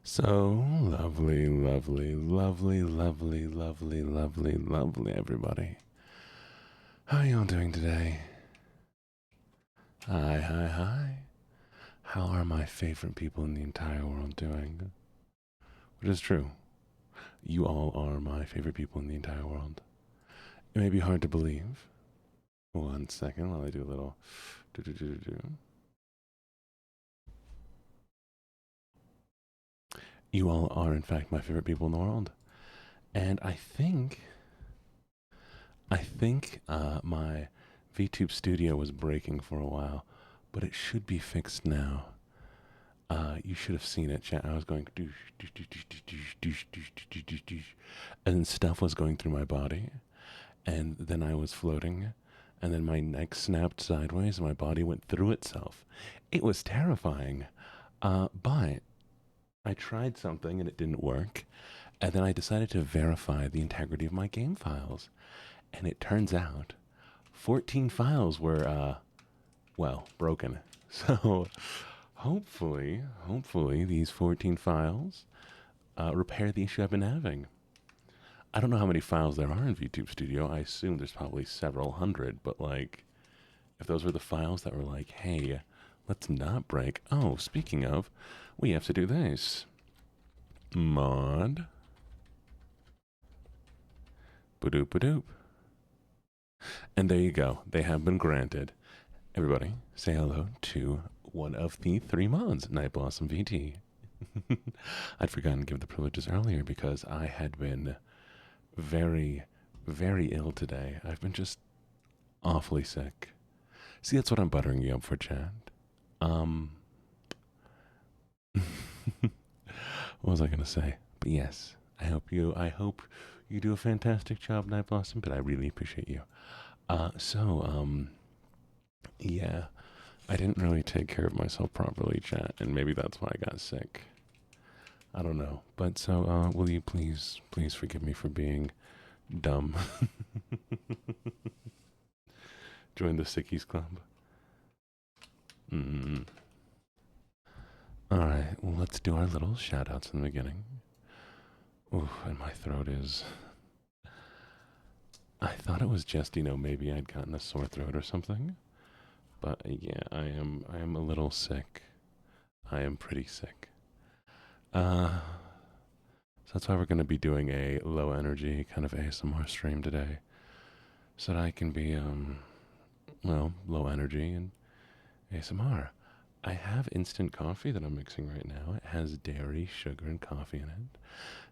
So lovely, lovely, lovely, lovely, lovely, lovely, lovely, everybody. How are y'all doing today? Hi, hi, hi. How are my favorite people in the entire world doing? Which is true. You all are my favorite people in the entire world. It may be hard to believe. One second while I do a little. You all are, in fact, my favorite people in the world. And I think my VTube studio was breaking for a while, but it should be fixed now. You should have seen it, chat. I was going doosh, doosh, doosh, doosh, doosh, doosh, doosh, doosh, doosh, doosh, and stuff was going through my body, and then I was floating, and then my neck snapped sideways, and my body went through itself. It was terrifying, but I tried something and it didn't work, and then I decided to verify the integrity of my game files, and it turns out 14 files were, well, broken. So hopefully, these 14 files repair the issue I've been having. I don't know how many files there are in VTube Studio. I assume there's probably several hundred, but like, if those were the files that were like, hey, let's not break. Oh, speaking of, we have to do this. Mod. Badoop badoop. And there you go. They have been granted. Everybody, say hello to one of the three mods, Night Blossom VT. I'd forgotten to give the privileges earlier because I had been very, very ill today. I've been just awfully sick. See, that's what I'm buttering you up for, Chad. Um, what was I gonna say? But yes, I hope you do a fantastic job, Night Blossom. But I really appreciate you. Yeah, I didn't really take care of myself properly, chat, and maybe that's why I got sick. I don't know. But so, will you please forgive me for being dumb? Join the Sickies Club. Mm. Alright, well, let's do our little shout outs in the beginning. Ooh, and my throat is. I thought it was just, maybe I'd gotten a sore throat or something. But yeah, I am a little sick. I am pretty sick. So that's why we're going to be doing a low energy kind of ASMR stream today. So that I can be, low energy and ASMR. I have instant coffee that I'm mixing right now. It has dairy, sugar, and coffee in it.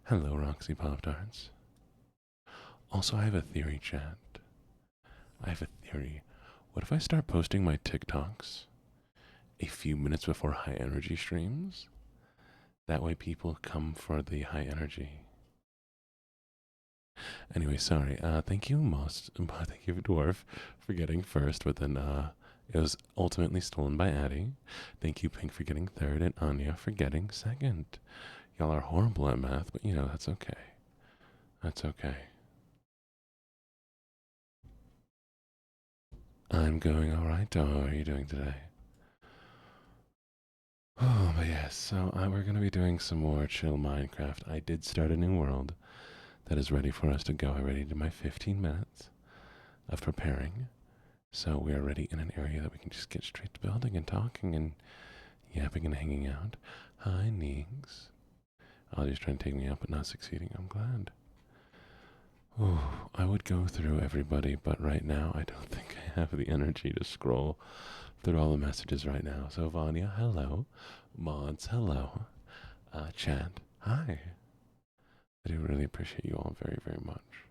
Hello, Roxy Pop Tarts. Also, I have a theory, chat. I have a theory. What if I start posting my TikToks a few minutes before high energy streams? That way people come for the high energy. Anyway, sorry. Thank you, thank you, Dwarf, for getting first, but then it was ultimately stolen by Addie. Thank you, Pink, for getting third, and Anya for getting second. Y'all are horrible at math, but that's okay. That's okay. I'm going alright. How are you doing today? Oh, but yes, so we're going to be doing some more chill Minecraft. I did start a new world that is ready for us to go. I already did my 15 minutes of preparing. So we are ready in an area that we can just get straight to building and talking and yapping and hanging out. Hi, Neeks. Ollie's trying to take me out but not succeeding. I'm glad. Oh, I would go through everybody, but right now I don't think I have the energy to scroll through all the messages right now. So Vanya, hello. Mods, hello. Chat, hi. I do really appreciate you all very, very much.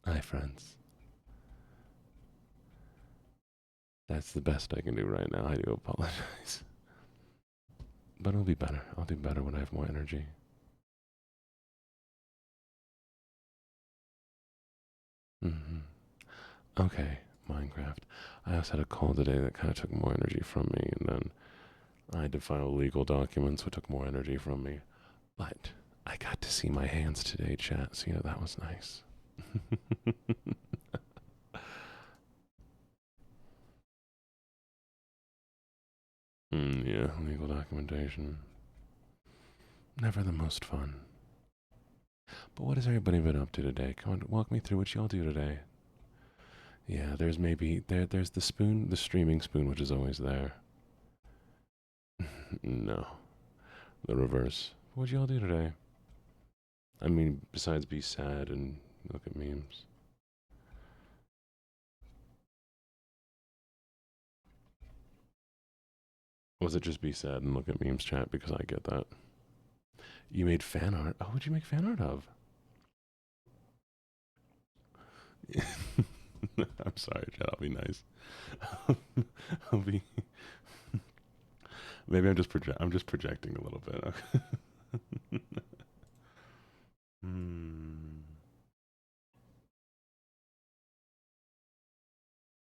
Hi, friends. That's the best I can do right now. I do apologize. But it'll be better. I'll do better when I have more energy. Okay, Minecraft. I also had a call today that kind of took more energy from me, and then I had to file legal documents, which took more energy from me. But I got to see my hands today, chat, so that was nice. Yeah, legal documentation. Never the most fun. But what has everybody been up to today? Come on, walk me through what y'all do today. Yeah, there's the spoon, the streaming spoon, which is always there. No, the reverse. What'd y'all do today? I mean, besides be sad and look at memes. Was it just be sad and look at memes chat? Because I get that. You made fan art. Oh, what'd you make fan art of? I'm sorry, Chad. I'll be nice. I'll be. Maybe I'm just projecting a little bit. Okay. Hmm.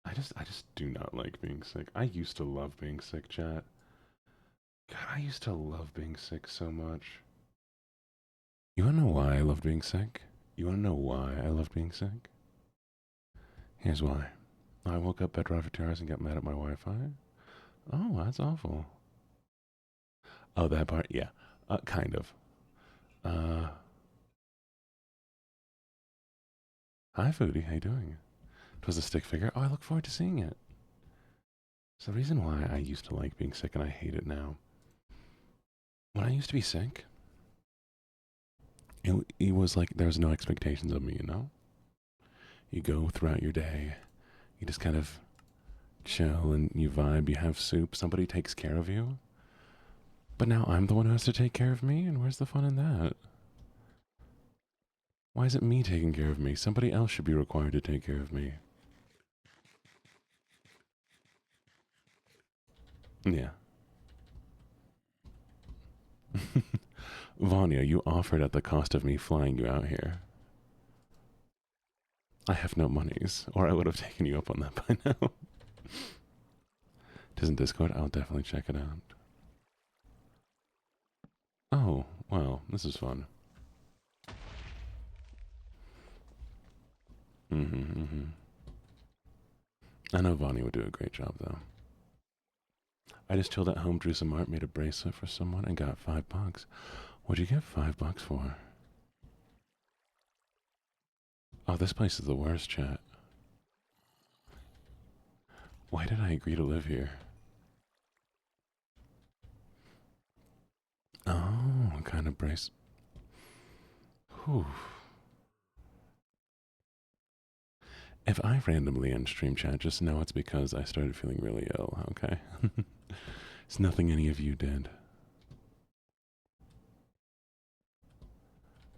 I just do not like being sick. I used to love being sick, chat. God, I used to love being sick so much. You wanna know why I loved being sick? You wanna know why I loved being sick? Here's why. I woke up bedrock for 2 hours and got mad at my Wi-Fi. Oh, that's awful. Oh, that part? Yeah. Kind of. Uh, Hi, Foodie. How you doing? It was a stick figure. Oh, I look forward to seeing it. So the reason why I used to like being sick and I hate it now. When I used to be sick, it was like there was no expectations of me, you know? You go throughout your day, you just kind of chill and you vibe, you have soup, somebody takes care of you. But now I'm the one who has to take care of me, and where's the fun in that? Why is it me taking care of me? Somebody else should be required to take care of me. Yeah. Vanya, you offered at the cost of me flying you out here. I have no monies, or I would have taken you up on that by now. Doesn't Discord? I'll definitely check it out. Oh, well, this is fun. I know Vanya would do a great job, though. I just chilled at home, drew some art, made a bracelet for someone, and got $5. What'd you get $5 for? Oh, this place is the worst, chat. Why did I agree to live here? Oh, what kind of brace? Whew. If I randomly end stream chat, just know it's because I started feeling really ill, okay? It's nothing any of you did.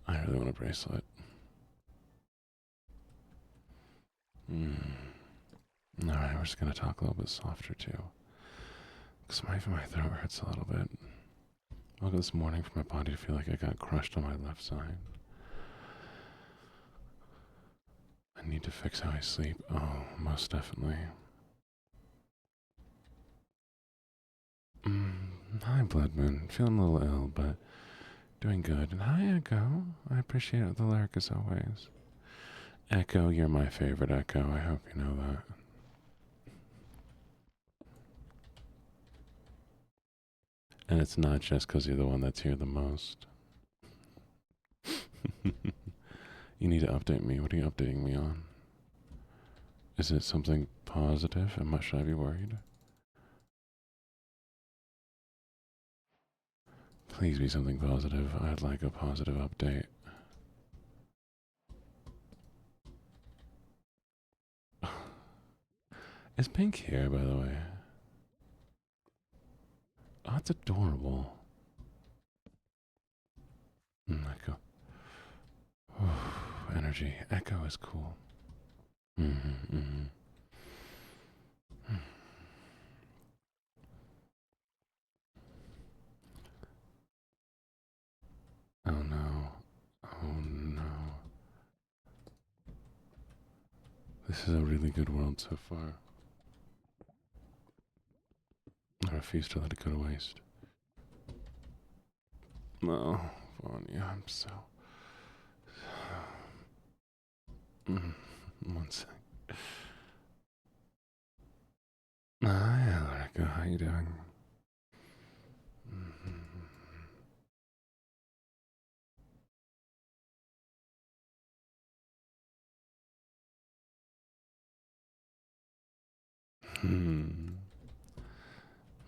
I really want a bracelet. Alright, we're just gonna talk a little bit softer too. Because my throat hurts a little bit. I woke up this morning for my body to feel like I got crushed on my left side. I need to fix how I sleep. Oh, most definitely. Hi, Blood Moon. Feeling a little ill, but doing good. And hi, Echo. I appreciate the lyric as always. Echo, you're my favorite Echo. I hope you know that. And it's not just because you're the one that's here the most. You need to update me. What are you updating me on? Is it something positive? And should I be worried? Please be something positive. I'd like a positive update. Is Pink here, by the way? Oh, it's adorable. Echo. Energy. Echo is cool. Oh no. Oh no. This is a really good world so far. I refuse to let it go to waste. No, Vanya, I'm so. One sec. Hi, Alarica. How you doing? Hmm.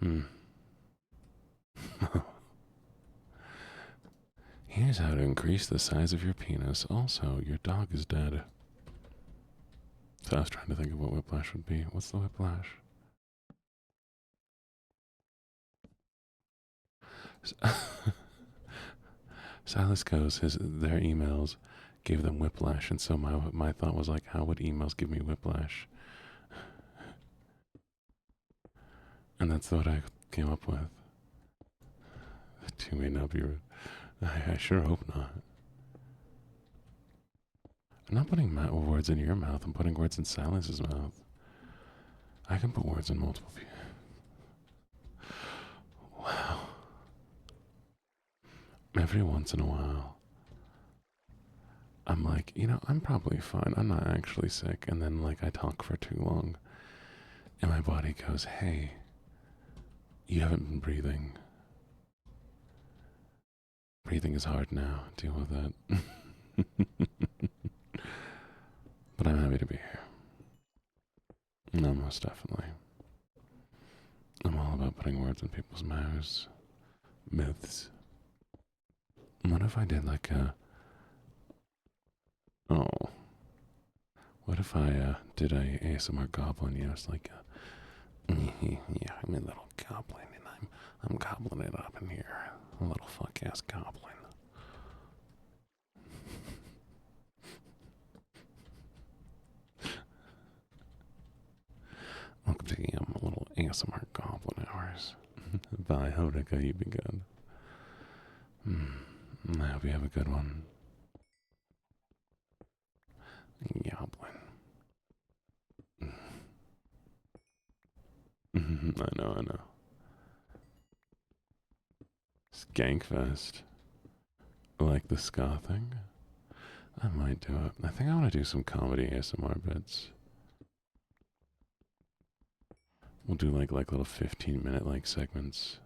Hmm. Here's how to increase the size of your penis. Also, your dog is dead. So I was trying to think of what whiplash would be. What's the whiplash? Silas goes, their emails gave them whiplash, and so my thought was like, how would emails give me whiplash? And that's what I came up with. The two may not be. I sure hope not. I'm not putting words in your mouth. I'm putting words in Silas's mouth. I can put words in multiple people. Wow. Every once in a while, I'm like, I'm probably fine. I'm not actually sick. And then, like, I talk for too long. And my body goes, hey, you haven't been breathing. Breathing is hard now. Deal with it. But I'm happy to be here. No, most definitely. I'm all about putting words in people's mouths. Myths. What if I did like a... Oh. What if I did a ASMR goblin? It's like yeah, I'm a little goblin and I'm gobbling it up in here. A little fuck ass goblin. Welcome to the little ASMR goblin hours. Bye, Horika, you be good. I hope you have a good one. Goblin. I know. Skankfest. Like the ska thing? I might do it. I think I want to do some comedy ASMR bits. We'll do like little 15-minute like segments.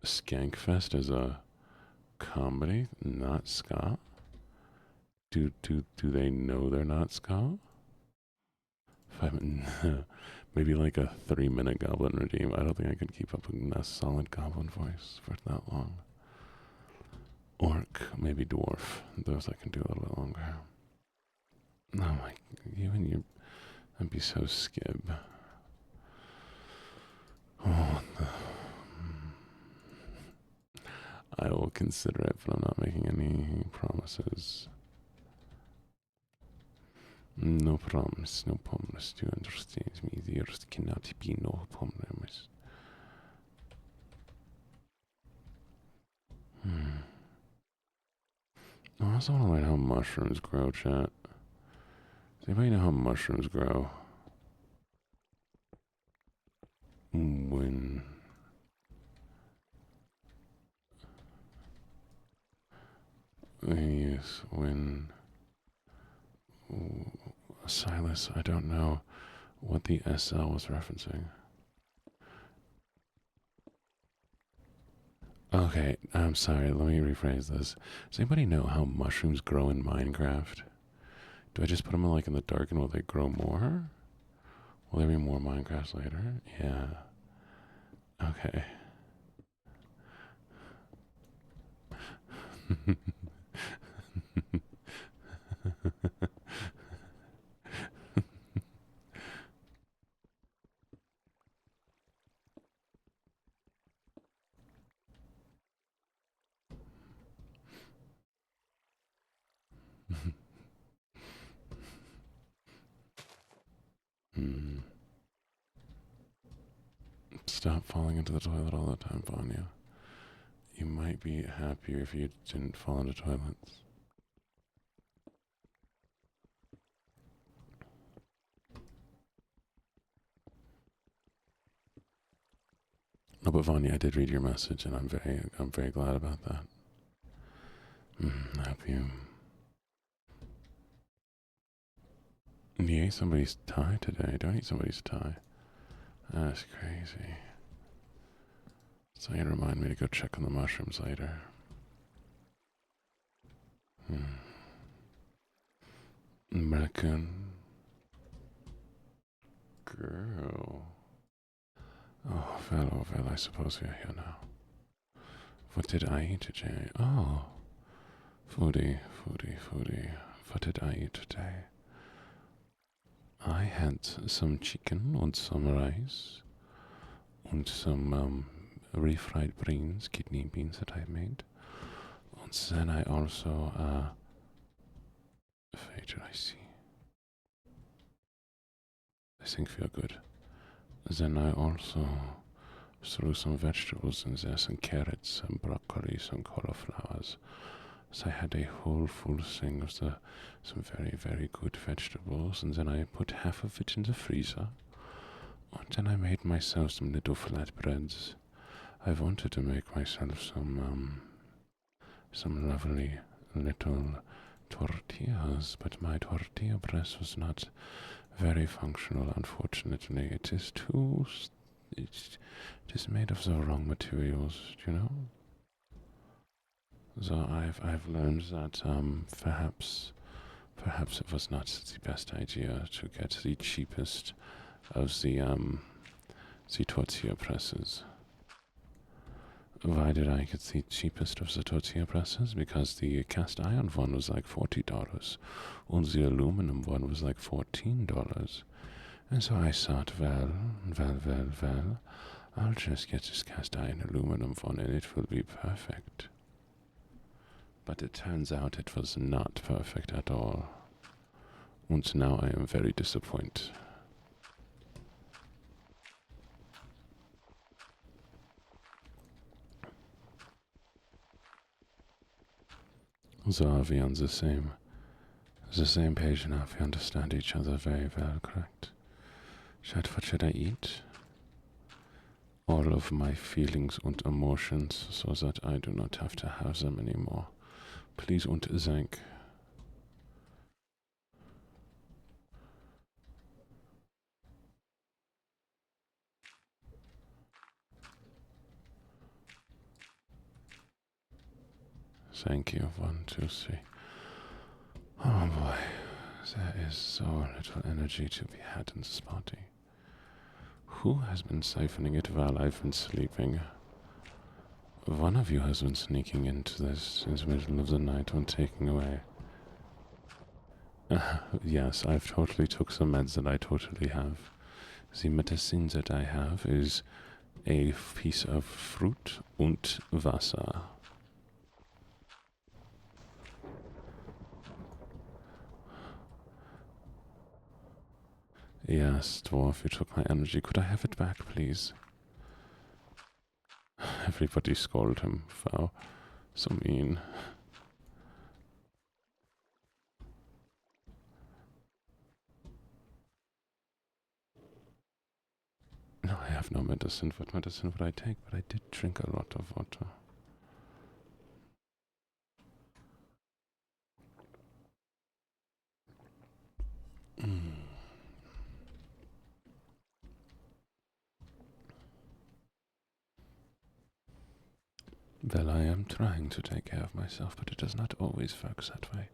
Skankfest is a comedy, not ska. Do they know they're not ska? Maybe like a 3-minute goblin redeem. I don't think I could keep up with a solid goblin voice for that long. Orc, maybe dwarf. Those I can do a little bit longer. Oh my, you and your, I'd be so skib. Oh, I will consider it, but I'm not making any promises. No promise, no promise. Do you understand me? There cannot be no promise. I also want to learn how mushrooms grow, chat. Does anybody know how mushrooms grow? When Silas, I don't know what the SL was referencing. Okay, I'm sorry, let me rephrase this. Does anybody know how mushrooms grow in Minecraft? Do I just put them in the dark and will they grow more? Will there be more Minecrafts later? Yeah. Okay. Stop falling into the toilet all the time, Vanya. You might be happier if you didn't fall into toilets. Oh, but Vanya, I did read your message, and I'm very glad about that. I hope you. You ate somebody's tie today. Don't eat somebody's tie. That's crazy. So you remind me to go check on the mushrooms later. Raccoon. girl. Oh, well, I suppose we are here now. What did I eat today? Oh, foodie. What did I eat today? I had some chicken and some rice and some refried beans, kidney beans that I made. And then I also, wait till I see. I think we are good. Then I also threw some vegetables in there, some carrots, some broccoli, some cauliflowers. So I had a whole full thing of some very, very good vegetables, and then I put half of it in the freezer. And then I made myself some little flatbreads. I wanted to make myself some lovely little tortillas, but my tortilla press was not very functional, unfortunately. It is made of the wrong materials, you know? So I've learned that perhaps it was not the best idea to get the cheapest of the tortilla presses. Why did I get the cheapest of the tortilla presses? Because the cast iron one was like $40, and the aluminum one was like $14. And so I thought, well, I'll just get this cast iron aluminum one and it will be perfect. But it turns out it was not perfect at all. And now I am very disappointed. So are we on the same page now? We understand each other very well, correct? What should I eat? All of my feelings and emotions, so that I do not have to have them anymore. Please und thank. Thank you. 1, 2, 3. Oh boy, there is so little energy to be had in this party. Who has been siphoning it while I've been sleeping? One of you has been sneaking into this in the middle of the night and taking away. Yes, I've totally took some meds that I totally have. The medicine that I have is a piece of fruit und Wasser. Yes, dwarf, you took my energy. Could I have it back, please? Everybody scolded him. Wow, so mean. No, I have no medicine. What medicine would I take? But I did drink a lot of water. Well, I am trying to take care of myself, but it does not always work that way.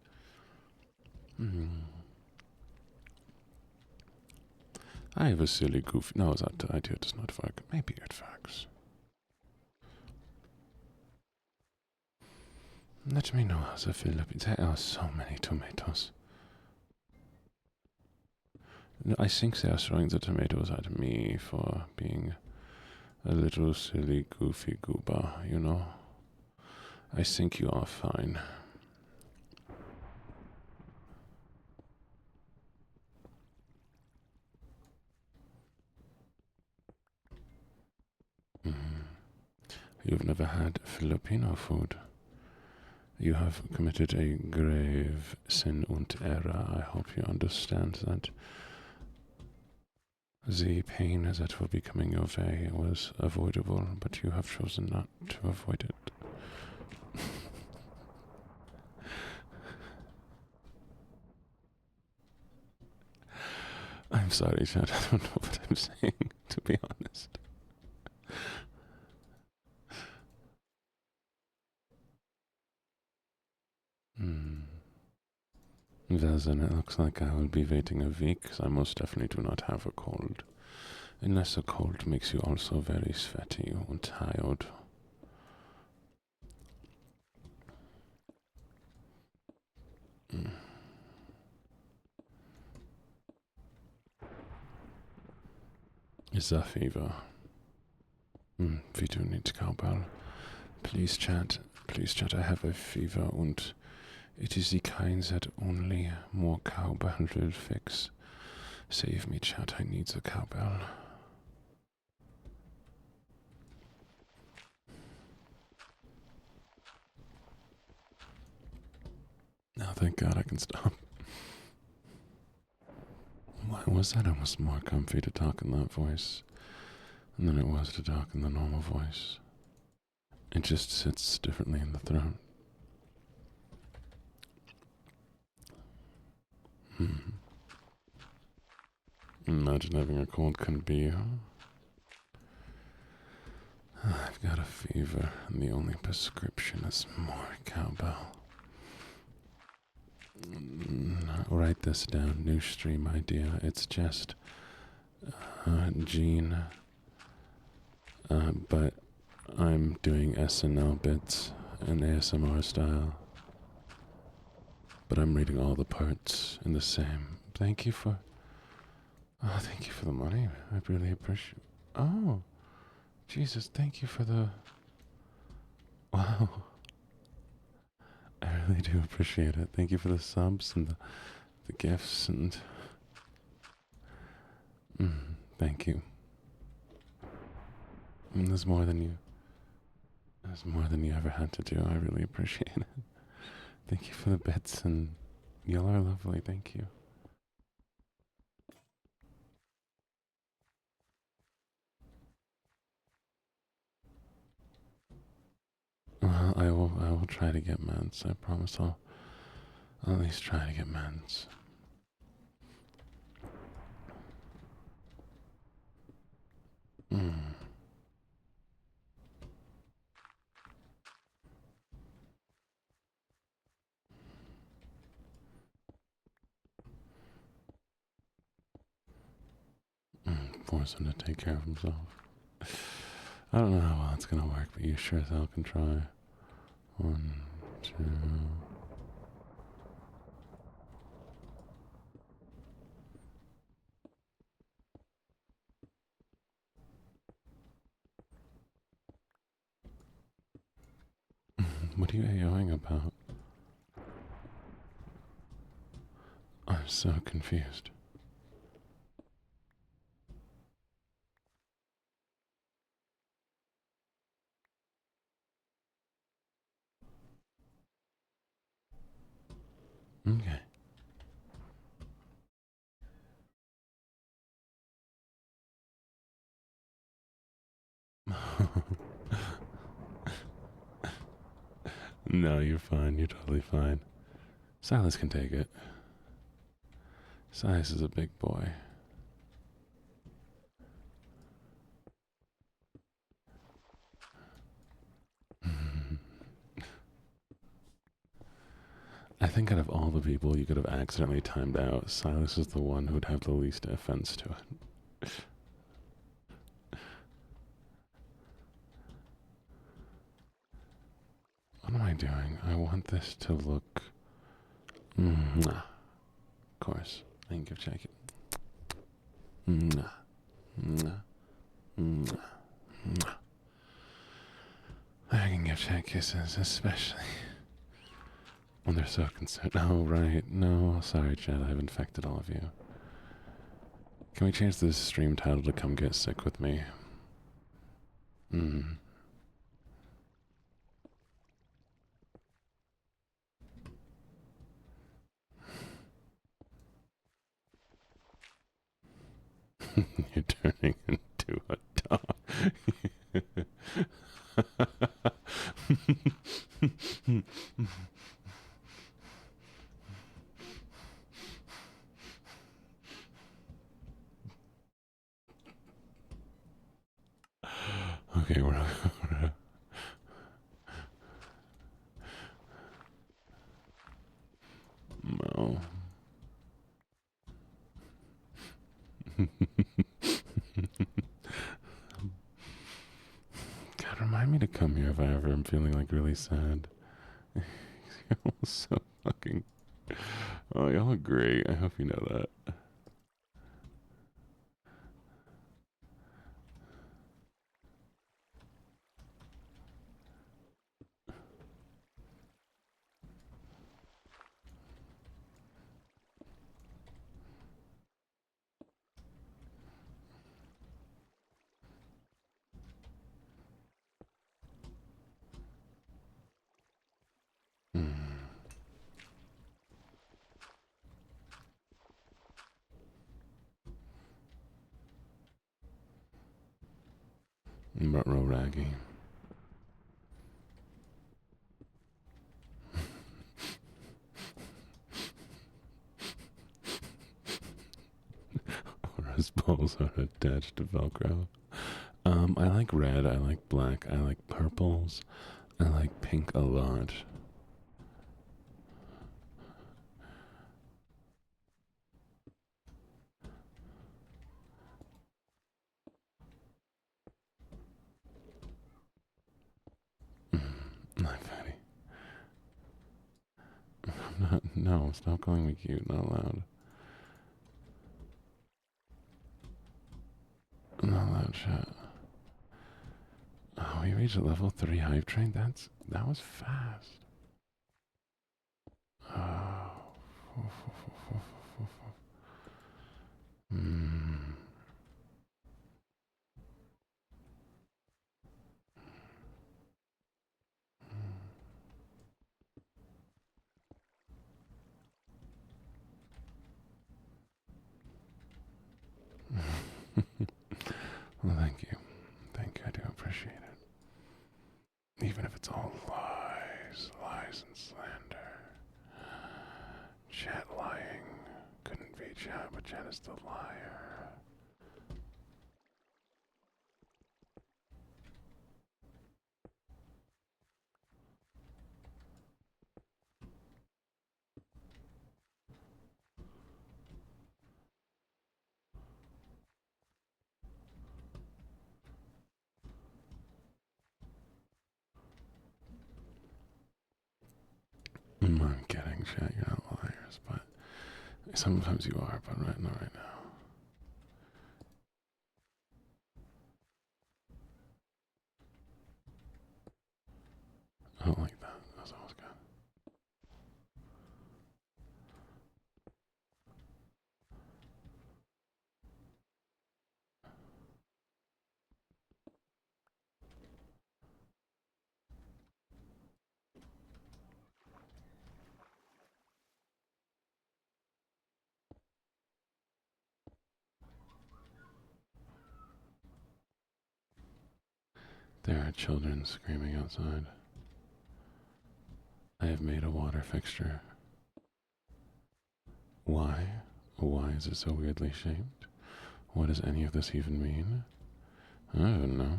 I have a silly goofy... No, that idea does not work. Maybe it works. Let me know how the Philippines... There are so many tomatoes. I think they are throwing the tomatoes at me for being a little silly goofy goober, you know? I think you are fine. You've never had Filipino food. You have committed a grave sin und error. I hope you understand that. The pain that will be coming your way was avoidable, but you have chosen not to avoid it. I'm sorry, Chad. I don't know what I'm saying, to be honest. Well then, it looks like I will be waiting a week, because I most definitely do not have a cold. Unless a cold makes you also very sweaty and tired. Is that fever? We do need cowbell. Please chat, I have a fever and it is the kind that only more cowbell will fix. Save me, chat, I need the cowbell. Now, thank God I can stop. Why was that almost more comfy to talk in that voice than it was to talk in the normal voice? It just sits differently in the throat. Imagine having a cold couldn't be you. I've got a fever, and the only prescription is more cowbell. Write this down, new stream idea. It's just Gene, but I'm doing SNL bits in ASMR style. But I'm reading all the parts in the same. Thank you for the money. I really appreciate. Oh, Jesus! Thank you for the. Wow. I really do appreciate it. Thank you for the subs and the gifts and. Thank you. There's more than you. There's more than you ever had to do. I really appreciate it. Thank you for the bits, and y'all are lovely. Thank you. I will try to get meds. I promise I'll at least try to get meds. Force him to take care of himself. I don't know how well it's gonna work, but you sure as hell can try. 1, 2. What are you AOing about? I'm so confused. Okay. No, you're fine. You're totally fine. Silas can take it. Silas is a big boy. I think out of all the people you could have accidentally timed out, Silas is the one who'd have the least offense to it. What am I doing? I want this to look. Of course. I can give check it. I can give check kisses, especially when they're so concerned. Oh, right. No, sorry, Chad. I've infected all of you. Can we change this stream title to Come Get Sick With Me? You're turning into a dog. Okay, we're no. Remind me to come here if I ever am feeling like really sad. You're so fucking. Oh, y'all are great. I hope you know that. Ruh-roh Raggy. Or his balls are attached to Velcro. I like red, I like black, I like purples, I like pink a lot. Not fatty. I'm not. No, stop calling me cute. Not allowed. Not allowed, chat. Oh, we reached a level 3 hype train? That was fast. Oh. Well, thank you. Thank you. I do appreciate it. Even if it's all lies, lies and slander. Chat lying. Couldn't be chat, but chat is the liar. I'm kidding, chat. You're not liars, but sometimes you are, but not right now. I don't like that. That's always good. There are children screaming outside. I have made a water fixture. Why? Why is it so weirdly shaped? What does any of this even mean? I don't even know.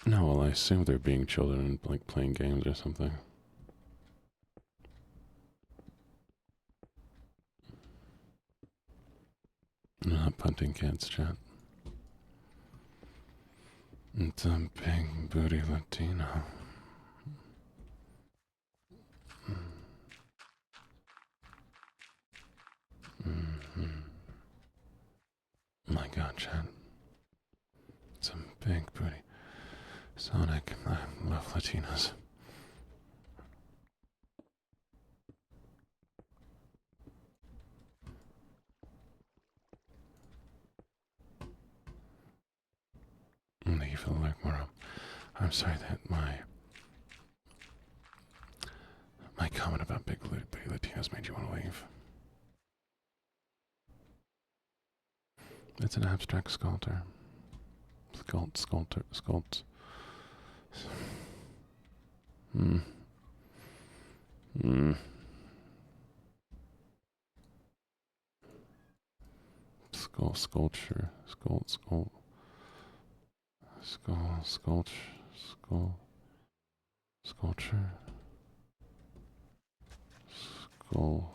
No, well, I assume they're being children and like playing games or something. Not punting cats, chat. It's a big booty Latino. My god, chat. It's a big booty. Sonic, I love Latinas. Thank you for the lurk, Moro. I'm sorry that my comment about big booty Latinos made you want to leave. It's an abstract sculptor. Sculpt. Sculpture. Sculpture. Skull.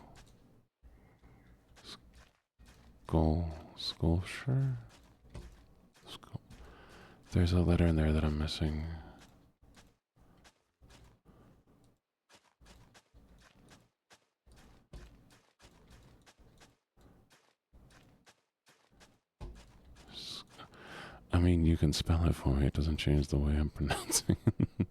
Sculpture? There's a letter in there that I'm missing. I mean, you can spell it for me. It doesn't change the way I'm pronouncing it.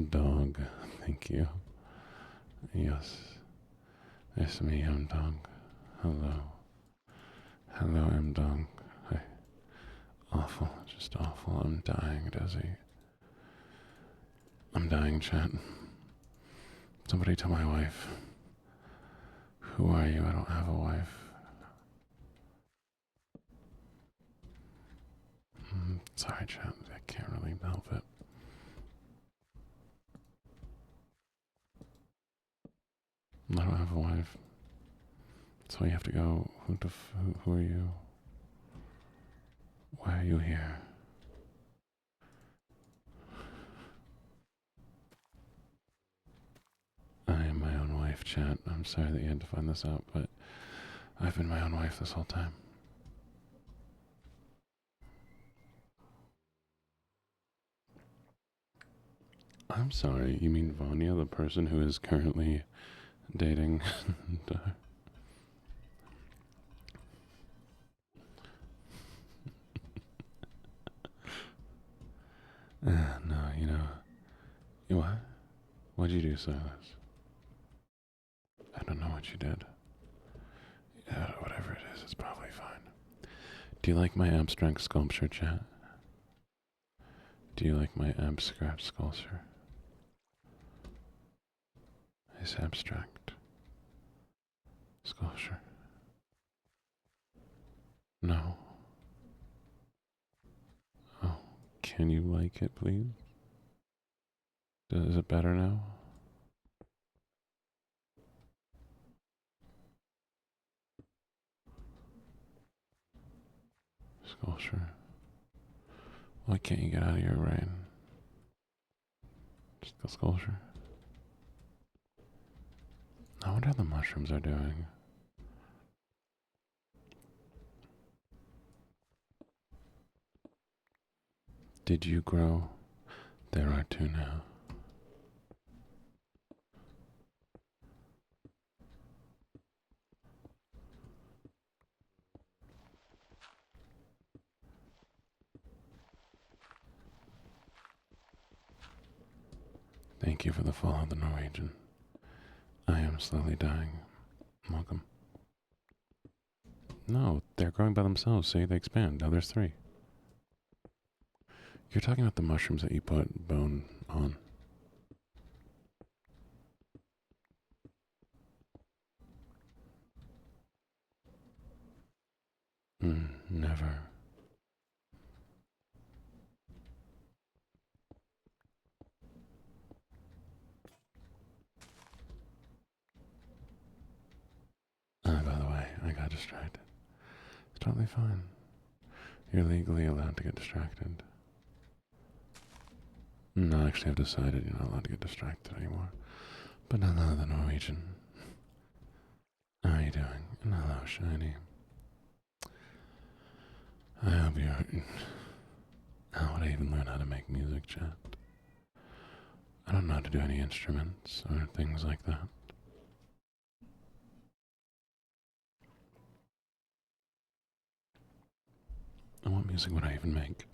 Dog. Thank you. Yes. It's me, M Dog. Hello. Hello, M Dog. Hi. Awful. Just awful. I'm dying, Desi. I'm dying, chat. Somebody tell my wife. Who are you? I don't have a wife. Sorry, chat. I can't really help it. I don't have a wife. So you have to go. Who are you? Why are you here? I am my own wife, chat. I'm sorry that you had to find this out, but I've been my own wife this whole time. I'm sorry, you mean Vanya, the person who is currently dating? No, you know. What? What'd you do, Silas? I don't know what you did. Yeah, whatever it is, it's probably fine. Do you like my abstract sculpture, chat? Do you like my abstract sculpture? It's abstract sculpture. No. Oh, can you like it, please? Is it better now? Sculpture. Why can't you get out of your brain? Just the sculpture. I wonder how the mushrooms are doing. Did you grow? There are two now. Thank you for the follow, the Norwegian. I am slowly dying. Welcome. No, they're growing by themselves. See, they expand. Now there's three. You're talking about the mushrooms that you put bone on. Never. By the way, I got distracted. It's totally fine. You're legally allowed to get distracted. No, actually, I've decided you're not allowed to get distracted anymore. But hello, the Norwegian. How are you doing? And hello, Shiny. I hope you're... How would I even learn how to make music, chat? I don't know how to do any instruments or things like that. And what music would I even make?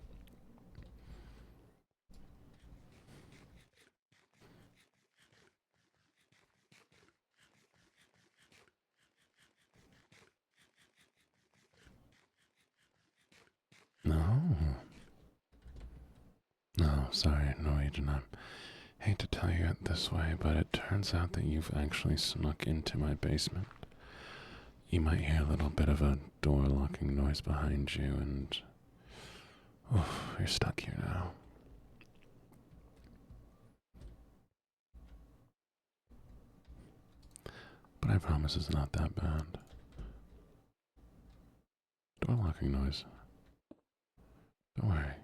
No. No, sorry, Norwegian. I hate to tell you it this way, but it turns out that you've actually snuck into my basement. You might hear a little bit of a door locking noise behind you, and you're stuck here now. But I promise it's not that bad. Door locking noise. Don't worry.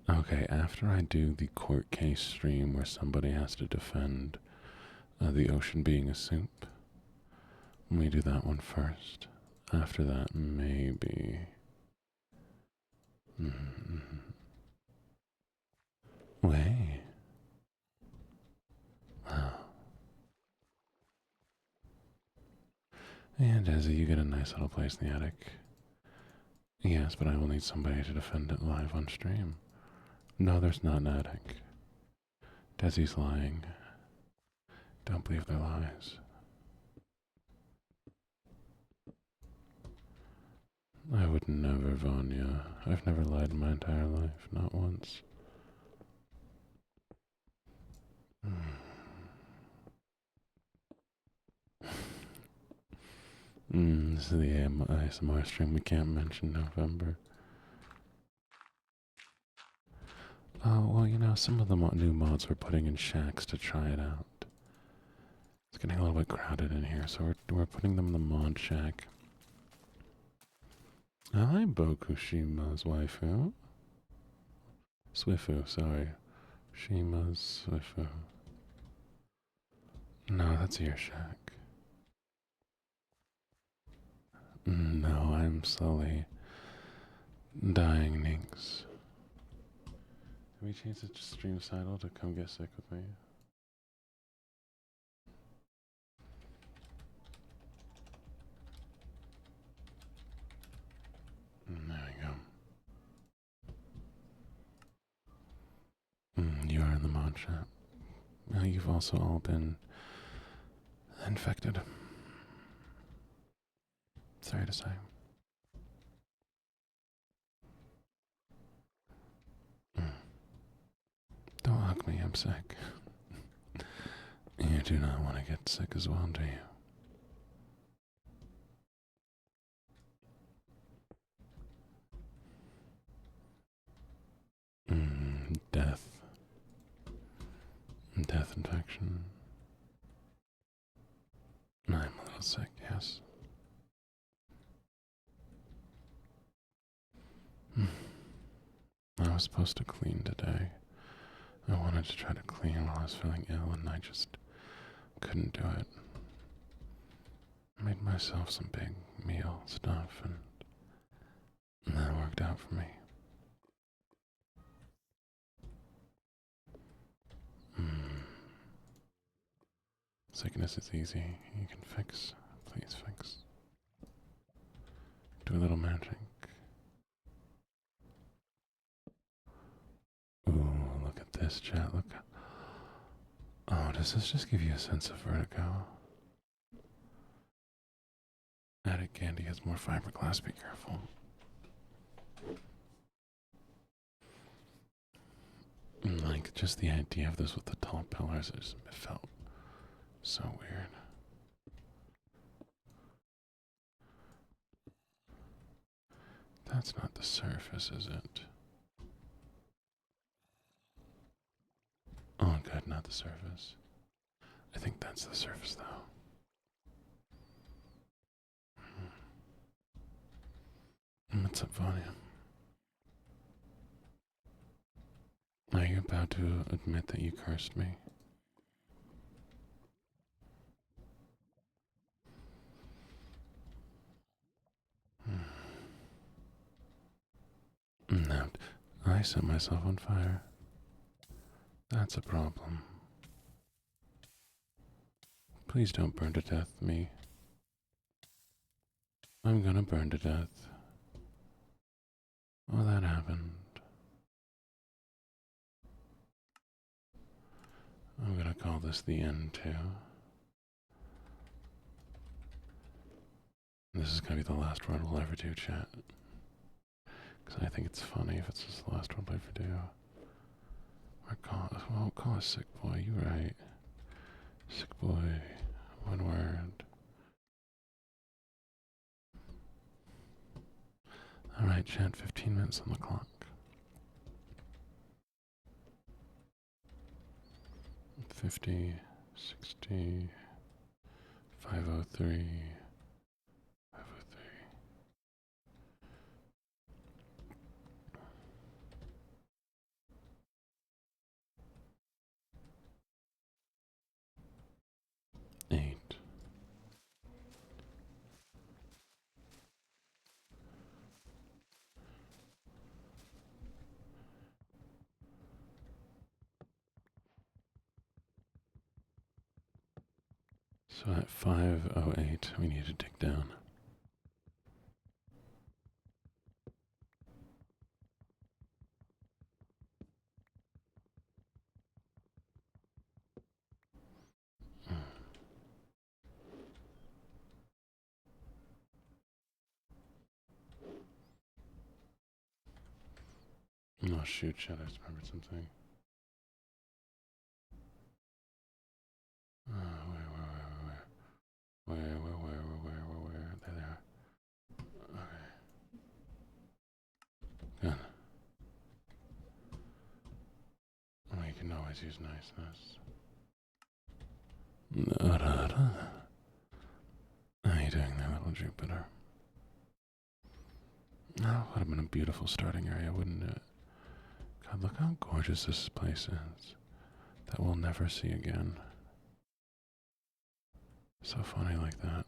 Okay, after I do the court case stream where somebody has to defend the ocean being a soup, let me do that one first. After that, maybe. Way. Wow. And Desi, you get a nice little place in the attic. Yes, but I will need somebody to defend it live on stream. No, there's not an attic. Desi's lying. Don't believe their lies. I would never, Vanya. I've never lied in my entire life, not once. This is the ASMR stream. We can't mention November. Oh, well, you know, some of the new mods we're putting in shacks to try it out. It's getting a little bit crowded in here, so we're putting them in the mod shack. Hi, Bokushima's waifu. Swifu, sorry. Shima's Swifu. No, that's your shack. No, I'm slowly dying, Ninx. Can we change the stream title to Come Get Sick with Me? There we go. You are in the mod chat. Now you've also all been infected. Sorry to say. Don't hug me, I'm sick. You do not want to get sick as well, do you? Death. Death infection. I'm a little sick, yes. I was supposed to clean today. I wanted to try to clean while I was feeling ill, and I just couldn't do it. I made myself some big meal stuff, and that worked out for me. Sickness is easy. You can fix. Please fix. Do a little magic. Ooh, look at this, chat. Look. Oh, does this just give you a sense of vertigo? Attic candy has more fiberglass. Be careful. Like, just the idea of this with the tall pillars, it felt so weird. That's not the surface, is it? Oh, good, not the surface. I think that's the surface, though. What's up, Vanya? Are you about to admit that you cursed me? No, I set myself on fire. That's a problem. Please don't burn to death me. I'm gonna burn to death. Oh, that happened. I'm gonna call this the end too. This is gonna be the last one we'll ever do, chat. Because I think it's funny if it's just the last one we'll ever do. We'll call it Sick Boy, you right. Sick Boy, one word. Alright, chat, 15 minutes on the clock. 50, 60, 503, 503. So at 5:08, we need to dig down. Oh shoot, shit, I just remembered something. Where? There they are. Okay. Good. Oh, you can always use niceness. How are you doing there, little Jupiter? Oh, would have been a beautiful starting area, wouldn't it? God, look how gorgeous this place is. That we'll never see again. So funny like that.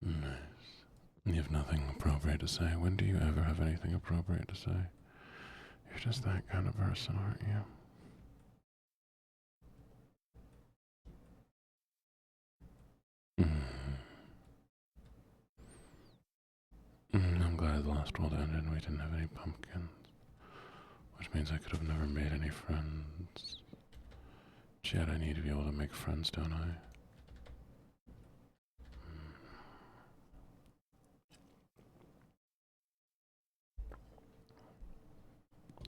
Nice. You have nothing appropriate to say. When do you ever have anything appropriate to say? You're just that kind of person, aren't you? I'm glad the last world ended and we didn't have any pumpkins. Which means I could have never made any friends. Yet I need to be able to make friends, don't I?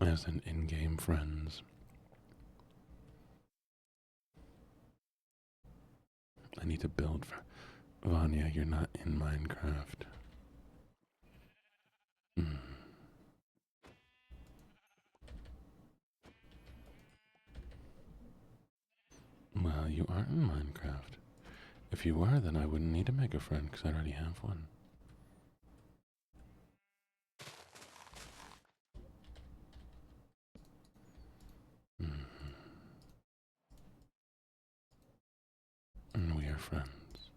As in in-game friends. I need to build for... Vanya, you're not in Minecraft. Well, you aren't in Minecraft. If you were, then I wouldn't need to make a friend because I already have one. And we are friends.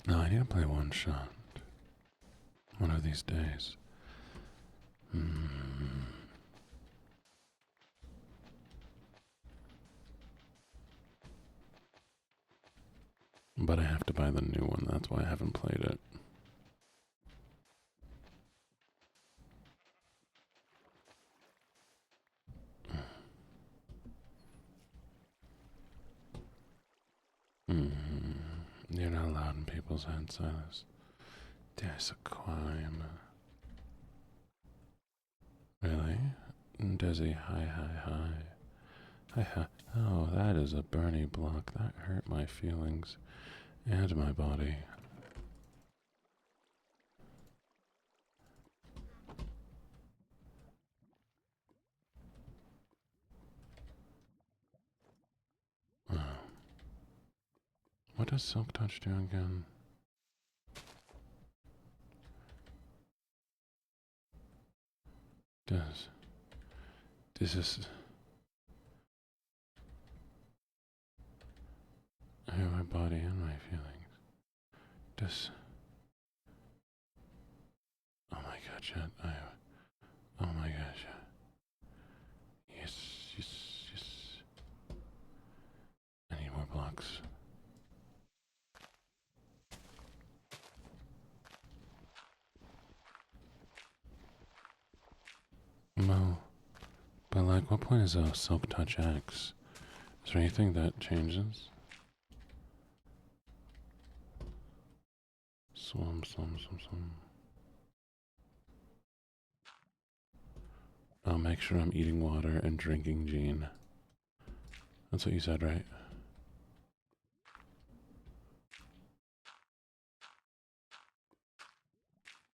No, I need to play one shot. One of these days. But I have to buy the new one, that's why I haven't played it. You're not allowed in people's heads, Silas. There's a crime. Really? Desi, hi. Hi. Oh, that is a Bernie block. That hurt my feelings and my body. Oh. What does Silk Touch do again? This is hurt my body and my feelings. Oh my god, chat. Oh my gosh. Yes. I need more blocks. No. But like, what point is a Silk Touch X? Is there anything that changes? Swum. I'll make sure I'm eating water and drinking Gene. That's what you said, right?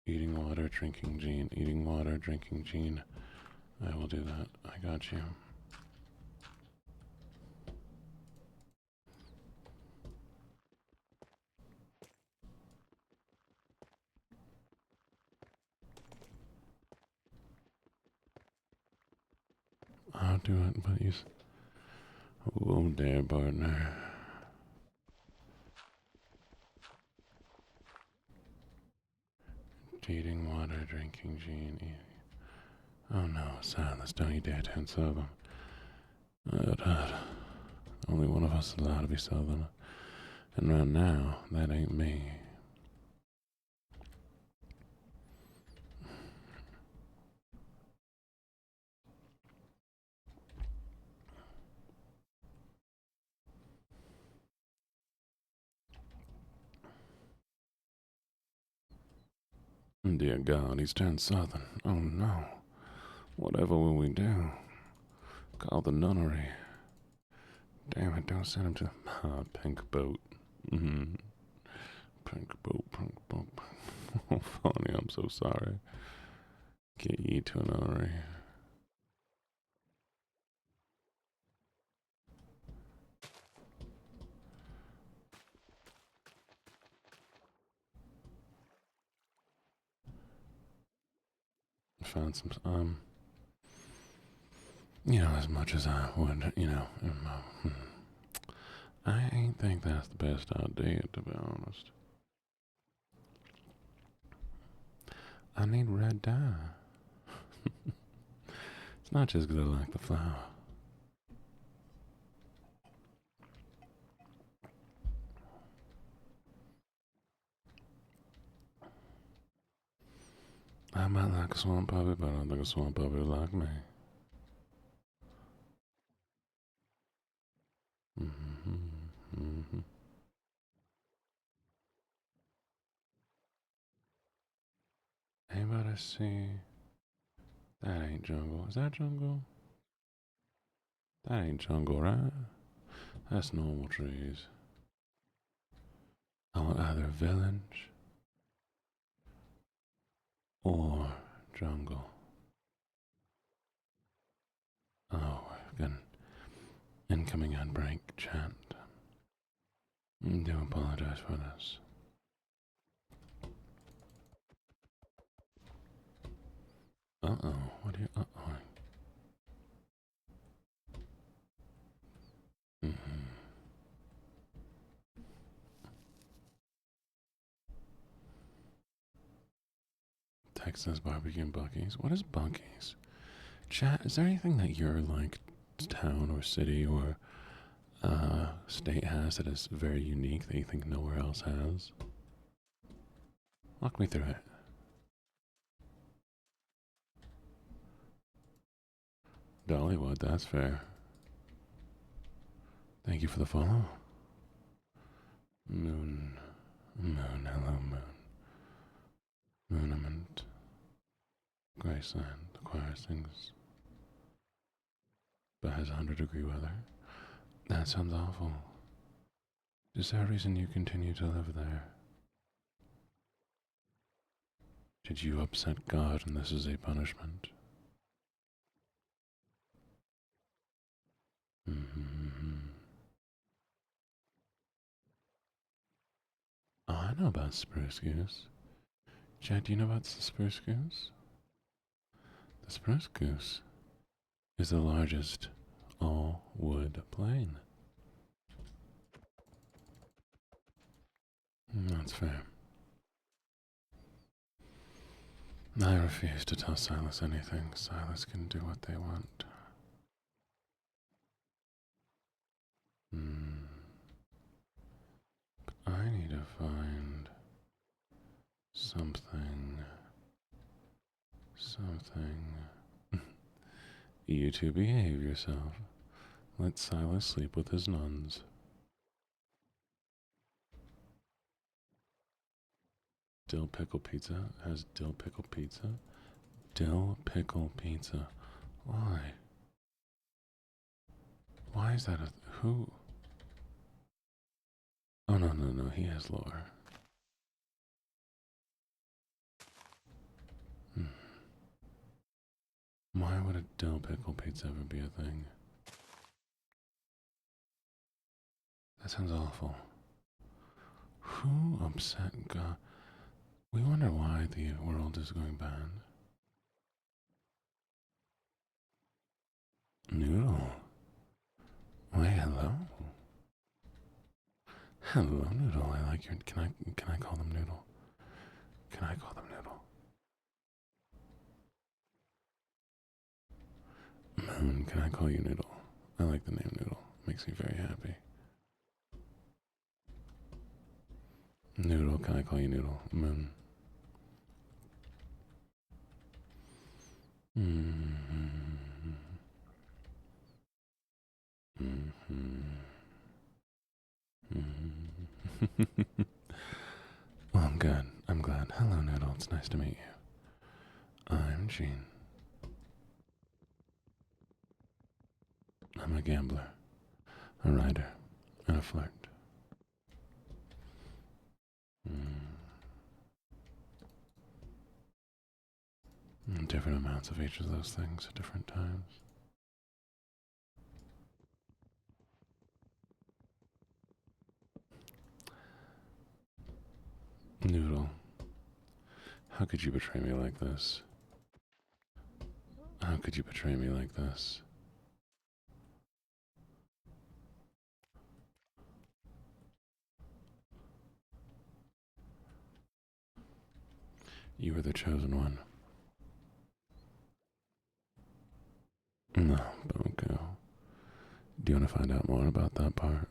Eating water, drinking Gene. Eating water, drinking Gene. I will do that. I got you. I'll do it, but Oh, dear partner. Eating water, drinking gene, eating. Oh no, Silas, don't you dare turn southern. Only one of us is allowed to be southern. And right now, that ain't me. Dear God, he's turned southern. Oh no. Whatever will we do? Call the nunnery. Damn it, don't send him to the pink boat. Mm-hmm. Pink boat, pink boat. Oh, funny, I'm so sorry. Get ye to a nunnery. Found some, as much as I would, I ain't think that's the best idea, to be honest. I need red dye. It's not just because I like the flower. I might like a swamp puppy, but I don't think a swamp puppy would like me. Mm-hmm. Mm-hmm. Anybody see? That ain't jungle. Is that jungle? That ain't jungle, right? That's normal trees. I want either village or jungle. Oh, we've got an incoming unbreak chant. Do apologize for this. Uh-oh. What are you uh-ohing? Mm-hmm. Texas barbecue and Buc-ee's. What is Buc-ee's? Chat, is there anything that your, town or city or state has that is very unique that you think nowhere else has? Walk me through it. Dollywood, that's fair. Thank you for the follow. Moon. Hello, Moon. Moonament. Graceland acquires things, but has 100-degree weather. That sounds awful. Is there a reason you continue to live there? Did you upset God and this is a punishment? Mm-hmm. Oh, I know about spruce goose. Chad, do you know about the spruce goose? The spruce goose is the largest all-wood plane. That's fair. I refuse to tell Silas anything. Silas can do what they want. But I need to find something. You two behave yourself. Let Silas sleep with his nuns. Dill pickle pizza has dill pickle pizza. Dill pickle pizza. Why? Why is that who? Oh, no, he has lore. Why would a dill pickle pizza ever be a thing? That sounds awful. Who upset God? We wonder why the world is going bad. Noodle. Wait, Hello, Noodle. I like your. Can I call them Noodle? Can I call them Noodle? Moon, can I call you Noodle? I like the name Noodle. Makes me very happy. Noodle, can I call you Noodle? Moon. Well, I'm good. I'm glad. Hello, Noodle. It's nice to meet you. I'm Gene. I'm a gambler, a writer, and a flirt. Different amounts of each of those things at different times. Noodle, how could you betray me like this? How could you betray me like this? You were the chosen one. No, don't go. Do you want to find out more about that part?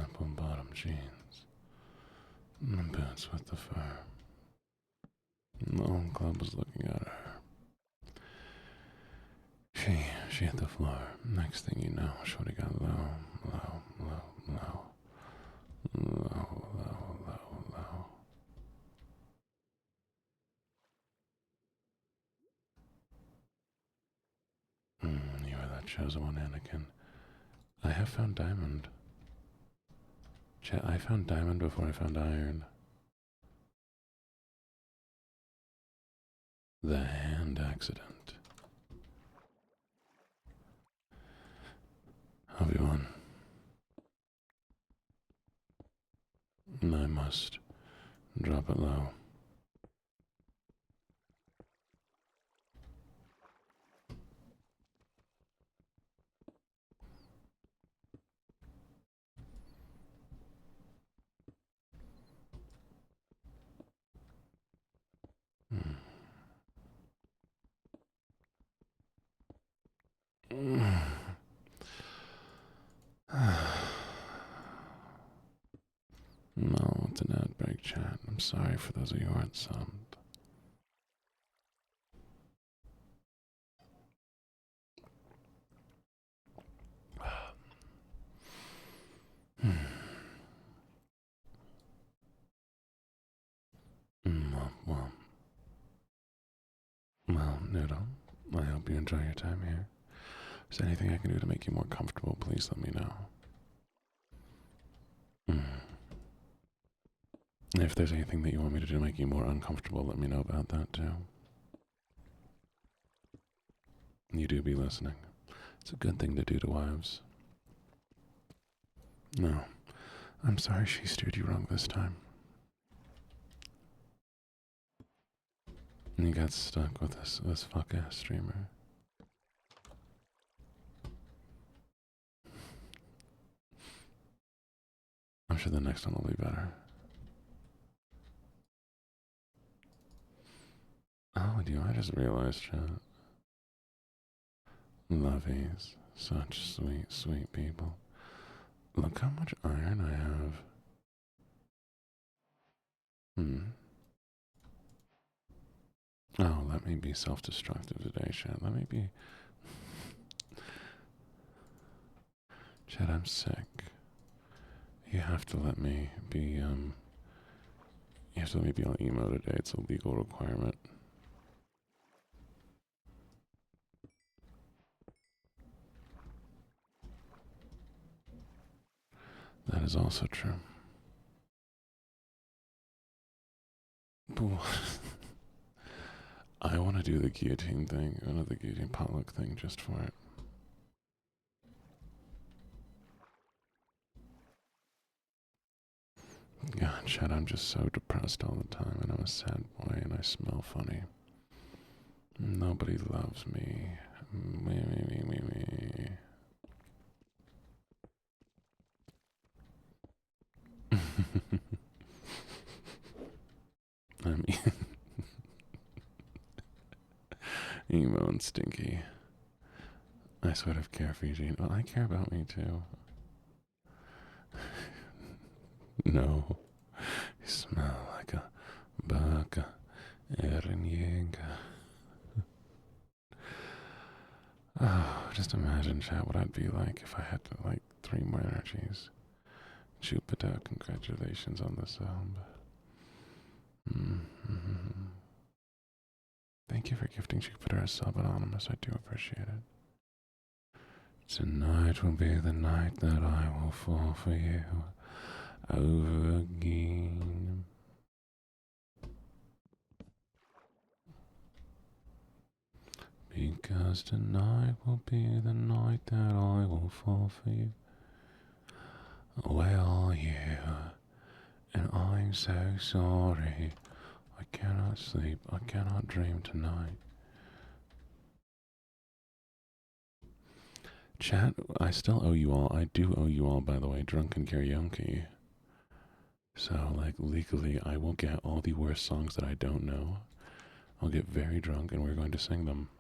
Apple bottom jeans. The boots with the fur. The whole club was looking at her. She hit the floor. Next thing you know, Shorty got low. You were that chosen one, Anakin. I have found diamond. Chat, I found diamond before I found iron. The hand accident. Obi-Wan. I must drop it low. No, it's an ad break, chat. I'm sorry for those of you who aren't subbed. Well, Noodle, I hope you enjoy your time here. If there's anything I can do to make you more comfortable, please let me know. If there's anything that you want me to do to make you more uncomfortable, let me know about that too. You do be listening. It's a good thing to do to wives. No, I'm sorry she steered you wrong this time. And you got stuck with this fuck-ass streamer. I'm sure the next one will be better. Oh, I just realized, chat. Lovies. Such sweet, sweet people. Look how much iron I have. Oh, let me be self-destructive today, chat. Let me be... Chat, I'm sick. You have to let me be, You have to let me be on emo today. It's a legal requirement. That is also true. I want to do the guillotine thing, the guillotine potluck thing just for it. God, Chad, I'm just so depressed all the time, and I'm a sad boy, and I smell funny. Nobody loves me. Me. I'm emo and stinky. I sort of care for Eugene. Well, I care about me too. No, you smell like a baka Ehrenjäger. Oh, just imagine, chat, what I'd be like if I had like 3 more energies. Jupiter, congratulations on the sub. Mm-hmm. Thank you for gifting Jupiter a sub, Anonymous. I do appreciate it. Tonight will be the night that I will fall for you over again. Because tonight will be the night that I will fall for you. Where are you? And I'm so sorry. I cannot sleep. I cannot dream tonight. Chat, I still owe you all. I do owe you all, by the way, drunken karaoke. So, like, legally, I will get all the worst songs that I don't know. I'll get very drunk and we're going to sing them.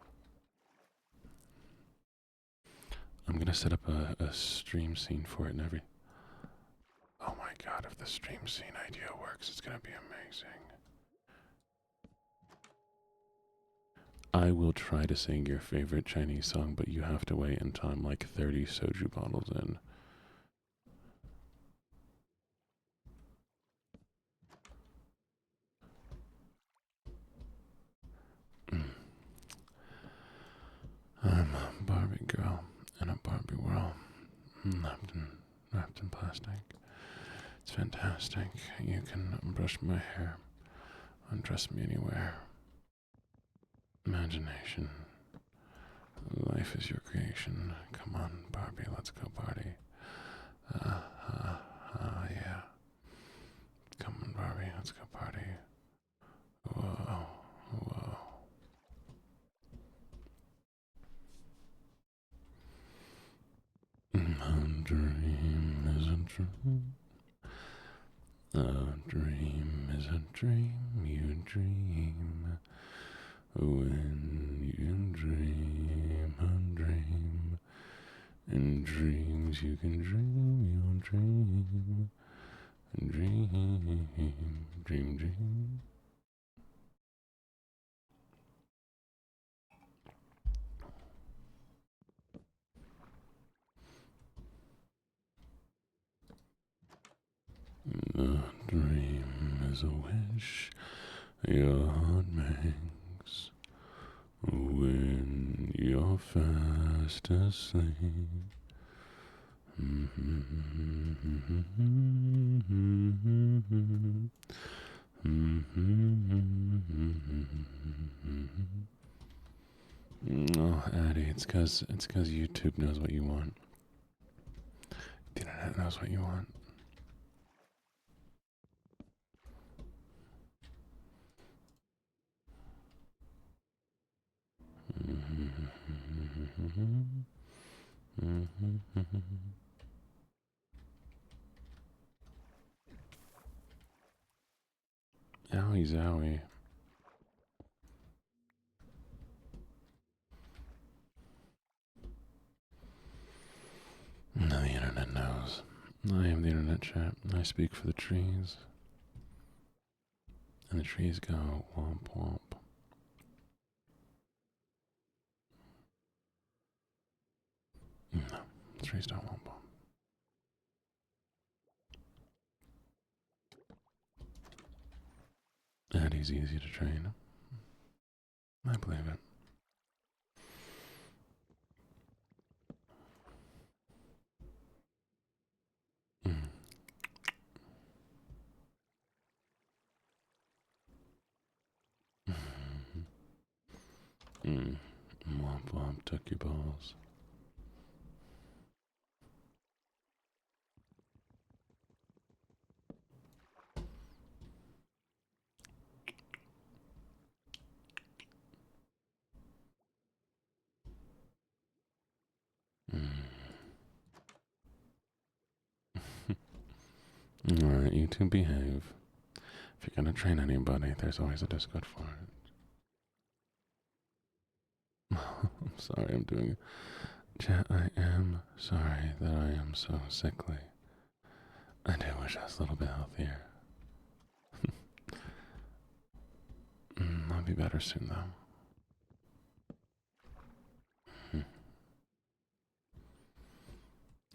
I'm going to set up a stream scene for it and every... Oh my god, if the stream scene idea works, it's going to be amazing. I will try to sing your favorite Chinese song, but you have to wait until I'm like 30 soju bottles in. I'm a Barbie girl in a Barbie world, wrapped in plastic. It's fantastic. You can brush my hair, undress me anywhere. Imagination. Life is your creation. Come on, Barbie, let's go party. Yeah. Come on, Barbie, let's go party. Whoa. A dream is a dream. A dream is a dream you dream. When you dream a dream. In dreams you can dream your dream. Dream, dream. A dream is a wish your heart makes when you're fast asleep. Oh, Addie, it's cause YouTube knows what you want. The internet knows what you want. Owie zowie. No, the internet knows. I am the internet, chat. I speak for the trees. And the trees go womp womp. No, the trees don't womp womp. Addie's easy to train. I believe it. Mm. Womp womp took your balls. Mm. Alright, you two behave. If you're gonna train anybody, there's always a Discord for it. I'm sorry I'm doing it. Chat, I am sorry that I am so sickly. I do wish I was a little bit healthier. I'll be better soon, though.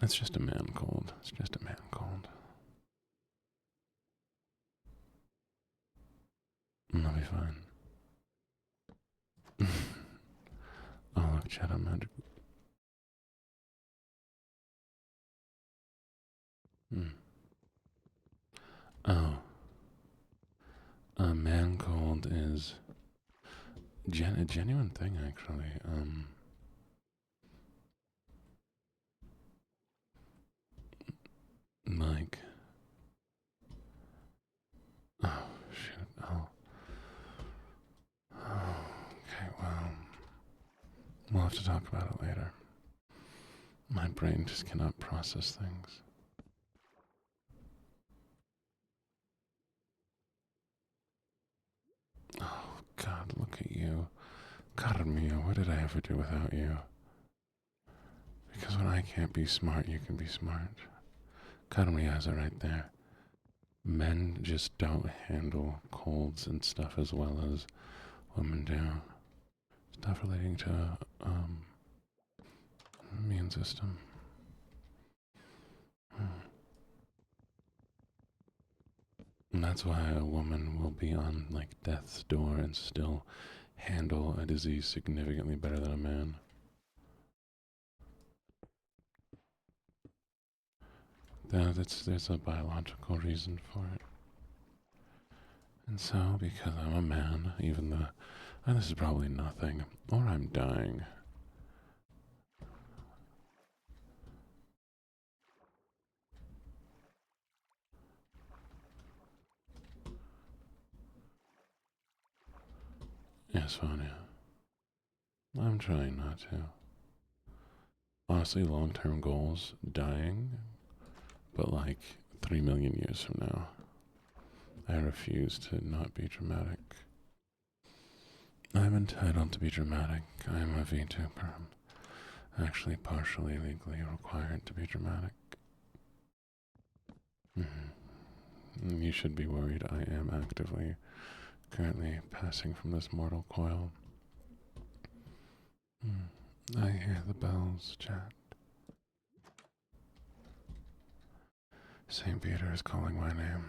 It's just a man cold. It's just a man cold. I'll be fine. Oh, look, chat, I'm magic. Oh. A man cold is a genuine thing, actually. Like, oh, shit. Oh. Okay, well, we'll have to talk about it later. My brain just cannot process things. Oh, God, look at you. God mio, what did I ever do without you? Because when I can't be smart, you can be smart. God mio has it right there. Men just don't handle colds and stuff as well as women do. Stuff relating to, immune system. And that's why a woman will be on, like, death's door and still handle a disease significantly better than a man. There's a biological reason for it. And so, because I'm a man, even though, and this is probably nothing, or I'm dying. Yes, Vanya. I'm trying not to. Honestly, long-term goals, dying, but like 3 million years from now. I refuse to not be dramatic. I'm entitled to be dramatic. I am a VTuber. I'm actually partially legally required to be dramatic. You should be worried. I am actively, currently passing from this mortal coil. I hear the bells, chat. St. Peter is calling my name.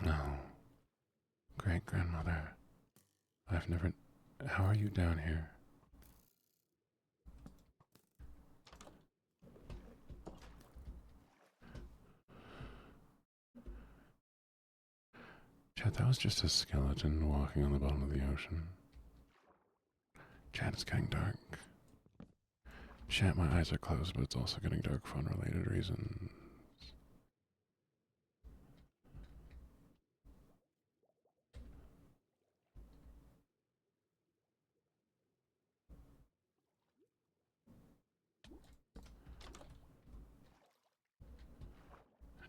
No. Great grandmother. I've never. How are you down here? Chat, that was just a skeleton walking on the bottom of the ocean. Chat, it's getting dark. Chat, my eyes are closed, but it's also getting dark for unrelated reasons.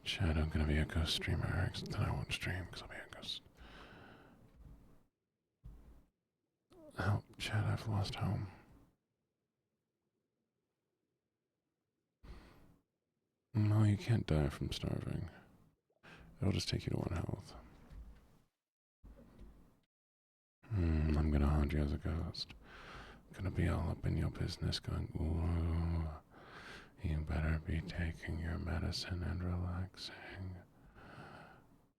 Chat, I'm gonna be a ghost streamer, except that I won't stream because I'll be a ghost. Oh, chat, I've lost home. No, you can't die from starving. It'll just take you to 1 health. I'm gonna haunt you as a ghost. Gonna be all up in your business going, ooh, you better be taking your medicine and relaxing.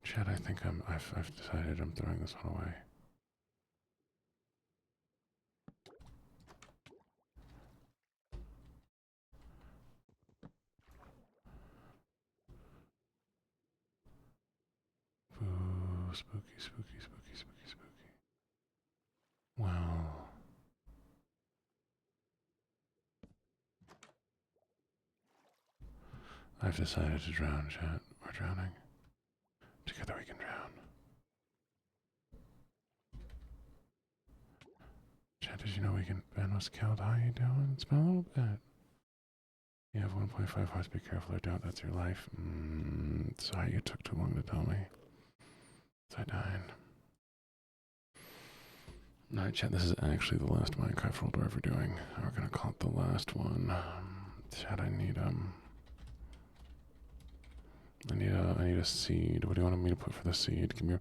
Chat, I think I've decided I'm throwing this one away. spooky, spooky, spooky, spooky, spooky. Well, I've decided to drown, chat. We're drowning. Together we can drown. Chat, did you know Ben was killed? How you doing? It's been a little bit. You have 1.5 hearts, be careful or don't, that's your life. Sorry, you took too long to tell me. I died. Alright, chat, this is actually the last Minecraft world we're ever doing. We're gonna call it the last one. Chat, I need a seed. What do you want me to put for the seed? Give me your...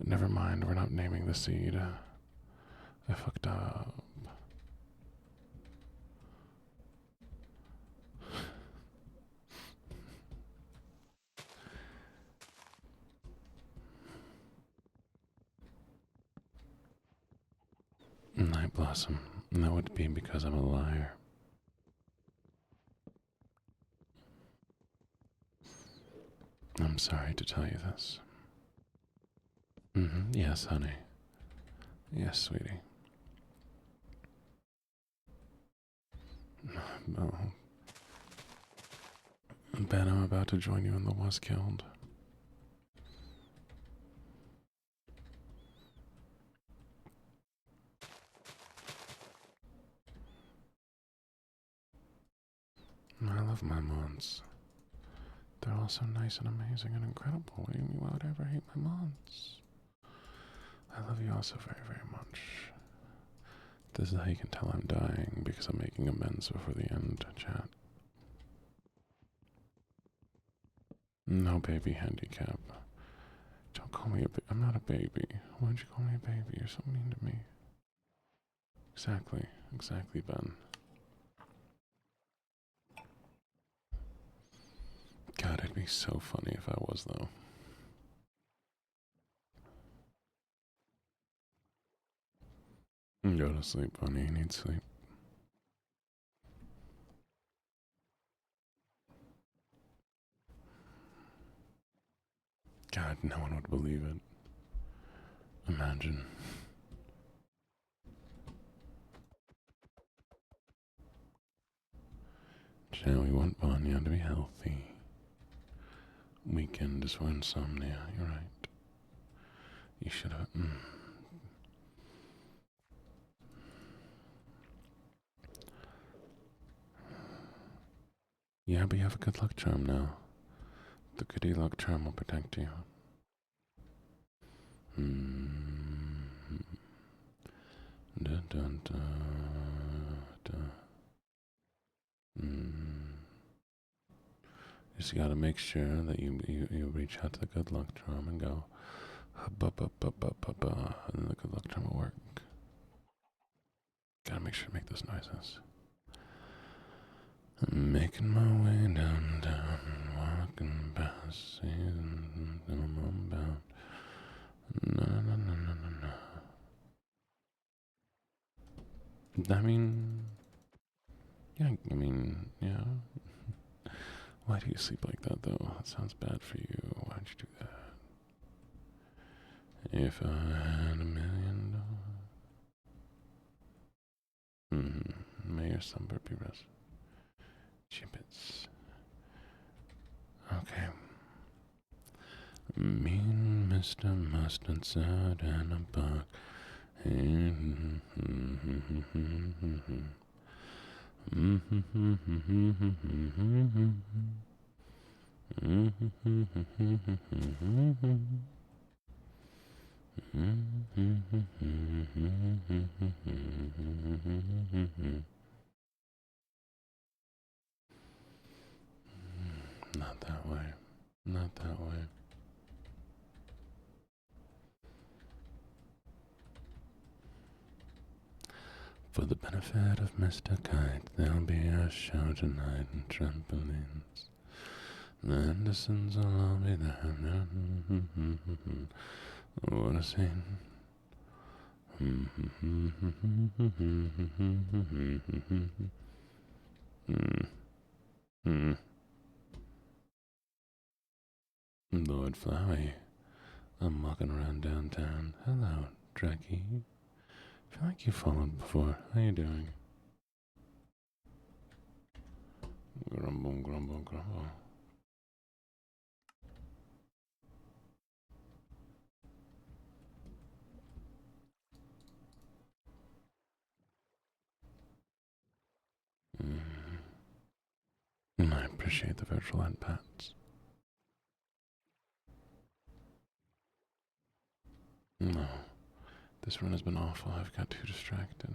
Never mind, we're not naming the seed. I fucked up. Night Blossom. That would be because I'm a liar. I'm sorry to tell you this. Yes, honey. Yes, sweetie. No. Ben, I'm about to join you in the Was Killed. I love my mods. They're all so nice and amazing and incredible. What do you mean, why would I ever hate my mods? I love you all so very, very much. This is how you can tell I'm dying, because I'm making amends before the end, chat. No baby handicap. Don't call me a baby. I'm not a baby. Why don't you call me a baby? You're so mean to me. Exactly. Exactly, Ben. God, it'd be so funny if I was, though. Go to sleep, honey. You need sleep. God, no one would believe it. Imagine. Shall we want Vanya to be healthy? Weekend is for insomnia. You're right. You should have. Yeah, but you have a good luck charm now. The goody luck charm will protect you. Dun, dun, dun, dun. Just gotta make sure that you reach out to the good luck charm and go hubba, and then the good luck charm will work. Gotta make sure to make those noises. I'm making my way downtown, walking past seasons, and I'm bound. No. I mean, yeah. Why do you sleep like that, though? That sounds bad for you. Why'd you do that? If I had $1 million. May your slumber be rest. Chibbits. Okay. Me and Mr. Mustard sat in a park. Not that way. Not that way. For the benefit of Mr. Kite, there'll be a show tonight in trampolines. The Hendersons will all be there. What a scene. Lord Flowey, I'm walking around downtown. Hello, Draggy. I feel like you followed before. How you doing? Grumble, grumble, grumble. I appreciate the virtual end pats. No, this run has been awful. I've got too distracted.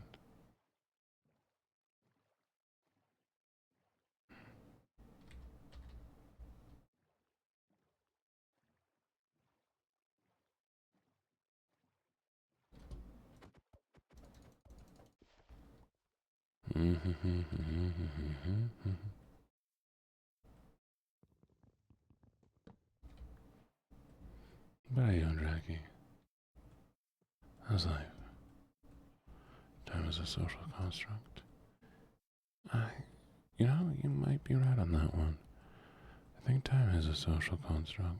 But are you, Draggy? How's life? Time is a social construct. You know, you might be right on that one. I think time is a social construct.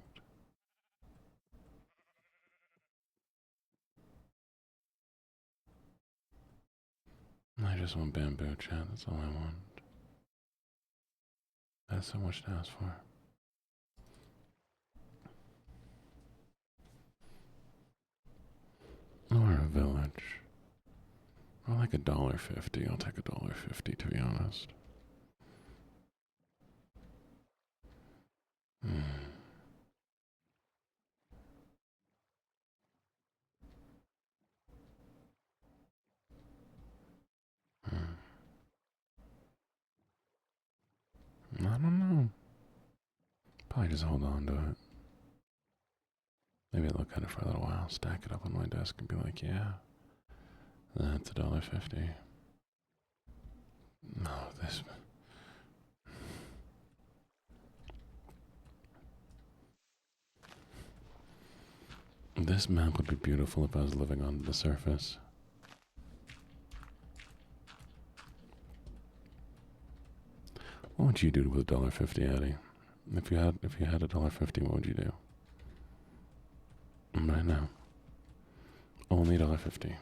I just want bamboo, chat. That's all I want. That's so much to ask for. Or a village. Or like $1.50. I'll take $1.50 to be honest. I don't know. Probably just hold on to it. Maybe look at it for a little while, stack it up on my desk and be like, yeah, that's $1.50. No, this map would be beautiful if I was living on the surface. What would you do with $1.50, Eddie? If you had $1.50, what would you do? Right now. Only $1.50.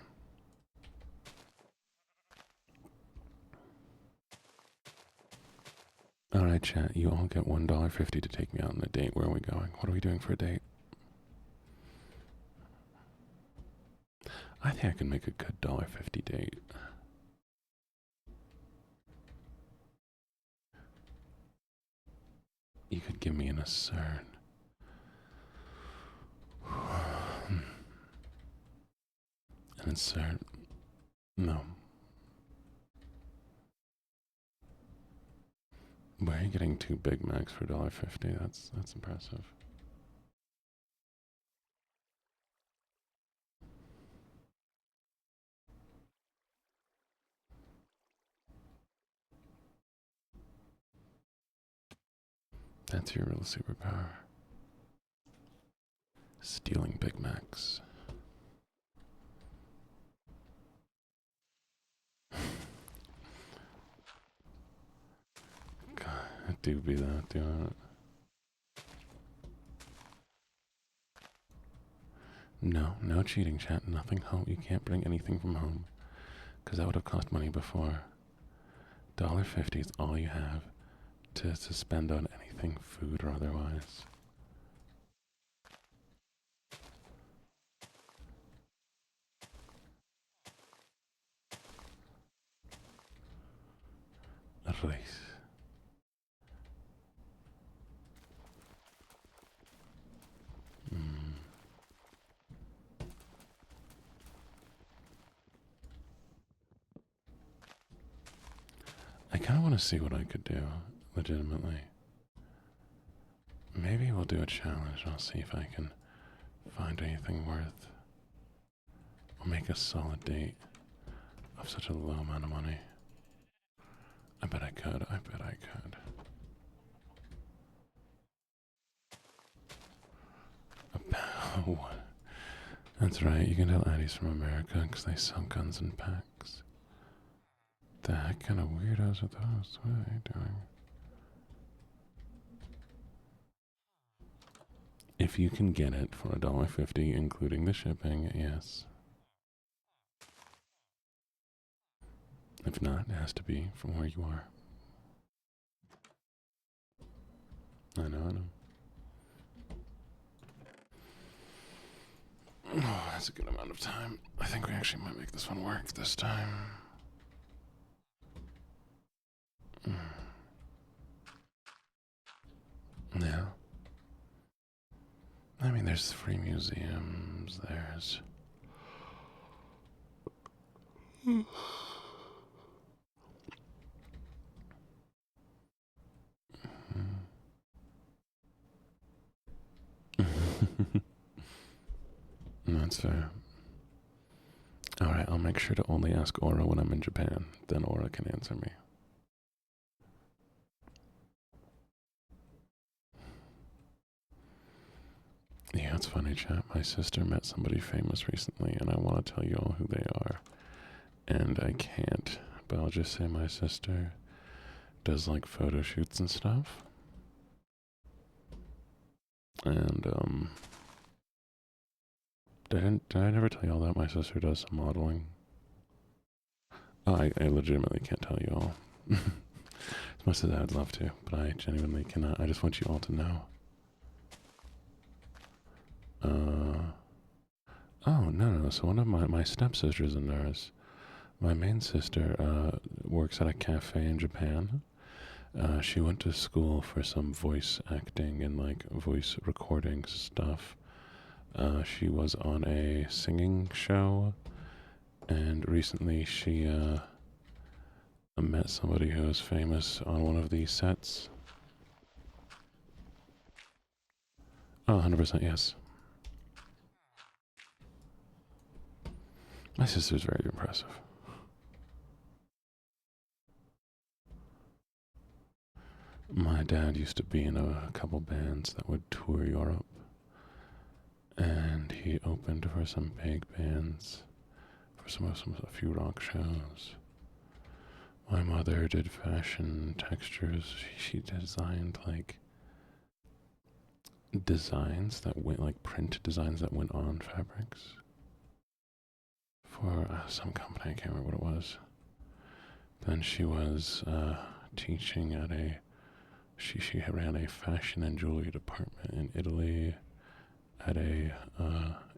Alright, chat, you all get $1.50 to take me out on a date. Where are we going? What are we doing for a date? I think I can make a good $1.50 date. You could give me an assert. An insert? No. Why are you getting 2 Big Macs for $1.50? That's impressive. That's your real superpower. Stealing Big Macs. God, it do be that, do it? No, no cheating, chat. Nothing home. You can't bring anything from home. Because that would have cost money before. $1.50 is all you have to spend on anything, food or otherwise. Rice. I kind of want to see what I could do, legitimately. Maybe we'll do a challenge and I'll see if I can find anything worth or make a solid date of such a low amount of money. I bet I could. What? That's right, you can tell Addie's from America because they sell guns in packs. The heck kind of weirdos are those? What are they doing? If you can get it for $1.50, including the shipping, yes. If not, it has to be from where you are. I know. Oh, that's a good amount of time. I think we actually might make this one work this time. Yeah. I mean, there's free museums, there's... That's fair. Alright, I'll make sure to only ask Aura when I'm in Japan. Then Aura can answer me. Yeah, it's funny, chat. My sister met somebody famous recently, and I want to tell you all who they are. And I can't, but I'll just say my sister does like photo shoots and stuff. And, did I never tell you all that? My sister does some modeling. Oh, I legitimately can't tell you all. As much as I'd love to, but I genuinely cannot. I just want you all to know. Oh, no. So one of my stepsisters in nurse. My main sister works at a cafe in Japan. She went to school for some voice acting and like voice recording stuff. She was on a singing show, and recently she met somebody who was famous on one of these sets. Oh, 100% yes. My sister's very impressive. My dad used to be in a couple bands that would tour Europe, and he opened for some big bands for a few rock shows. My mother did fashion textures. She designed like designs that went like print designs that went on fabrics for some company. I can't remember what it was. Then she was teaching at she ran a fashion and jewelry department in Italy at a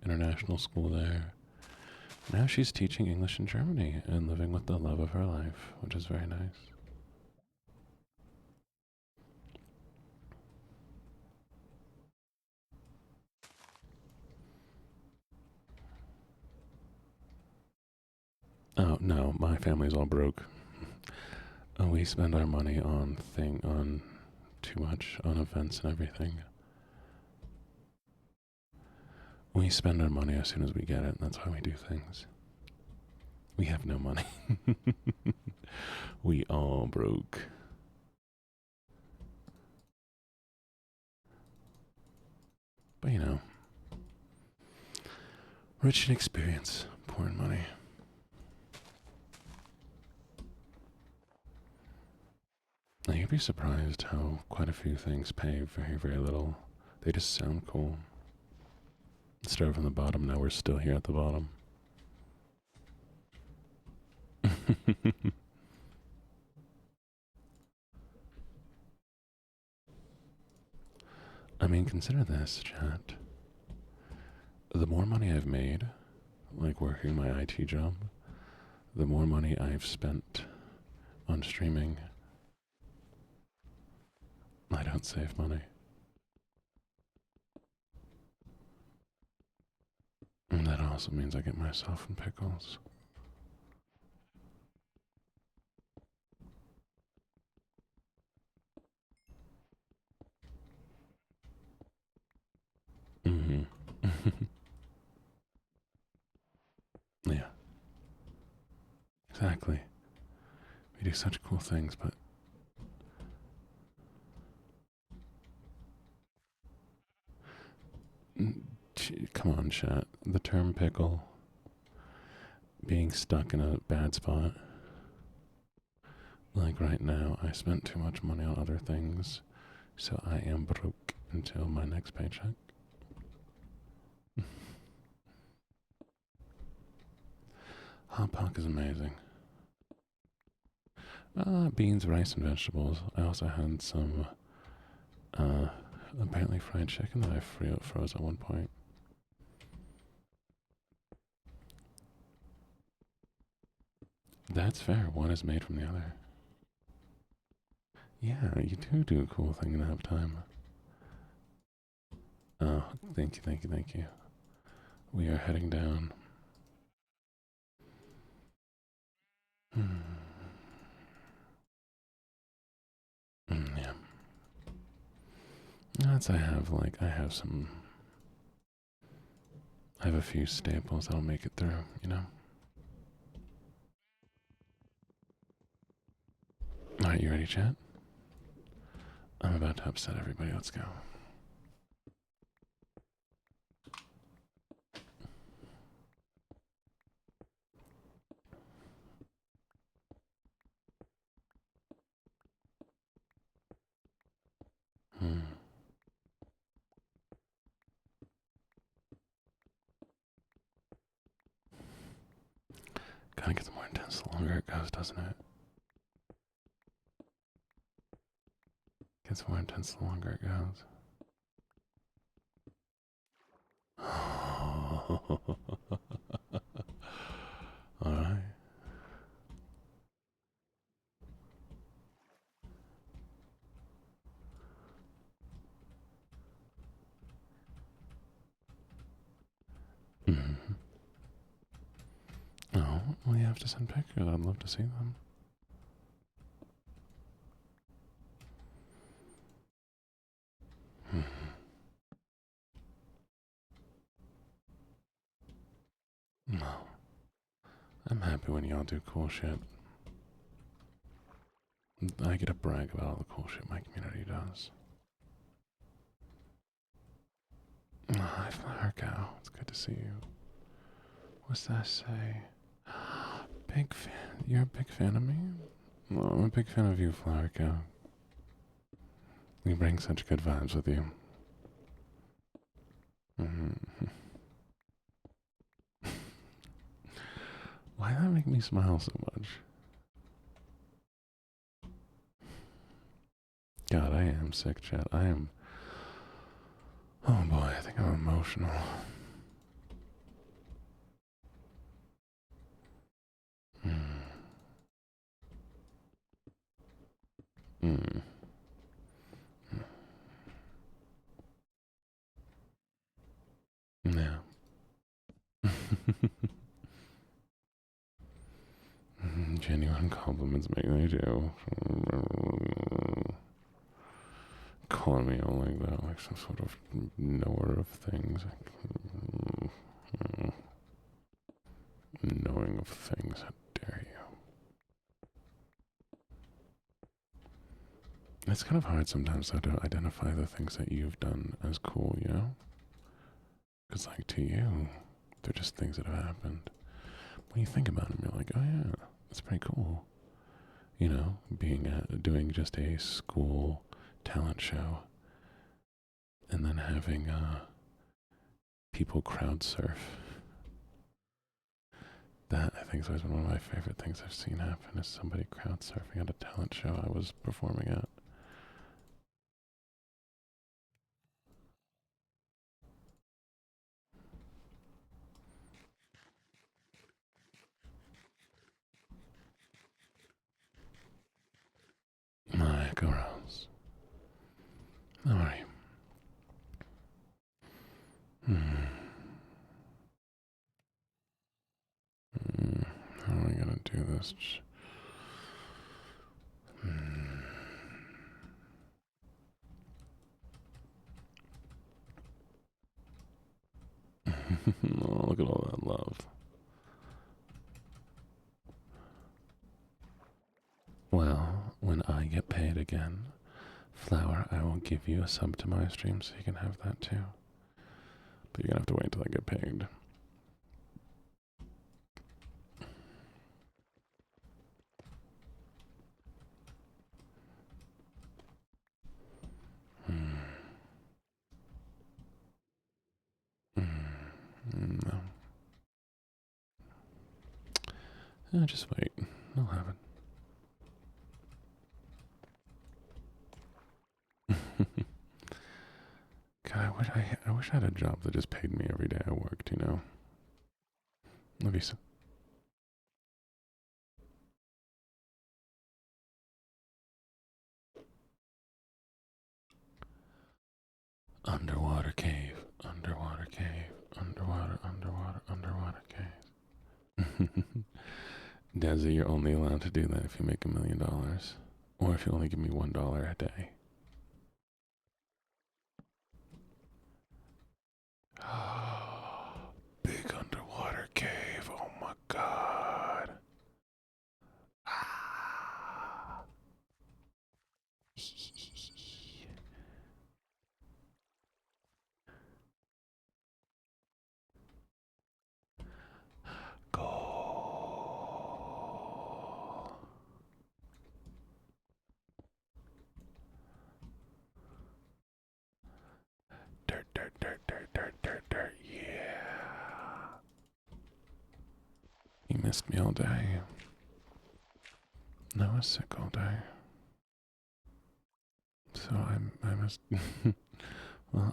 international school there. Now she's teaching English in Germany and living with the love of her life, which is very nice. Oh no, my family's all broke. We spend our money on too much on events and everything. We spend our money as soon as we get it, and that's why we do things. We have no money. We all broke. But you know, rich in experience, poor in money. Now you'd be surprised how quite a few things pay very, very little. They just sound cool. Started from the bottom, now we're still here at the bottom. I mean, consider this, chat. The more money I've made, like working my IT job, the more money I've spent on streaming. I don't save money. And that also means I get myself in pickles. Mm-hmm. Yeah. Exactly. We do such cool things, but... Come on, chat. The term pickle, being stuck in a bad spot. Like right now, I spent too much money on other things, so I am broke until my next paycheck. Hot Pock is amazing. Beans, rice, and vegetables. I also had some, apparently fried chicken that I froze at one point. That's fair. One is made from the other. Yeah, you do a cool thing and have time. Oh, thank you. We are heading down. Yeah. That's I have some. I have a few staples that'll make it through, you know? Alright, you ready, chat? I'm about to upset everybody. Let's go. Kinda gets more intense the longer it goes, doesn't it? Gets more intense the longer it goes. Alright. Oh, well, you have to send pictures. I'd love to see them. No. I'm happy when y'all do cool shit. I get to brag about all the cool shit my community does. Hi, Flower Cow. It's good to see you. What's that say? Big fan. You're a big fan of me? Well, I'm a big fan of you, Flower Cow. You bring such good vibes with you. Why did that make me smile so much? God, I am sick, chat. I am. Oh boy, I think I'm emotional. Yeah. Genuine compliments make me do. Calling me out like that, like some sort of knower of things. Knowing of things, how dare you. It's kind of hard sometimes, though, to identify the things that you've done as cool, you know? Because, like, to you, they're just things that have happened. When you think about them, you're like, oh yeah, that's pretty cool. You know, doing just a school talent show and then having people crowd surf. That, I think, is always been one of my favorite things I've seen happen, is somebody crowd surfing at a talent show I was performing at. My Echo Rose. How are you? How am I gonna do this? Oh, look at all that love. Well, when I get paid again, Flower, I will give you a sub to my stream so you can have that too. But you're gonna have to wait until I get paid. No. Just wait. I'll have it. God, I wish I had a job that just paid me every day I worked, you know? That'd be so. Underwater cave, underwater cave, underwater cave. Desi, you're only allowed to do that if you make $1 million. Or if you only give me $1 a day. Big underwater cave, oh my god. Ah. Goal. Dirt, dirt, dirt, dirt, dirt, dirt, dirt, yeah. You missed me all day. I was sick all day. So I must, well,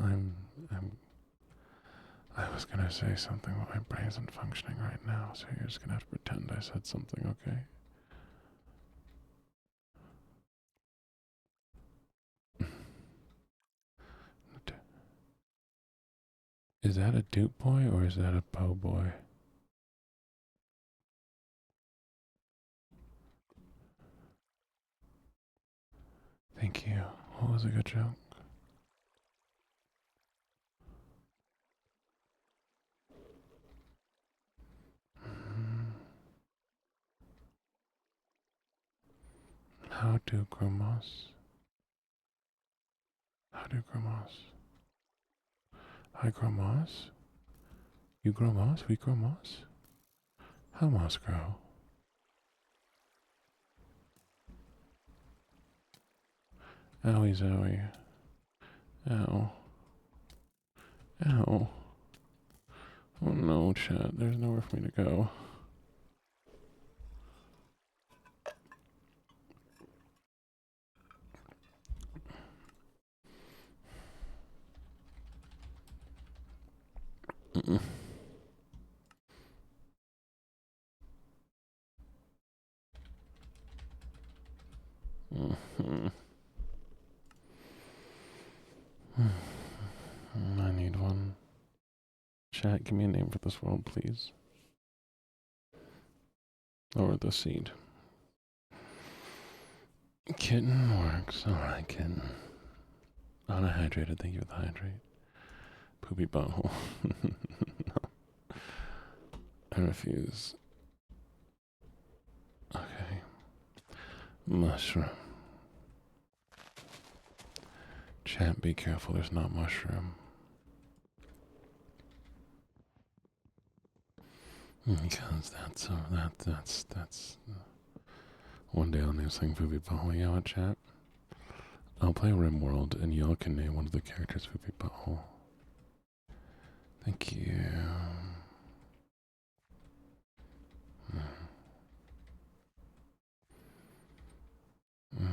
I was gonna say something, but my brain isn't functioning right now, so you're just gonna have to pretend I said something, okay? Is that a dupe boy or is that a po boy? Thank you. What was a good joke? How do gromos? How do gromos? I grow moss? You grow moss? We grow moss? How moss grow? Owie zowie. Ow. Ow. Oh no, chat. There's nowhere for me to go. Mm-mm. Mm-hmm. I need one. Chat, give me a name for this world, please. Or the seed. Kitten works. Alright, kitten. Unhydrated, thank you for the hydrate. Poopy butthole. No. I refuse. Okay. Mushroom. Chat, be careful, there's not mushroom. Because that's one day I'll name something Poopy Butthole. You know what, chat? I'll play RimWorld and y'all can name one of the characters Poopy Butthole. Thank you.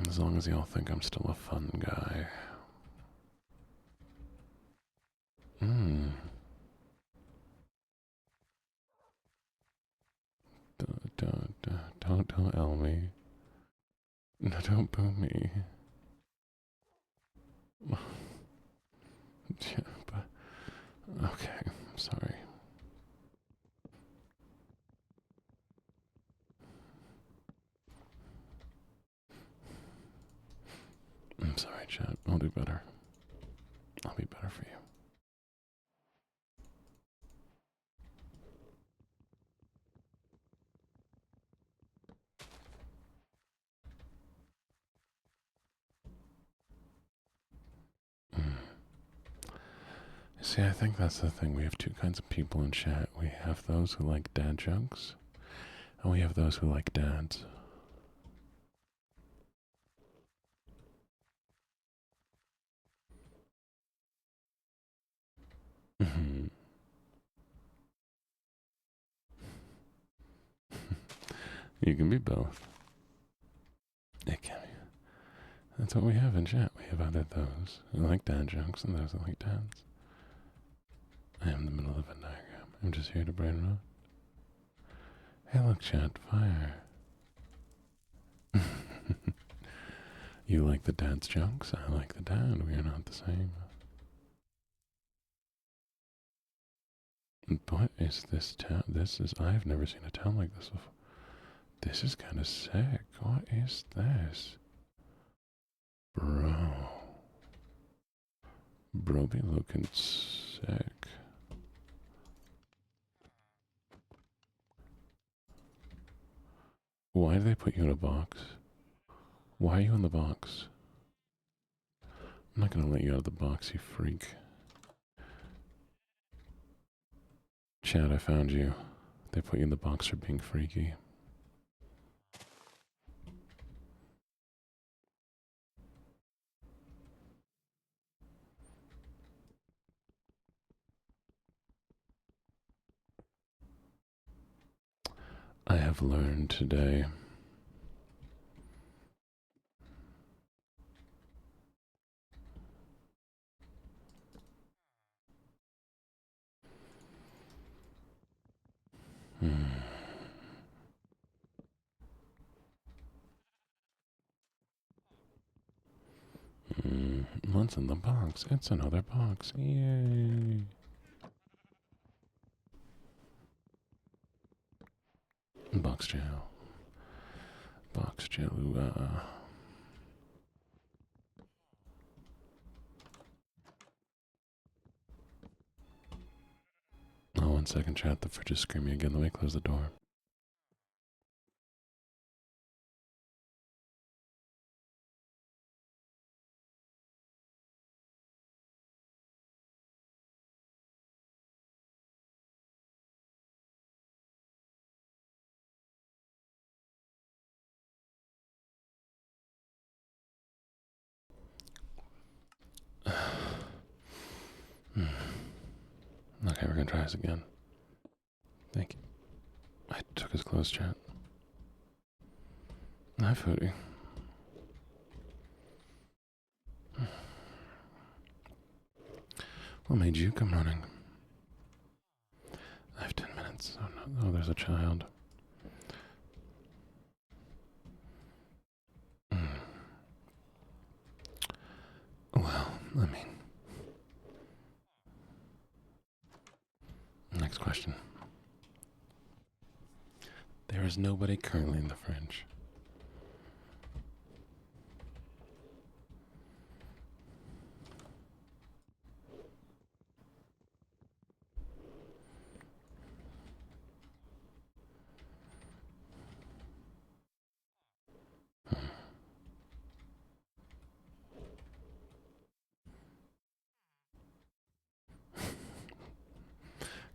As long as y'all think I'm still a fun guy. Don't L me. No, don't boo me. Yeah, but okay, I'm sorry. I'm sorry, chat. I'll do better. I'll be better for you. See, I think that's the thing. We have two kinds of people in chat. We have those who like dad jokes, and we have those who like dads. You can be both. It can be. That's what we have in chat. We have either those who like dad jokes and those who like dads. I am the middle of a diagram. I'm just here to brighten it up. Hey, look, chat, fire. You like the dad's jokes? I like the dad. We are not the same. What is this town? I've never seen a town like this before. This is kind of sick. What is this? Bro. Bro be looking sick. Why do they put you in a box? Why are you in the box? I'm not gonna let you out of the box, you freak. Chad, I found you. They put you in the box for being freaky. I have learned today. What's in the box? It's another box. Yay. Box jail. Box jail. Oh, 1 second, chat. The fridge is screaming again. Let me close the door. Okay, we're gonna try this again. Thank you. I took his clothes, chat. Hi, Foodie. What made you come running? I have 10 minutes. Oh no, there's a child. Well, I mean... Next question. There is nobody currently in the fridge.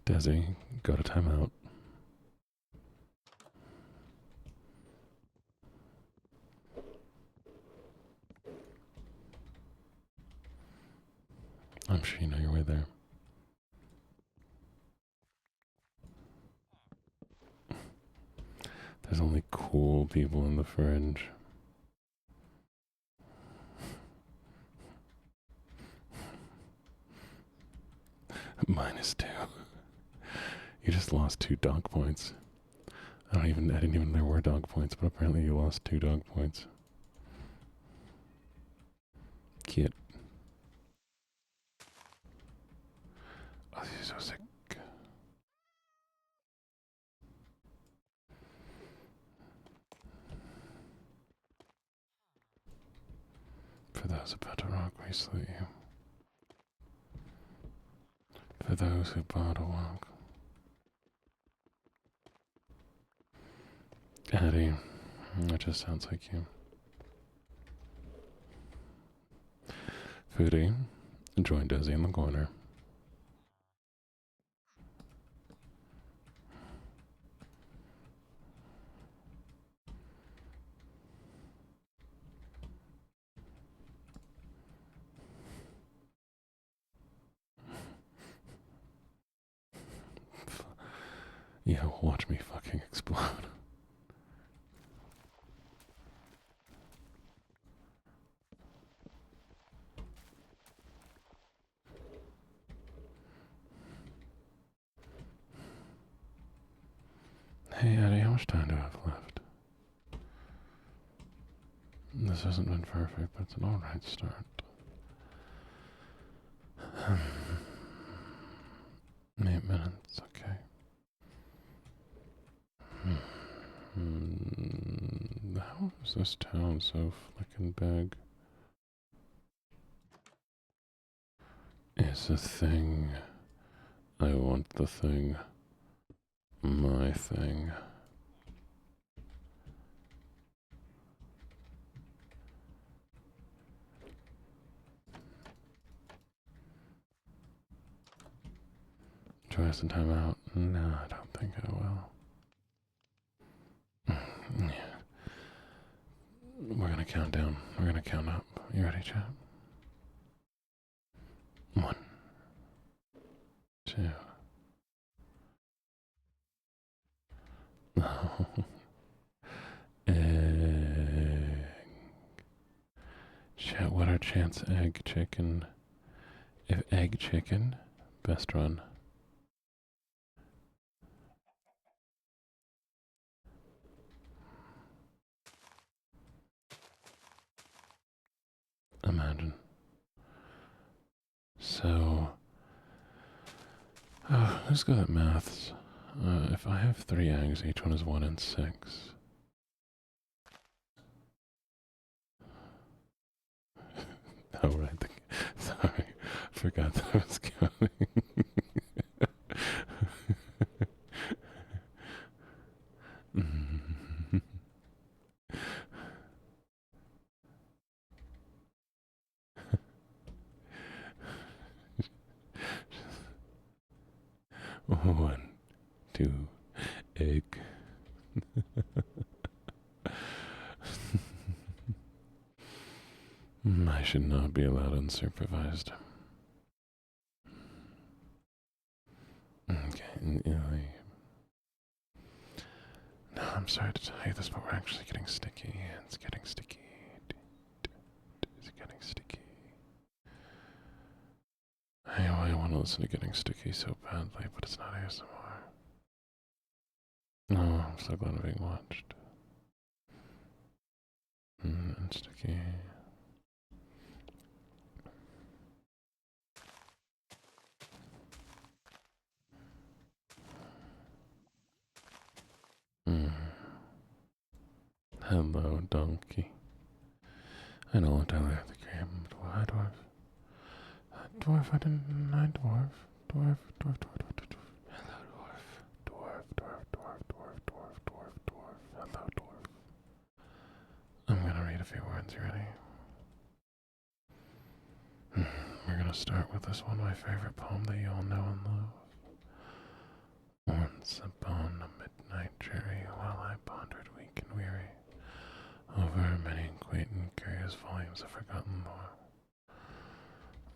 Desi, go to timeout. I'm sure you know your way there. There's only cool people in the fridge. -2. You just lost 2 dog points. I didn't even know there were dog points, but apparently you lost 2 dog points. Cute. Oh, this is so sick. For those about to rock, we salute you. For those who bought a walk. Addie, that just sounds like you. Foodie, join Desi in the corner. Yeah, watch me fucking explode. Hey Eddie, how much time do I have left? This hasn't been perfect, but it's an alright start. 8 minutes, okay. How is this town so flickin' big? Is the thing. I want the thing. My thing. Do I have some time out? No, I don't think I will. Yeah. We're gonna count down. We're gonna count up. You ready, chat? 1, 2. Oh. Egg. Chat, what are chance egg chicken? If egg chicken, best run. Imagine. So, who's good at maths? If I have 3 eggs, each one is 1 and 6. Oh, right. Sorry. Forgot that I was counting. 1, 2, egg. I should not be allowed unsupervised. Okay. No, I'm sorry to tell you this, but we're actually getting sticky. It's getting sticky. It's getting sticky. I want to listen to getting sticky so badly, but it's not ASMR. No, I'm so glad I'm being watched. And sticky. Hello, donkey. I know what I like the game. Hi, dwarf. Dwarf, I didn't. Hi, dwarf. Dwarf. Hello, dwarf. Dwarf. Hello, dwarf. I'm gonna read a few words. You ready? We're gonna start with this one, my favorite poem that you all know and love. Once upon a midnight dreary, while I pondered weak and weary over many quaint and curious volumes of forgotten lore.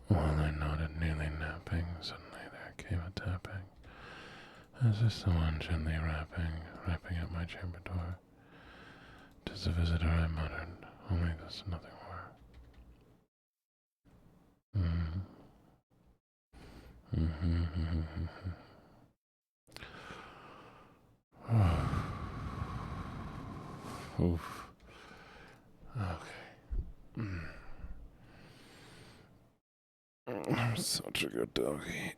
While I nodded, nearly napping, suddenly there came a tapping, as if someone gently rapping at my chamber door. "'Tis a visitor," I muttered, "only this and nothing more." Oof. Okay. I'm such a good doggy.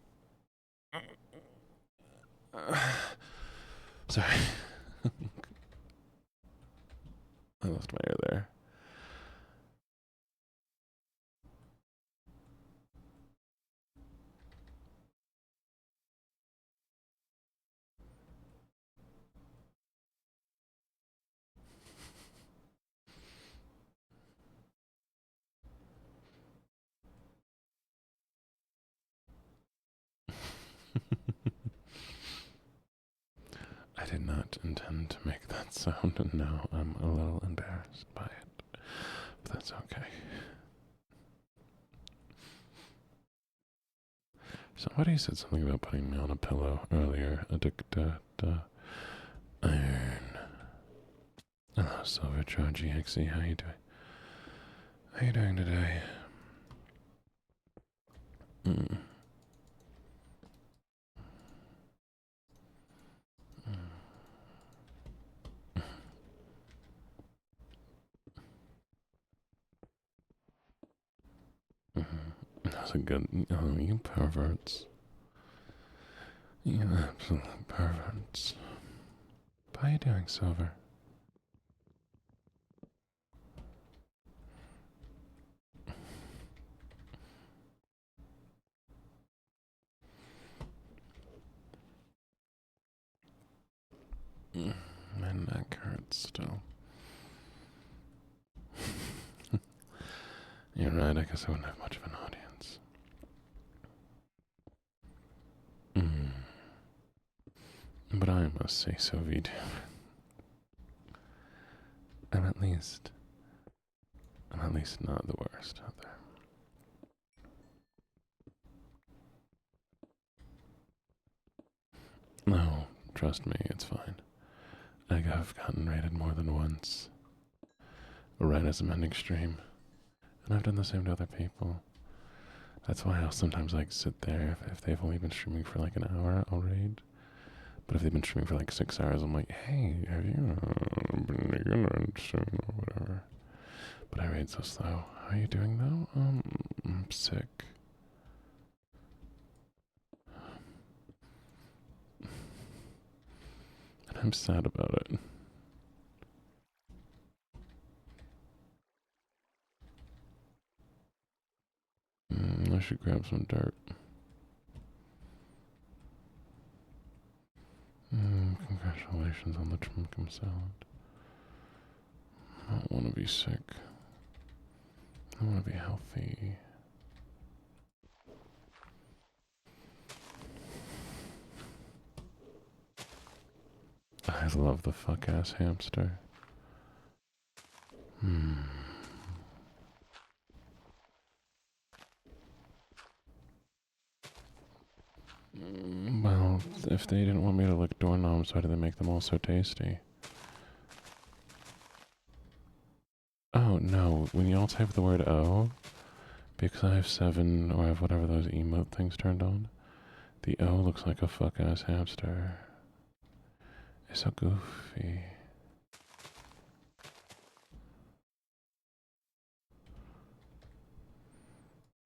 Sorry. I lost my ear there. I did not intend to make that sound, and now I'm a little embarrassed by it. But that's okay. Somebody said something about putting me on a pillow earlier. Iron. Hello, Silvercharge EXE. How you doing? How you doing today? was a good. Oh, you perverts. You absolute perverts. How are you doing, Silver? My neck hurts still. You're right, I guess I wouldn't have much of an audience. But I must say so, VOD. I'm at least not the worst out there. No, trust me, it's fine. I have gotten rated more than once. Right as I'm ending stream. And I've done the same to other people. That's why I'll sometimes like sit there if they've only been streaming for like an hour, I'll raid. But if they've been streaming for like 6 hours, I'm like, hey, have you been streaming or whatever? But I raid so slow. How are you doing though? I'm sick. And I'm sad about it. I should grab some dirt. Congratulations on the Trumcum salad. I don't want to be sick. I want to be healthy. I love the fuck-ass hamster. Well, if they didn't want me to lick doorknobs, why do they make them all so tasty? Oh, no. When y'all type the word O, because I have 7, or I have whatever those emote things turned on, the O looks like a fuck-ass hamster. It's so goofy.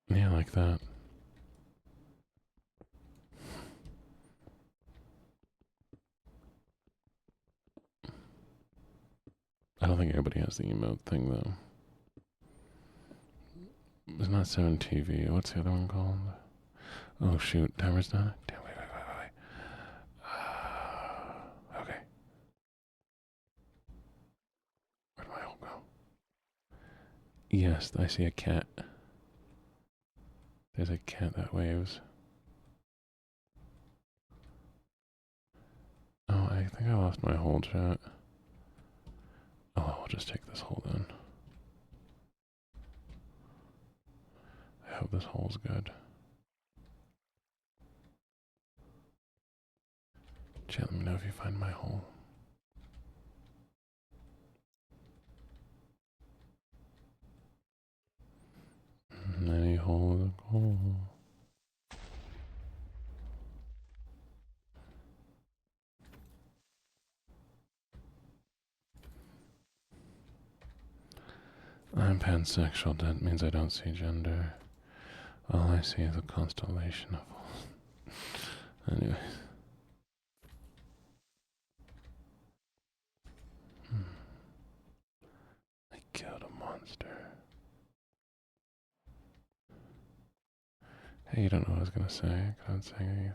Yeah, like that. I don't think everybody has the emote thing, though. It's not 7TV. What's the other one called? Oh, shoot. Timer's done? Damn, wait. Okay. Where'd my hole go? Yes, I see a cat. There's a cat that waves. Oh, I think I lost my hole, chat. Oh, I'll just take this hole then. I hope this hole's good. Chat, let me know if you find my hole. Any hole is a hole. I'm pansexual. That means I don't see gender. All I see is a constellation of holes. Anyways. I killed a monster. Hey, you don't know what I was gonna say. I couldn't say anything.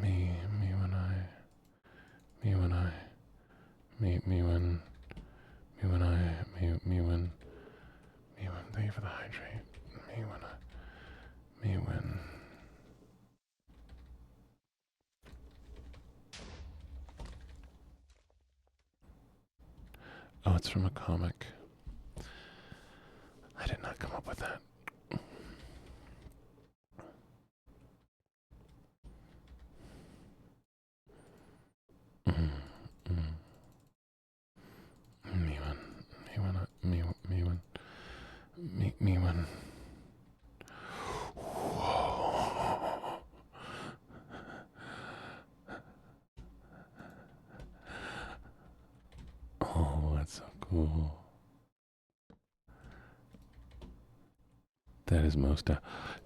Me when I. Thank you for the hydrate. Me when. Oh, it's from a comic. I did not come up with that. Me when. Oh, that's so cool. That is most dirt,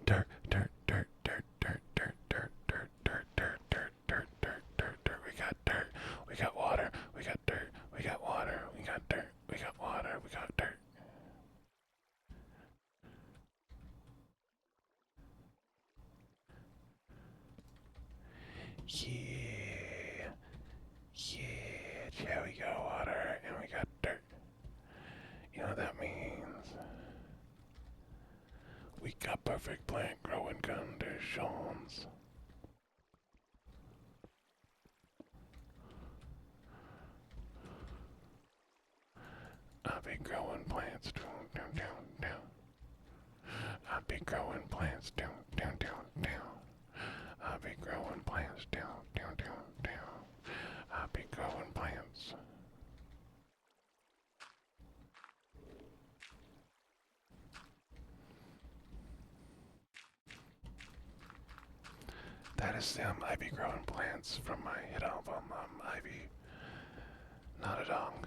dirt, dirt, dirt, dirt, dirt, dirt, dirt, dirt, dirt, dirt, dirt, dirt, dirt, dirt. We got dirt. We got water. We got dirt. We got water. We got dirt. We got water. We got dirt. Yeah. Yeah. Yeah, we got water and we got dirt. You know what that means? We got perfect plant growing conditions. I'll be growing plants, down, down, down, down. I'll be growing plants, down, down, down, down. I'll be growing plants, down, down, down, down. I'll be growing plants. That is I Be Growing Plants from my hit album, Ivy, Not a Dong.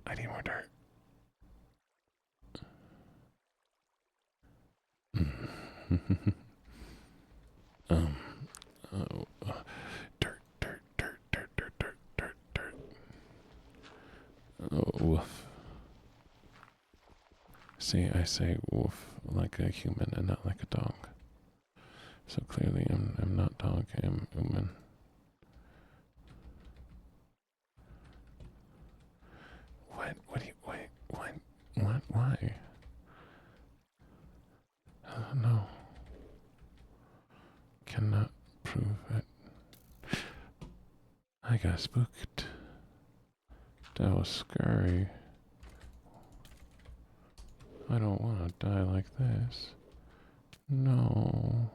I need more dirt. Dirt, dirt, dirt, dirt, dirt, dirt, dirt, dirt. Oh, woof. See, I say woof like a human and not like a dog. So clearly I'm not dog, I'm human. What do you, what, why? No. Cannot prove it. I got spooked. That was scary. I don't want to die like this. No.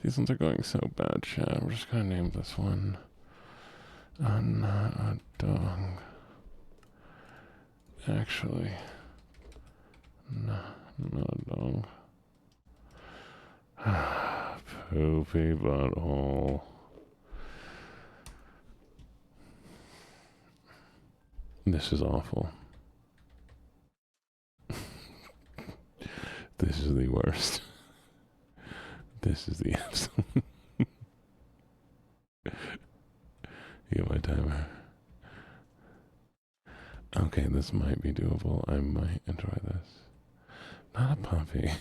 These ones are going so bad, chat. We're just gonna name this one Not a Dog. Actually, not a dog. Poopy butthole. This is awful. This is the worst. This is the absolute. You get my timer. Okay, this might be doable. I might enjoy this. Not a puppy.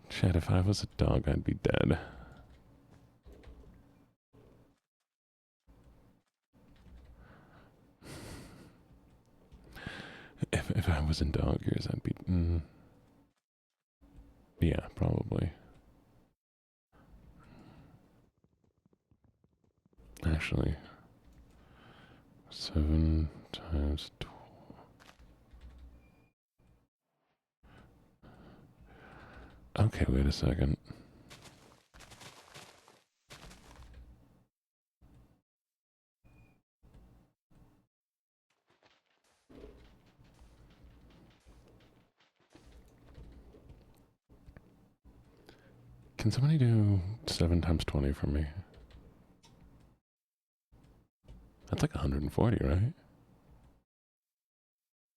Chat, if I was a dog, I'd be dead. If I was in dog years, I'd be... yeah, probably. Actually, 7 times 12. Okay, wait a second. Can somebody do 7 times 20 for me? That's like 140, right?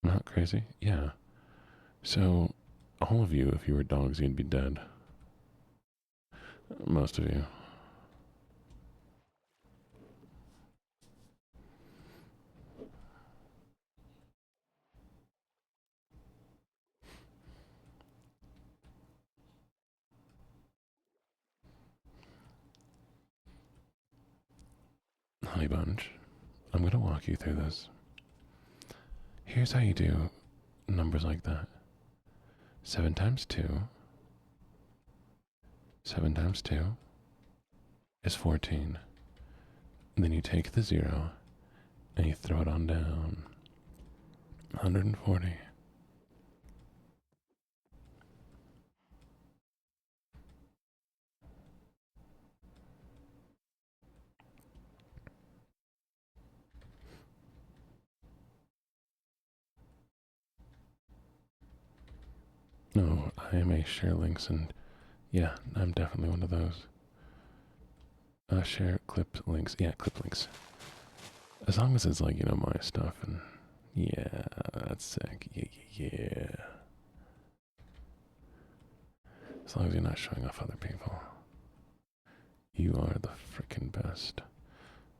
Not crazy? Yeah. So, all of you, if you were dogs, you'd be dead. Most of you. Honey Bunch, I'm going to walk you through this. Here's how you do numbers like that. 7 times 2. 7 times 2 is 14. And then you take the 0 and you throw it on down. 140. No, I am a share links, and yeah, I'm definitely one of those. Share clip links. Yeah, clip links. As long as it's like, my stuff, and yeah, that's sick. Yeah. As long as you're not showing off other people. You are the freaking best.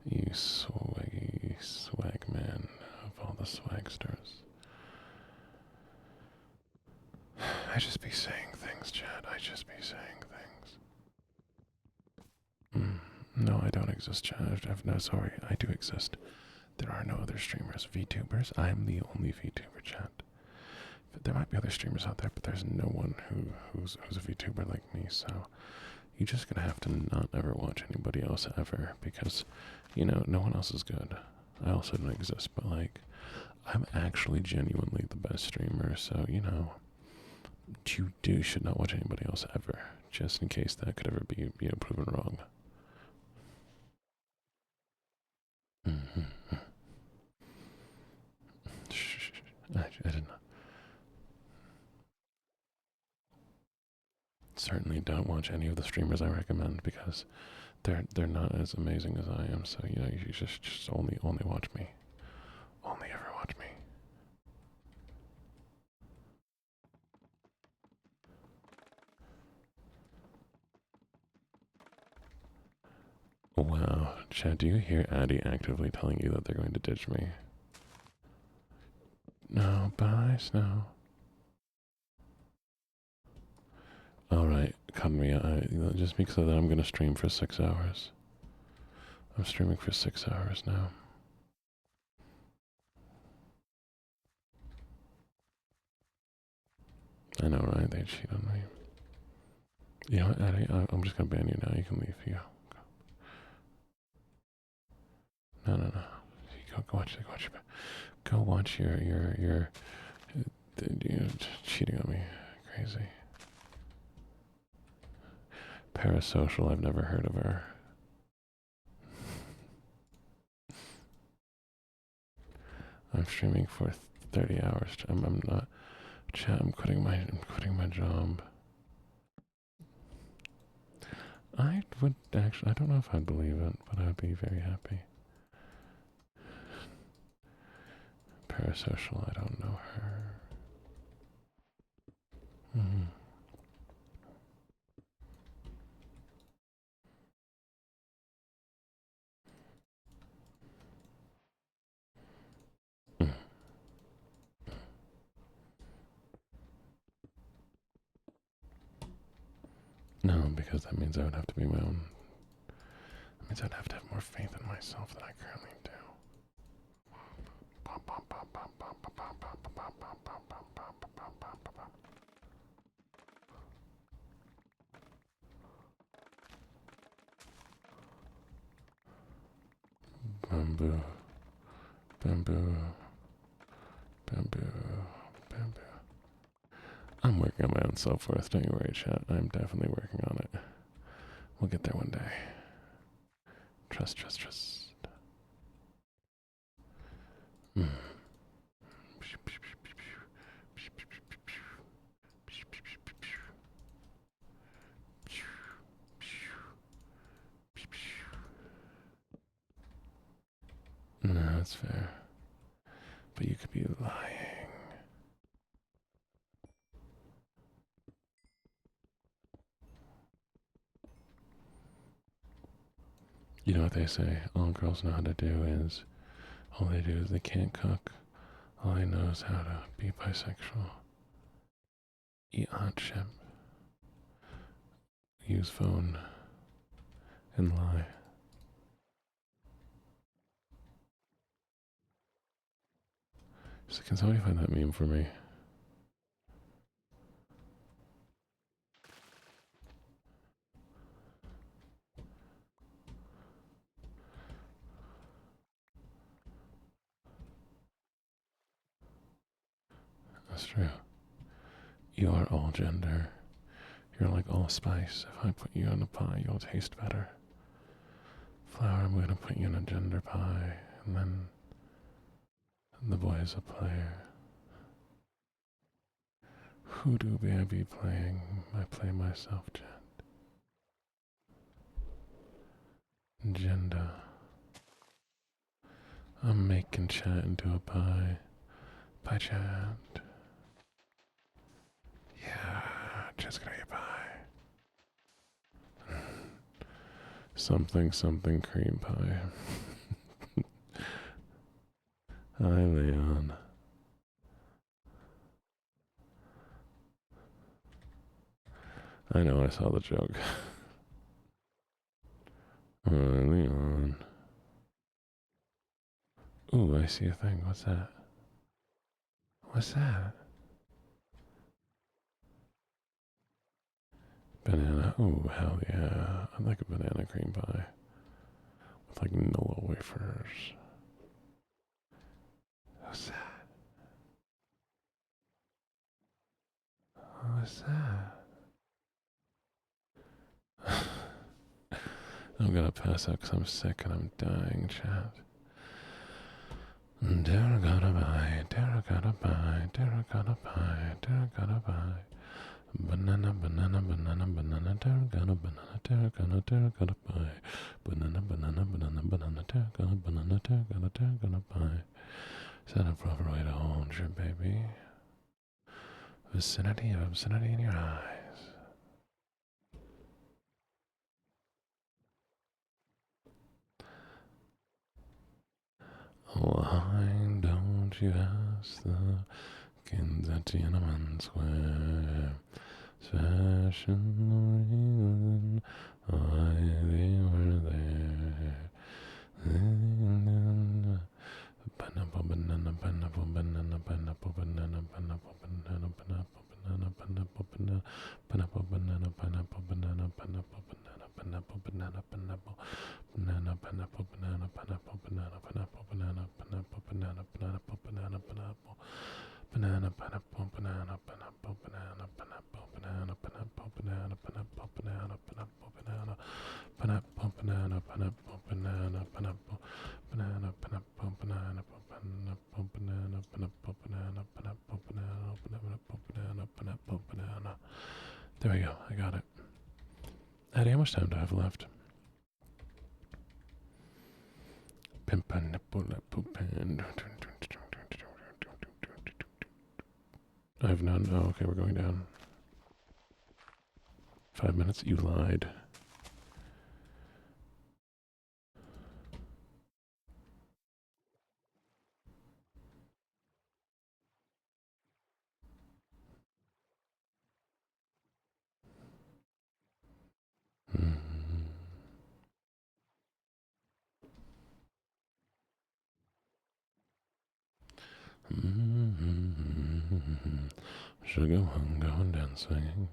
You swag man of all the swagsters. I just be saying things, Chad. I just be saying things. No, I don't exist, Chad. No, sorry, I do exist. There are no other streamers, VTubers. I am the only VTuber, Chad. There might be other streamers out there, but there's no one who's a VTuber like me. So you're just gonna have to not ever watch anybody else ever, because no one else is good. I also don't exist, but like I'm actually genuinely the best streamer. So you should not watch anybody else ever, just in case that could ever be proven wrong. Shh, I did not. Certainly don't watch any of the streamers I recommend, because they're not as amazing as I am. So you just only watch me. Only ever watch me. Wow, Chad, do you hear Addy actively telling you that they're going to ditch me? No, bye, Snow. Alright, Kanmi, just make so that I'm gonna stream for 6 hours. I'm streaming for 6 hours now. I know, right? They cheat on me. You know what, Addy? I'm just gonna ban you now. You can leave. You go. No. Go watch Go watch your you're cheating on me. Crazy. Parasocial, I've never heard of her. I'm streaming for 30 hours. I'm not. Chat. I'm quitting my job. I would actually. I don't know if I'd believe it, but I would be very happy. Parasocial. I don't know her. No, because that means I would have to be my own. That means I'd have to have more faith in myself than I currently do. Bamboo, bamboo, bamboo, bamboo. I'm working on my own self-worth, don't you worry, chat. I'm definitely working on it. We'll get there one day. Trust. No, that's fair. But you could be lying. You know what they say? All girls know how to do is, all they do is they can't cook. All they know is how to be bisexual. Eat hot chip. Use phone. And lie. So can somebody find that meme for me? That's true. You are all gender. You're like all spice. If I put you in a pie, you'll taste better. Flower, I'm gonna put you in a gender pie, and then the boy is a player. Who do I be playing? I play myself, chat. Agenda. I'm making chat into a pie. Pie chat. Yeah, just gonna get pie. Something cream pie. Hi, Leon. I know, I saw the joke. Hi, Leon. Ooh, I see a thing. What's that? What's that? Banana. Ooh, hell yeah. I like a banana cream pie. With like Nilla wafers. What's that? What's that? I'm gonna pass out because I'm sick and I'm dying, chat. Terracotta pie, terracotta pie, terracotta pie, terracotta pie. Banana, banana, banana, banana, terracotta, terracotta pie. Banana, banana, banana, banana, terracotta pie. Is that a proper way to hold your baby? Vicinity of obscenity in your eyes. Why don't you ask the kids at Tiananmen Square? Fashion reason why they were there. Pineapple, banana, pineapple, banana, pineapple, banana, pineapple, banana, pineapple, banana, pineapple, banana, pineapple, banana, pineapple, banana, pineapple, banana, pineapple, banana, pineapple, banana, pineapple, banana, pineapple, banana, pineapple, banana, pineapple, banana, pineapple, banana, pineapple. Banana, pineapple, banana, pineapple, banana, pineapple, banana, pineapple, banana, pineapple, banana, pineapple, banana, pineapple, banana, pineapple, banana, pineapple, banana, pineapple, banana, pineapple, banana, pineapple, banana, pineapple, banana, pineapple, banana, pineapple, banana. There we go. I got it. Eddie, how much time do I have left? I have none. Oh, okay, we're going down. 5 minutes? You lied. Sugar one going dancing.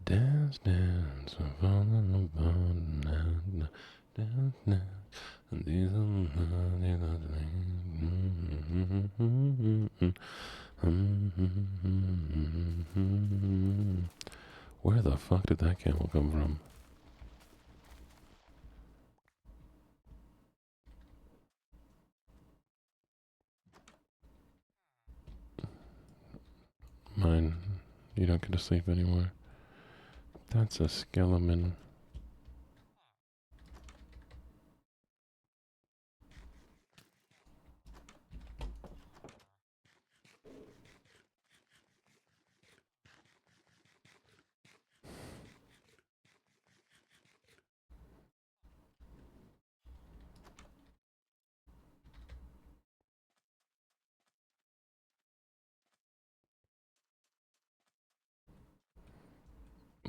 Dance, dance, falling apart, dance, dance. These are where the fuck did that camel come from? Mine. You don't get to sleep anymore. That's a skeleton.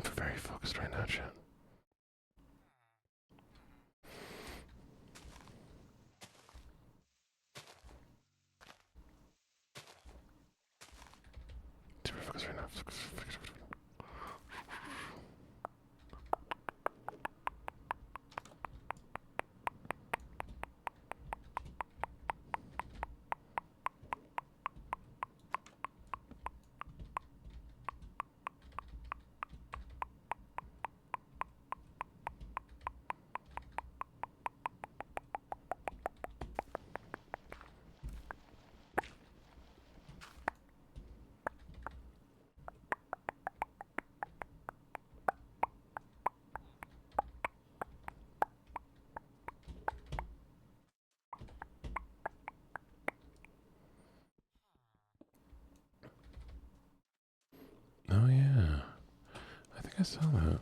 I'm very focused right now, chat. Super focused right now. Oh yeah, I think I saw that.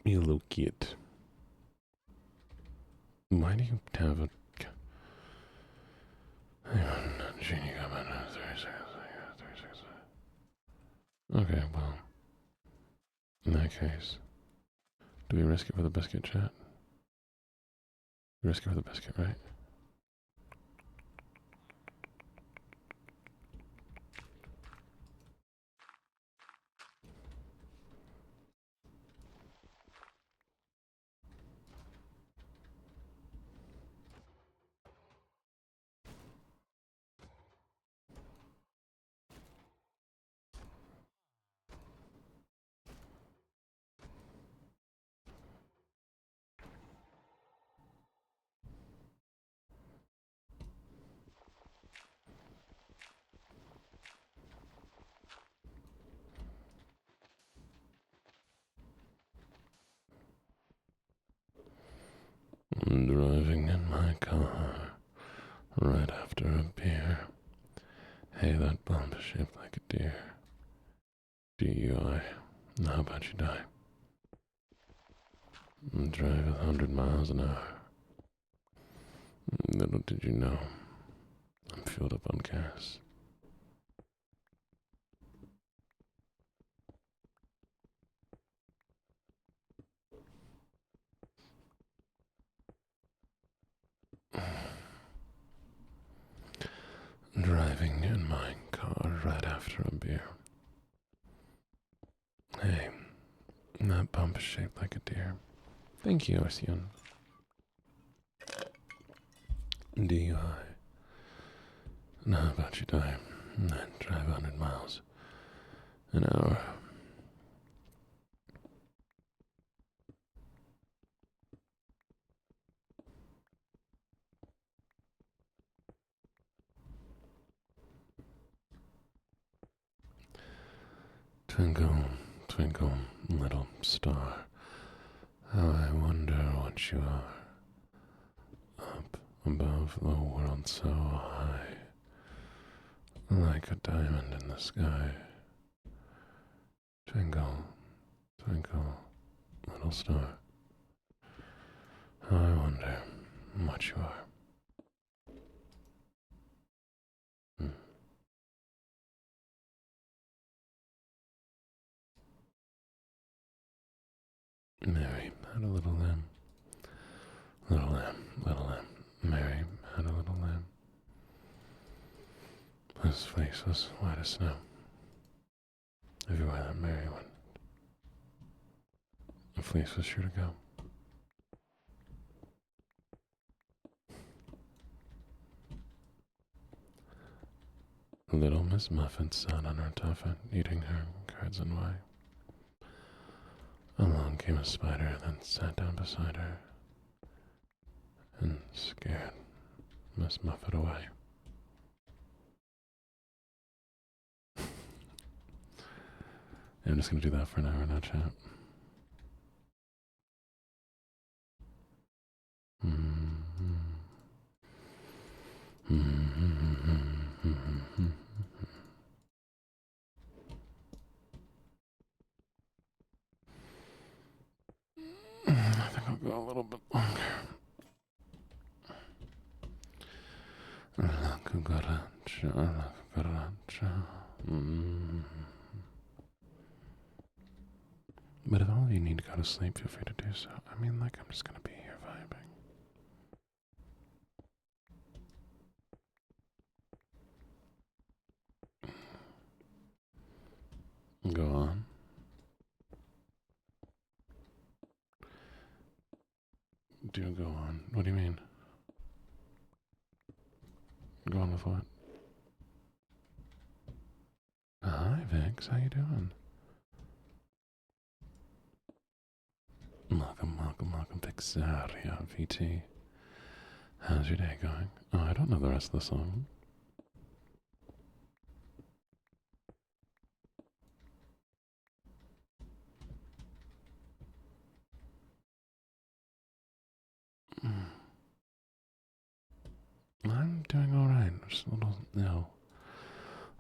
You little kid. Why do you have a... Hang on, Gene, you got about 30 seconds. 30 seconds. Okay, well, in that case, do we risk it for the biscuit, chat? We risk it for the biscuit, right? I'm driving in my car right after a beer. Hey, that bump is shaped like a deer. DUI. How about you die? Drive 100 miles an hour. Little did you know, I'm filled up on gas. Driving in my car right after a beer. Hey, that bump is shaped like a deer. Thank you, Ocean. DUI. How about you die and drive 100 miles an hour? Twinkle, twinkle, little star, how I wonder what you are. Up above the world so high, like a diamond in the sky. Twinkle, twinkle, little star, how I wonder what you are. Mary had a little lamb. Little lamb, little lamb. Mary had a little lamb. His face was white as snow. Everywhere that Mary went, the fleece was sure to go. Little Miss Muffet sat on her tuffet, eating her curds and whey. Along came a spider, then sat down beside her, and scared Miss Muffet away. I'm just going to do that for an hour now, chat. I think I'll go a little bit longer. But if all of you need to go to sleep, feel free to do so. I mean, like, I'm just going to be here vibing. Go on. Do go on. What do you mean? Go on with what? Hi, Vix. How you doing? Welcome, welcome, welcome, Vixaria VT. How's your day going? Oh, I don't know the rest of the song. I'm doing alright. Just a little,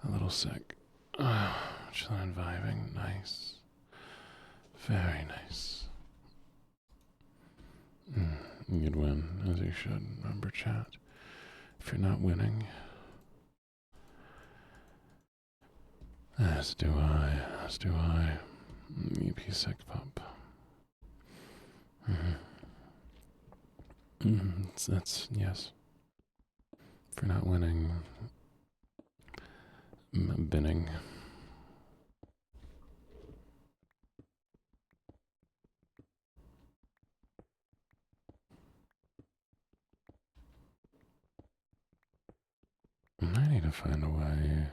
a little sick. Chilling and vibing. Nice. Very nice. You'd win, as you should. Remember, chat. If you're not winning, as do I. As do I. You be sick, pup. That's, yes. If you're not winning, binning. I need to find a way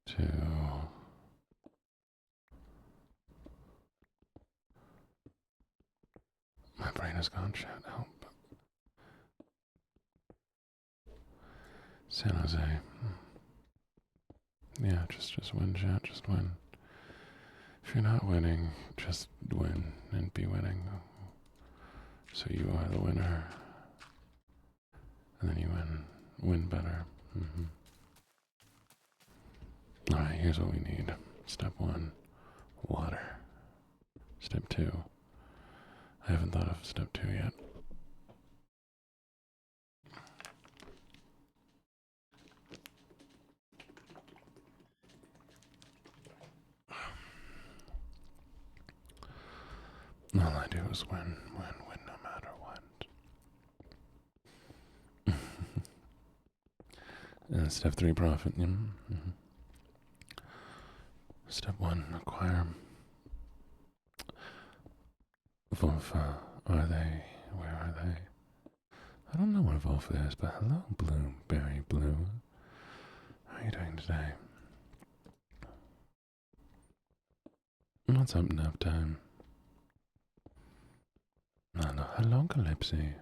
to my brain is gone, chat. Help. San Jose. Yeah, just win, chat. Just win. If you're not winning, just win and be winning. So you are the winner. And then you win better. Alright, here's what we need. Step 1, water. Step 2, I haven't thought of step 2 yet. All I do is win no matter what. And step 3, profit. Step 1, acquire. Volfa, are they? Where are they? I don't know where Volfa is, but hello, Blueberry Blue. How are you doing today? What's up, nap time? No, hello, Calypsy.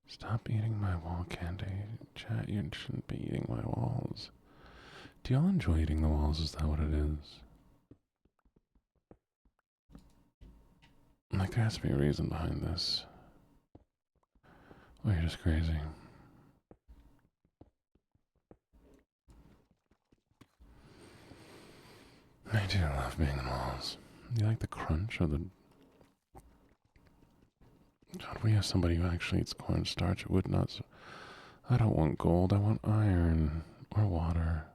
Stop eating my wall candy. Chat, you shouldn't be eating my walls. Do y'all enjoy eating the walls? Is that what it is? Like, there has to be a reason behind this. Or you're just crazy. I do love being in walls. You like the crunch or the... God, we have somebody who actually eats cornstarch. It would not... I don't want gold. I want iron. Or water.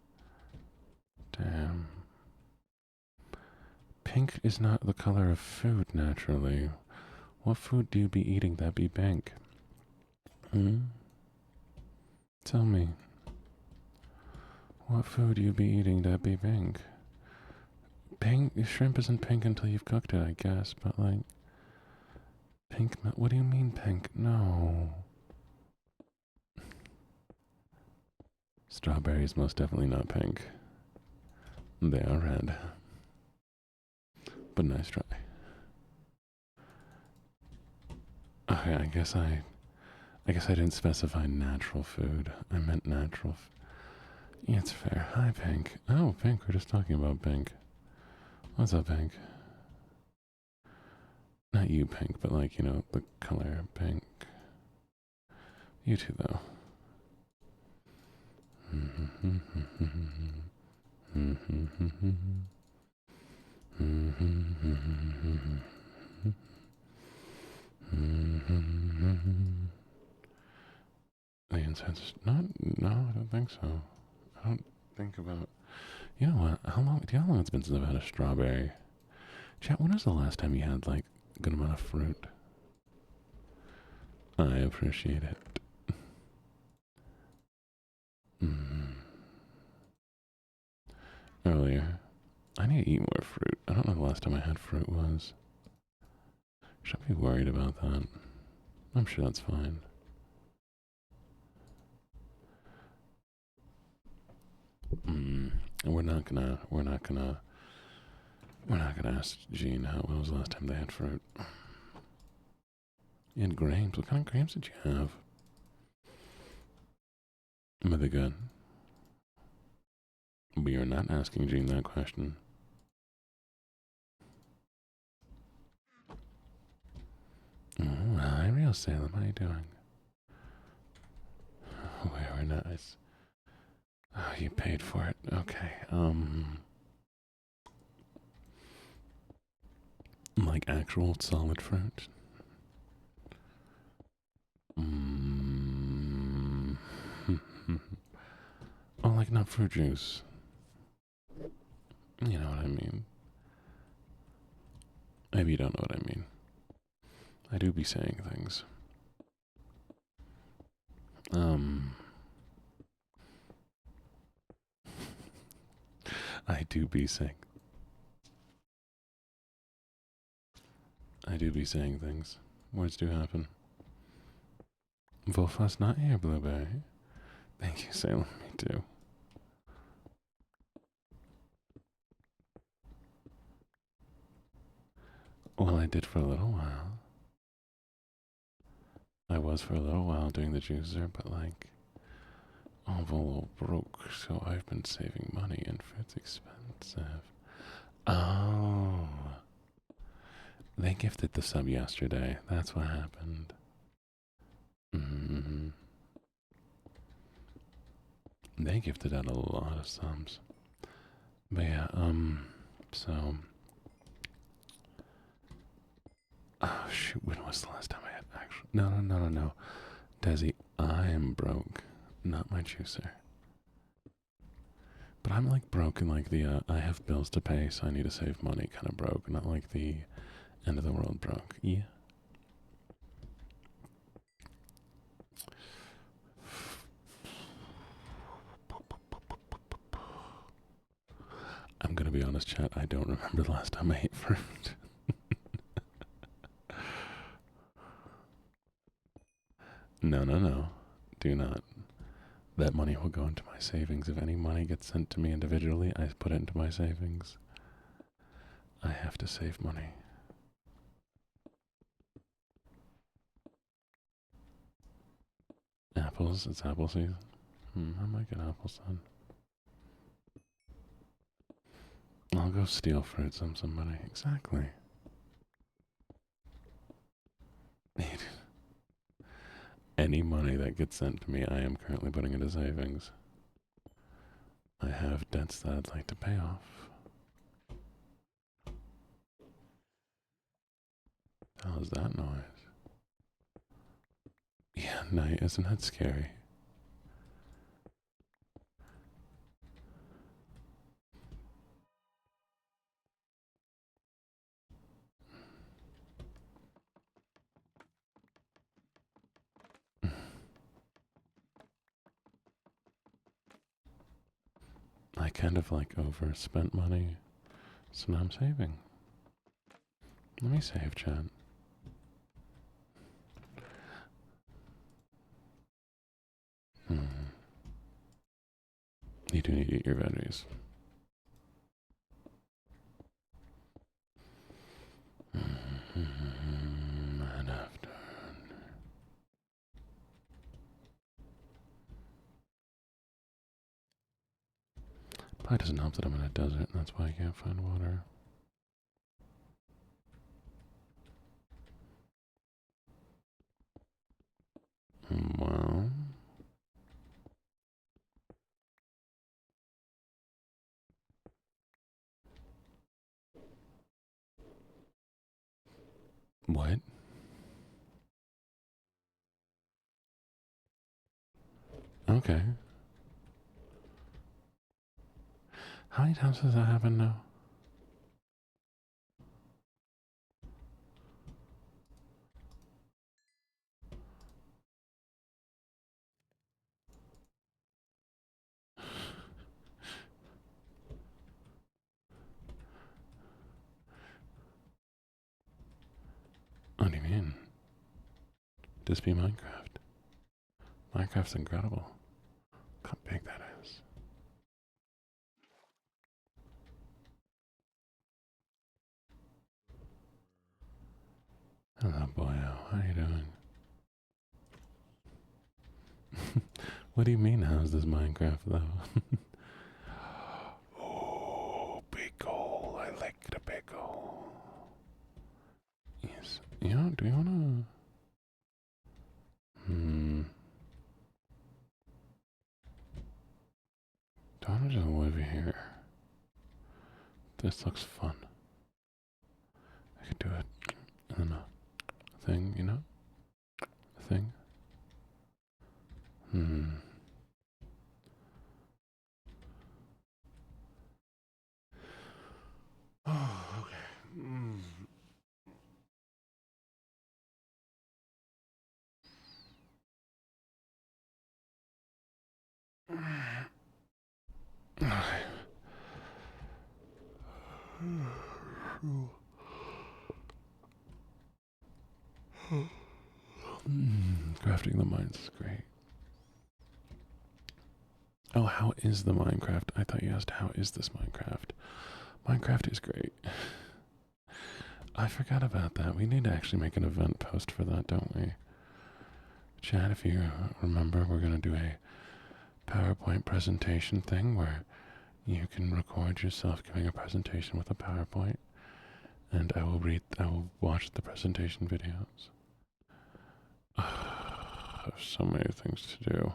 Damn. Pink is not the color of food, naturally. What food do you be eating that be pink? Tell me. What food do you be eating that be pink? Pink? Shrimp isn't pink until you've cooked it, I guess, but like... Pink? What do you mean pink? No. Strawberry is most definitely not pink. They are red. But nice try. Okay, I guess I didn't specify natural food. I meant natural. Yeah, it's fair. Hi, Pink. Oh, Pink. We're just talking about Pink. What's up, Pink? Not you, Pink, but like, you know, the color pink. You too, though. The incense? No, I don't think so. I don't think about... You know what? Do you know how long it's been since I've had a strawberry? Chat, when was the last time you had, like, a good amount of fruit? I appreciate it. earlier. I need to eat more fruit. I don't know the last time I had fruit was. Should I be worried about that? I'm sure that's fine. We're not gonna ask Jean when was the last time they had fruit. You had grapes. What kind of grapes did you have? Were they good? We are not asking Jean that question. Oh, hi, real Salem. How you doing? Very nice. Oh, you paid for it. Okay. Like actual solid fruit. Oh, like not fruit juice. You know what I mean. Maybe you don't know what I mean. I do be saying things. I do be saying things. Words do happen. Wolf's not here, Blueberry. Thank you, Salem. Me too. Well, I did for a little while. I was for a little while doing the juicer, but like, I'm a little broke, so I've been saving money, and fruit's expensive. Oh. They gifted the sub yesterday. That's what happened. Mm-hmm. They gifted out a lot of subs. But yeah, so. Oh, shoot. When was the last time I had actual. No. Desi, I am broke. Not my juicer. But I'm like broke in like the, I have bills to pay, so I need to save money kind of broke. Not like the end of the world broke. Yeah. I'm gonna be honest, chat. I don't remember the last time I ate fruit. No. Do not. That money will go into my savings. If any money gets sent to me individually, I put it into my savings. I have to save money. Apples? It's apple season? I might get apples then. I'll go steal fruits from somebody. Exactly. Any money that gets sent to me, I am currently putting into savings. I have debts that I'd like to pay off. How's that noise? Yeah, night, isn't that scary? I kind of like overspent money, so now I'm saving. Let me save, chat. You do need to eat your veggies. And after. Probably doesn't help that I'm in a desert, and that's why I can't find water. Well. What? Okay. How many times has that happened now? What do you mean? Just be Minecraft. Minecraft's incredible. Look how big that is. Hello, boyo. How are you doing? What do you mean, how's this Minecraft, though? Oh, big hole. I like the big hole. Yes. You know, do you wanna... Do I wanna just live here? This looks fun. I could do it in a thing, you know? A thing. Oh, okay. Okay. Crafting the mines is great. Oh, how is the Minecraft? I thought you asked how is this Minecraft? Minecraft is great. I forgot about that. We need to actually make an event post for that, don't we? Chat, if you remember, we're going to do a PowerPoint presentation thing where you can record yourself giving a presentation with a PowerPoint, and I will watch the presentation videos. There's so many things to do.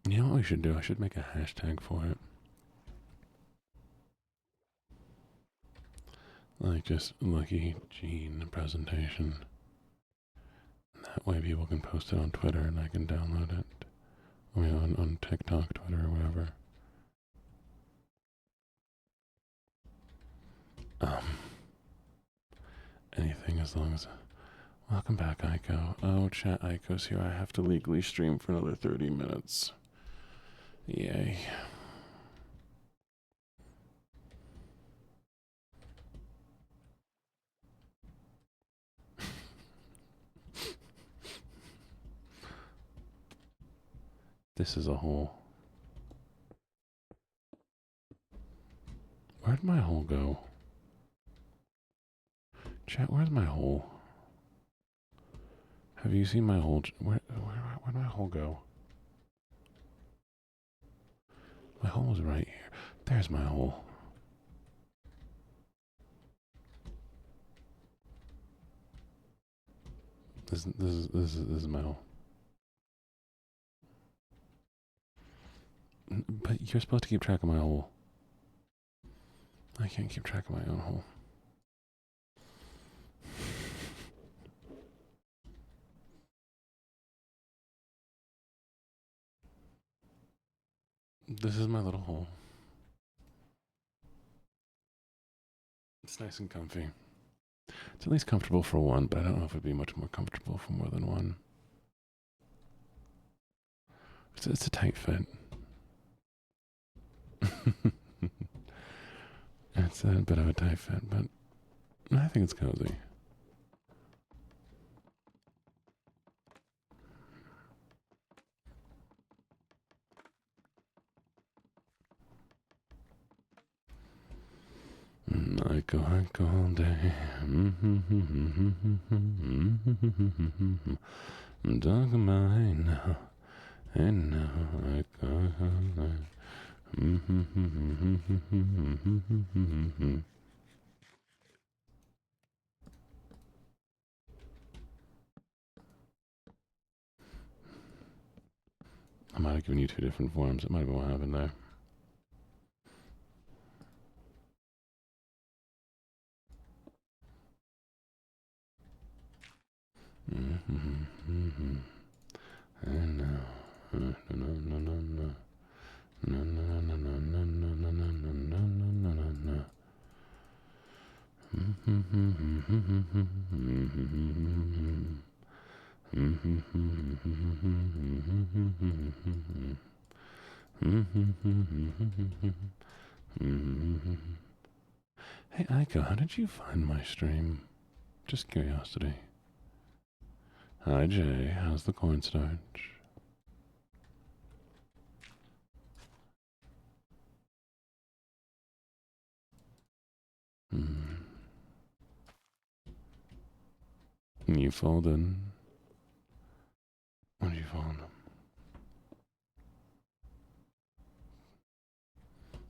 You know what we should do? I should make a hashtag for it. Like just LuckyJene presentation. That way people can post it on Twitter and I can download it. I mean on TikTok, Twitter, or whatever. Anything as long as... Welcome back, Aiko. Oh, chat, Aiko's here. I have to legally stream for another 30 minutes. Yay. This is a hole. Where'd my hole go? Chat, where's my hole? Have you seen my hole? Where'd my hole go? My hole was right here. There's my hole. This is my hole. But you're supposed to keep track of my hole. I can't keep track of my own hole. This is my little hole. It's nice and comfy. It's at least comfortable for one, but I don't know if it'd be much more comfortable for more than one. It's a tight fit. It's a bit of a tight fit, but I think it's cozy. I go all day. I'm talking mine now. And now I go all day. I might have given you two different forms. It might have been what happened there. And now, Hey, Aiko, how did you find my stream? Just curiosity. Hi, Jay. How's the cornstarch? You folded. What did you fold?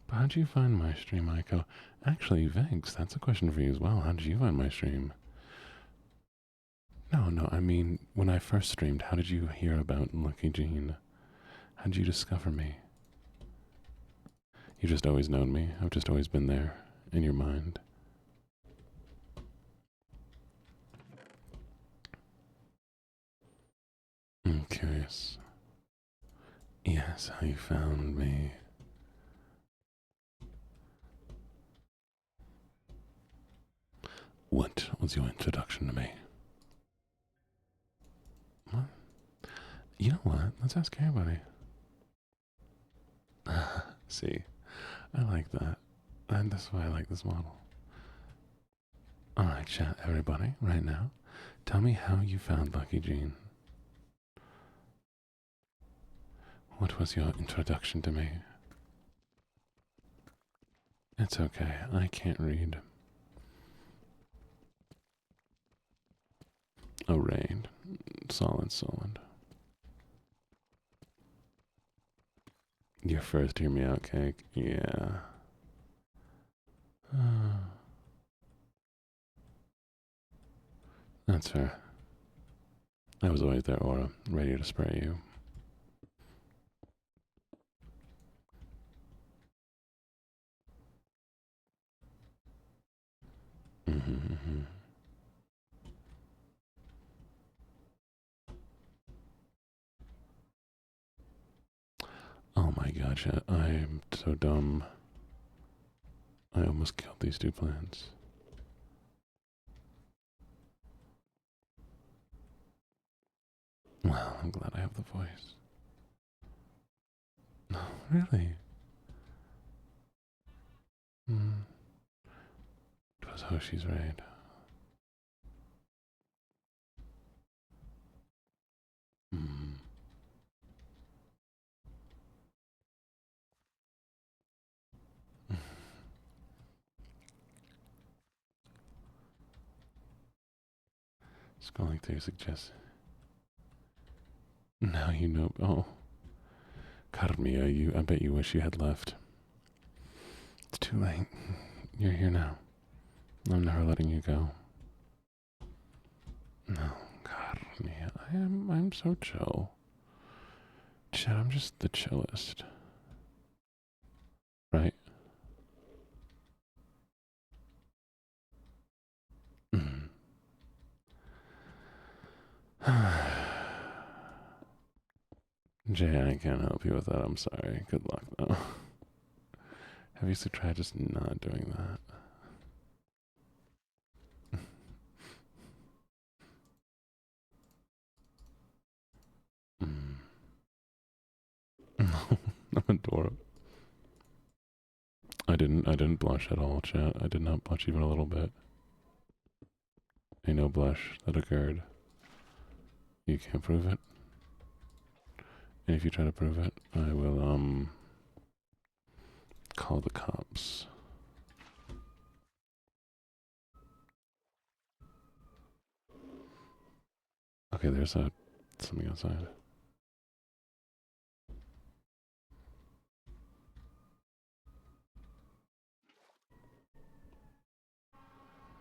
But how'd you find my stream, Aiko? Actually, Vex, that's a question for you as well. How did you find my stream? No, I mean, when I first streamed, how did you hear about LuckyJene? How did you discover me? You just always known me. I've just always been there in your mind. I'm curious. Yes, how you found me. What was your introduction to me? What? You know what? Let's ask everybody. See, I like that. And that's why I like this model. Alright, chat, everybody, right now. Tell me how you found LuckyJene. What was your introduction to me? It's okay, I can't read. Oh, rain. Solid. Your first Hear Me Out cake? Yeah. That's fair. I was always there, Aura, ready to spray you. Oh my god, chat. I'm so dumb. I almost killed these two plants. Well, I'm glad I have the voice. No, really? It was Hoshi's raid. Scrolling through suggests. Now you know. Oh. Carmia, I bet you wish you had left. It's too late. You're here now. I'm never letting you go. No, Carmia, I'm so chill. Chat, I'm just the chillest. Right? Jay, I can't help you with that. I'm sorry. Good luck, though. Have you tried just not doing that? No, I'm adorable. I didn't blush at all, chat. I did not blush even a little bit. Ain't no blush that occurred. You can't prove it. And if you try to prove it, I will, call the cops. Okay, there's something outside.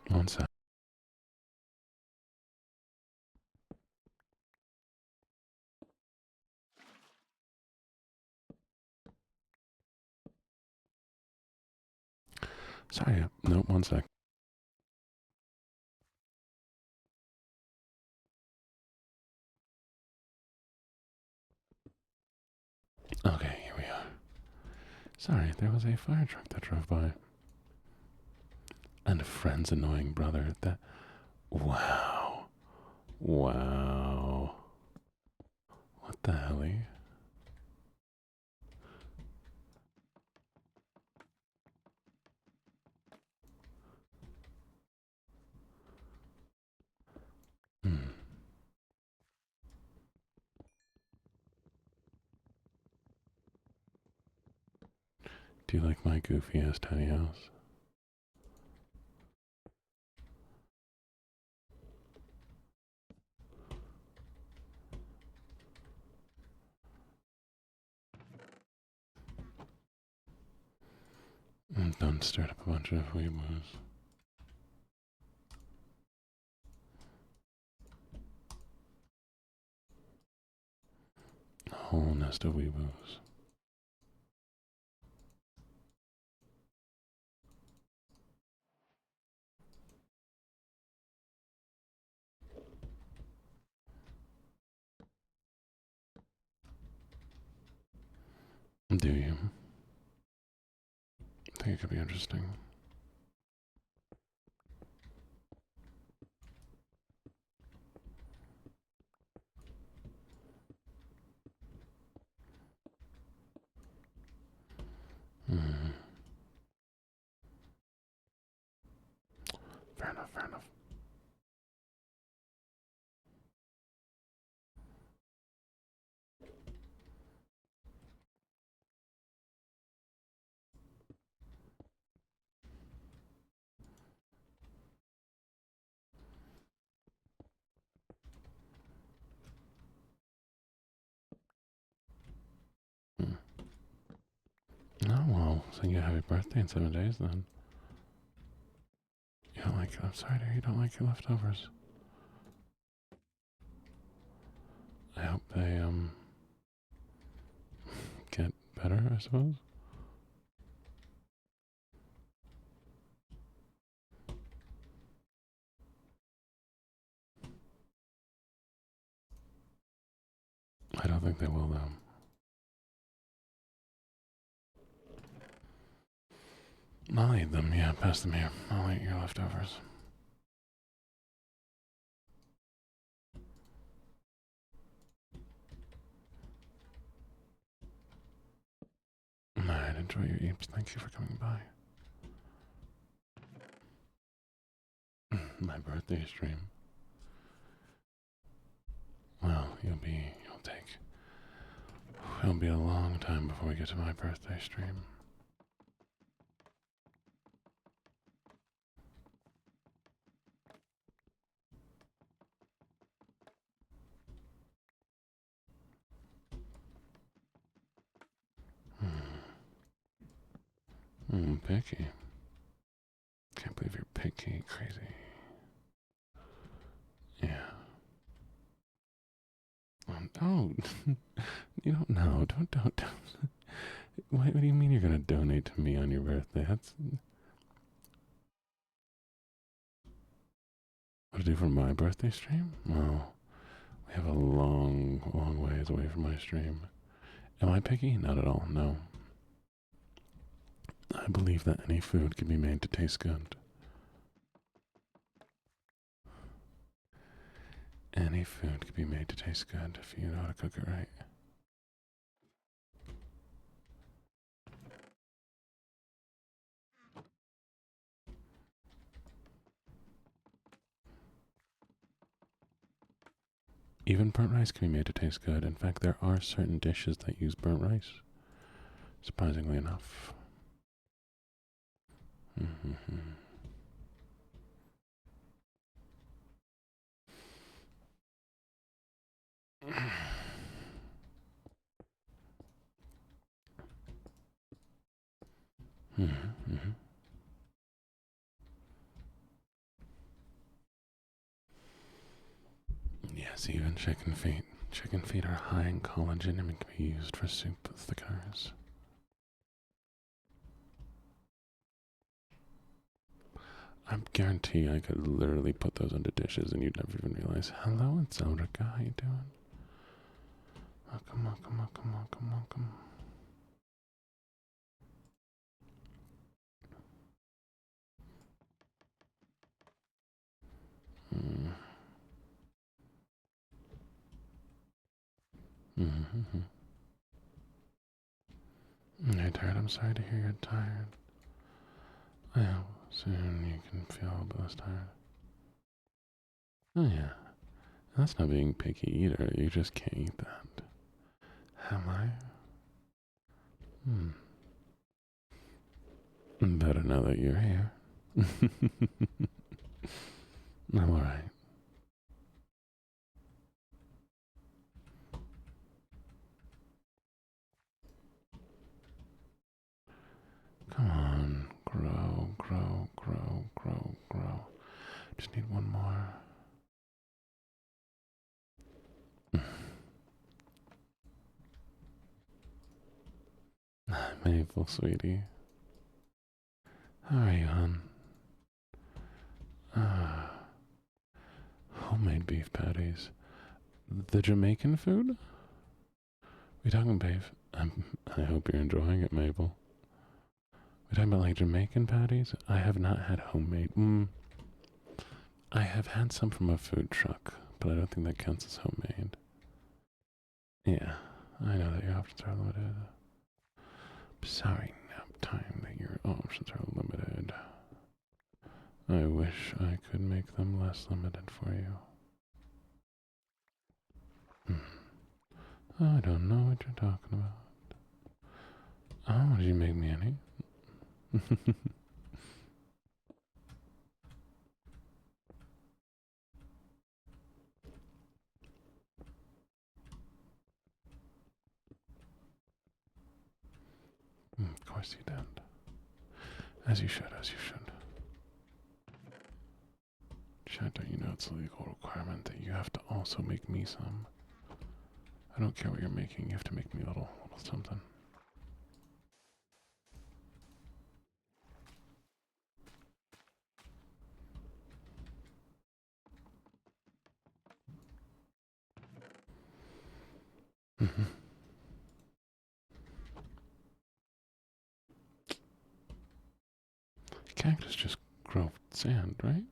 One sec. Sorry, no, 1 sec. Okay, here we are. Sorry, there was a fire truck that drove by. And a friend's annoying brother. That. Wow. Wow. What the helly? Hmm. Do you like my goofy ass tiny house? Don't start up a bunch of weeboos. A whole nest of weeboos. Do you? I think it could be interesting. Hmm. Fair enough, fair enough. Hmm. Oh, well, sing you a happy birthday in 7 days then. You don't like it? I'm sorry, dear, you don't like your leftovers. I hope they, get better, I suppose. I don't think they will, though. I'll eat them, yeah, pass them here. I'll eat your leftovers. Alright, enjoy your eats. Thank you for coming by. My birthday stream. Well, it'll be a long time before we get to my birthday stream. Picky. Can't believe you're picky. Crazy. Yeah. Oh, you don't know. Don't. What do you mean you're gonna donate to me on your birthday? That's what to do for my birthday stream? Well, we have a long ways away from my stream. Am I picky? Not at all. No. I believe that any food can be made to taste good. Any food can be made to taste good if you know how to cook it right. Even burnt rice can be made to taste good. In fact, there are certain dishes that use burnt rice. Surprisingly enough. Yes, even chicken feet. Chicken feet are high in collagen and can be used for soup thickeners. I guarantee I could literally put those into dishes and you'd never even realize. Hello, it's Elrica. How you doing? Welcome. Mm-hmm. You're tired. I'm sorry to hear you're tired. I hope soon you can feel a bit less tired. Oh, yeah. That's not being picky either. You just can't eat that. Am I? Better now that you're here. I'm alright. Come on. Grow, grow, grow, grow, grow. Just need one more. Maple, sweetie. How are you, hon? Homemade beef patties. The Jamaican food? We talking beef? I hope you're enjoying it, Mabel. We talking about like Jamaican patties? I have not had homemade. I have had some from a food truck, but I don't think that counts as homemade. Yeah, I know that your options are limited. Sorry, nap time, that your options are limited. I wish I could make them less limited for you. I don't know what you're talking about. Oh, did you make me any? Of course you did. As you should, as you should. Chad, don't you know it's a legal requirement that you have to also make me some? I don't care what you're making, you have to make me a little something. Cactus just grow sand, right?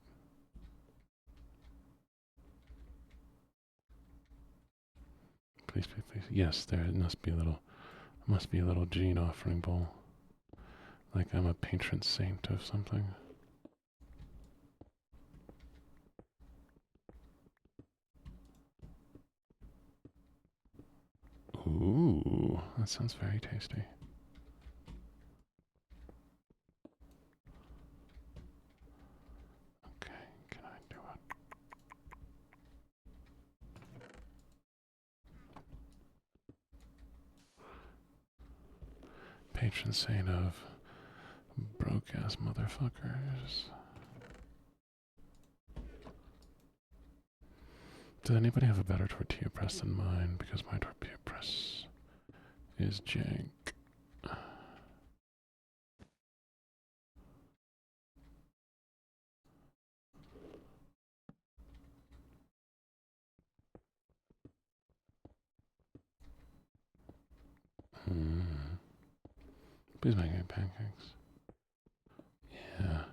Please, please, please. Yes, there must be a little gene offering bowl. Like I'm a patron saint of something. Ooh, that sounds very tasty. Okay, can I do it? Patron saint of broke ass motherfuckers. Does anybody have a better tortilla press than mine? Because my tortilla press is jank. Please make me pancakes. Yeah.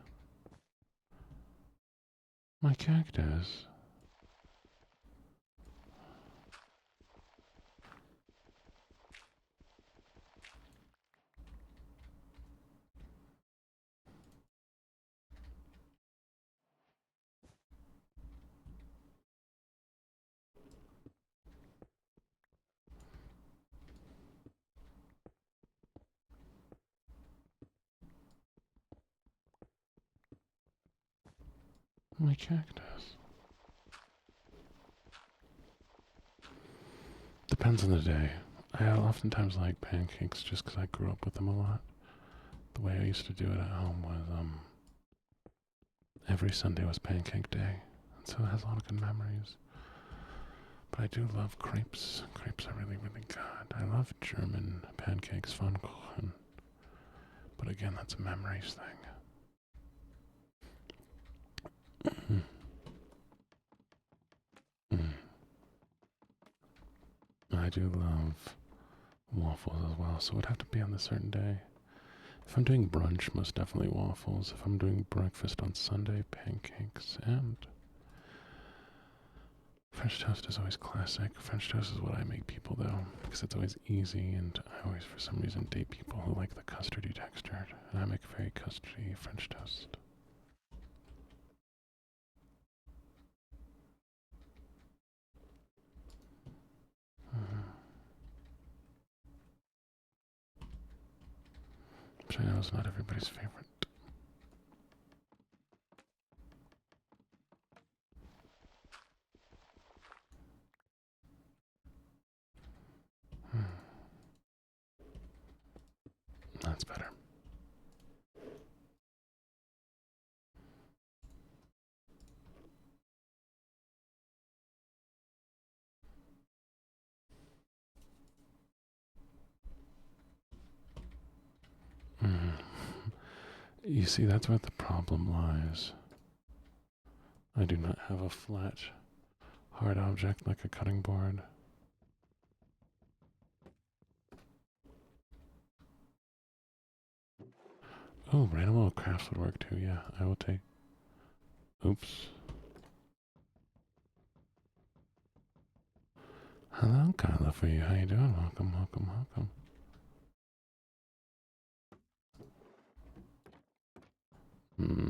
My cactus. My cactus. Depends on the day. I oftentimes like pancakes just because I grew up with them a lot. The way I used to do it at home was every Sunday was pancake day, and so it has a lot of good memories. But I do love crepes. Crepes are really, really good. I love German pancakes, Pfannkuchen. But again, that's a memories thing. I do love waffles as well, so it would have to be on a certain day. If I'm doing brunch, most definitely waffles. If I'm doing breakfast on Sunday, pancakes. And for French toast is always classic. French toast is what I make people, though, because it's always easy, and I always, for some reason, date people who like the custardy textured, and I make very custardy French toast. Which I know is not everybody's favorite. That's better. You see, that's where the problem lies. I do not have a flat, hard object like a cutting board. Oh, random little crafts would work too. Yeah, I will take. Oops. Hello, Kyla, for you. How you doing? Welcome, welcome, welcome.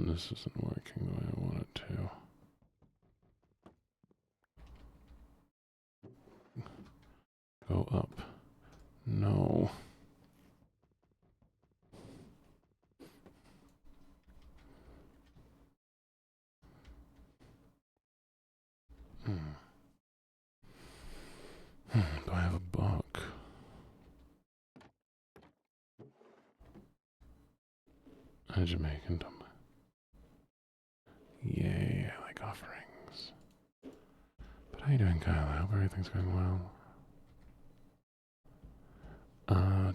This isn't working the way I want it to. Go up. No. Do I have a book? A Jamaican dump. Yay, I like offerings. But how you doing, Kyle? I hope everything's going well.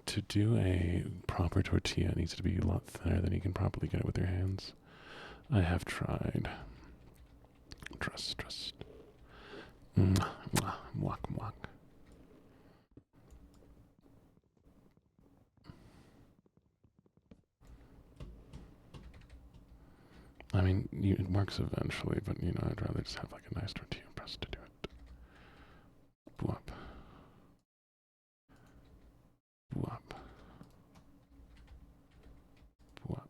To do a proper tortilla, it needs to be a lot thinner than you can probably get it with your hands. I have tried. Trust. Mwah, mwah, mwah, mwah. I mean, it works eventually, but you know, I'd rather just have like a nice tortilla press to do it. Boop. Boop. Boop.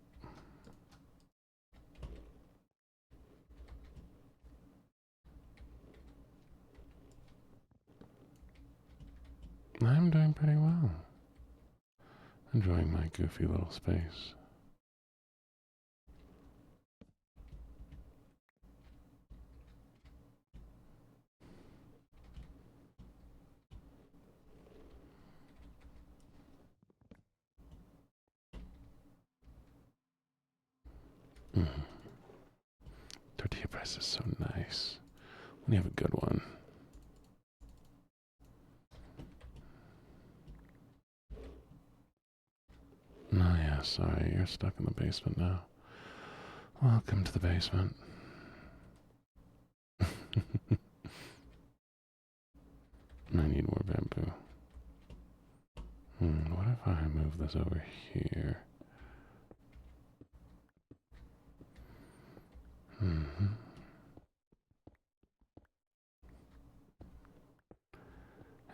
I'm doing pretty well. Enjoying my goofy little space. Tortilla press is so nice when you have a good one. Oh yeah, sorry, you're stuck in the basement now. Welcome to the basement. I need more bamboo. What if I move this over here?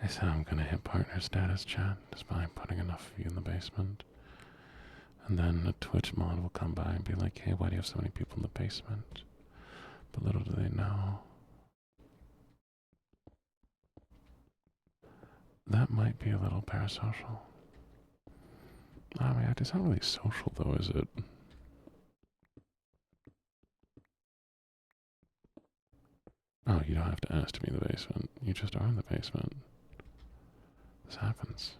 I said I'm gonna hit partner status, chat, just by putting enough of you in the basement. And then a Twitch mod will come by and be like, hey, why do you have so many people in the basement? But little do they know, that might be a little parasocial. I mean, it's not really social though, is it? Oh, you don't have to ask to be in the basement. You just are in the basement. This happens.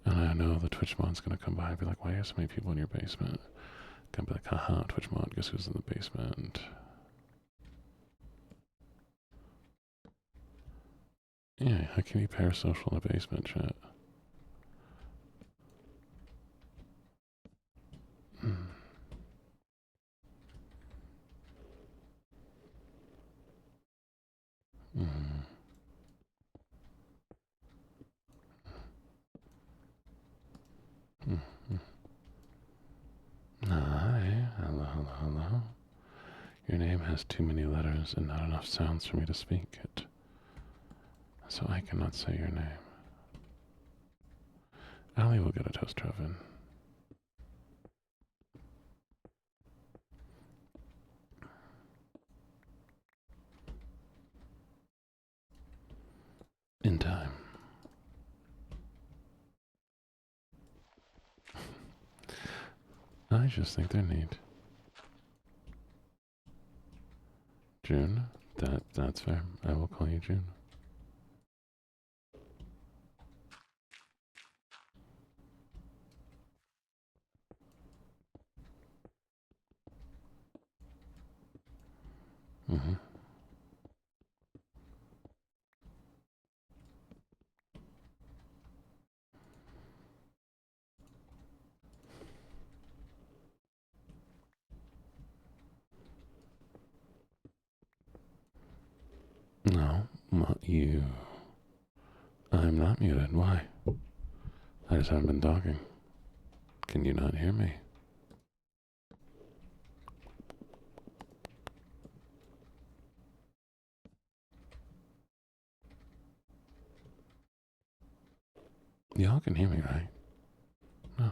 And I know the Twitch mod's gonna come by and be like, why do you have so many people in your basement? Gonna be like, haha, Twitch mod, guess who's in the basement? Yeah, how can you be parasocial in a basement, chat? Hi, hello. Your name has too many letters and not enough sounds for me to speak it, so I cannot say your name. Allie will get a toaster oven. In time. I just think they're neat. June? That's fair. I will call you June. Mm-hmm. No, not you. I'm not muted. Why? I just haven't been talking. Can you not hear me? Y'all can hear me, right? No.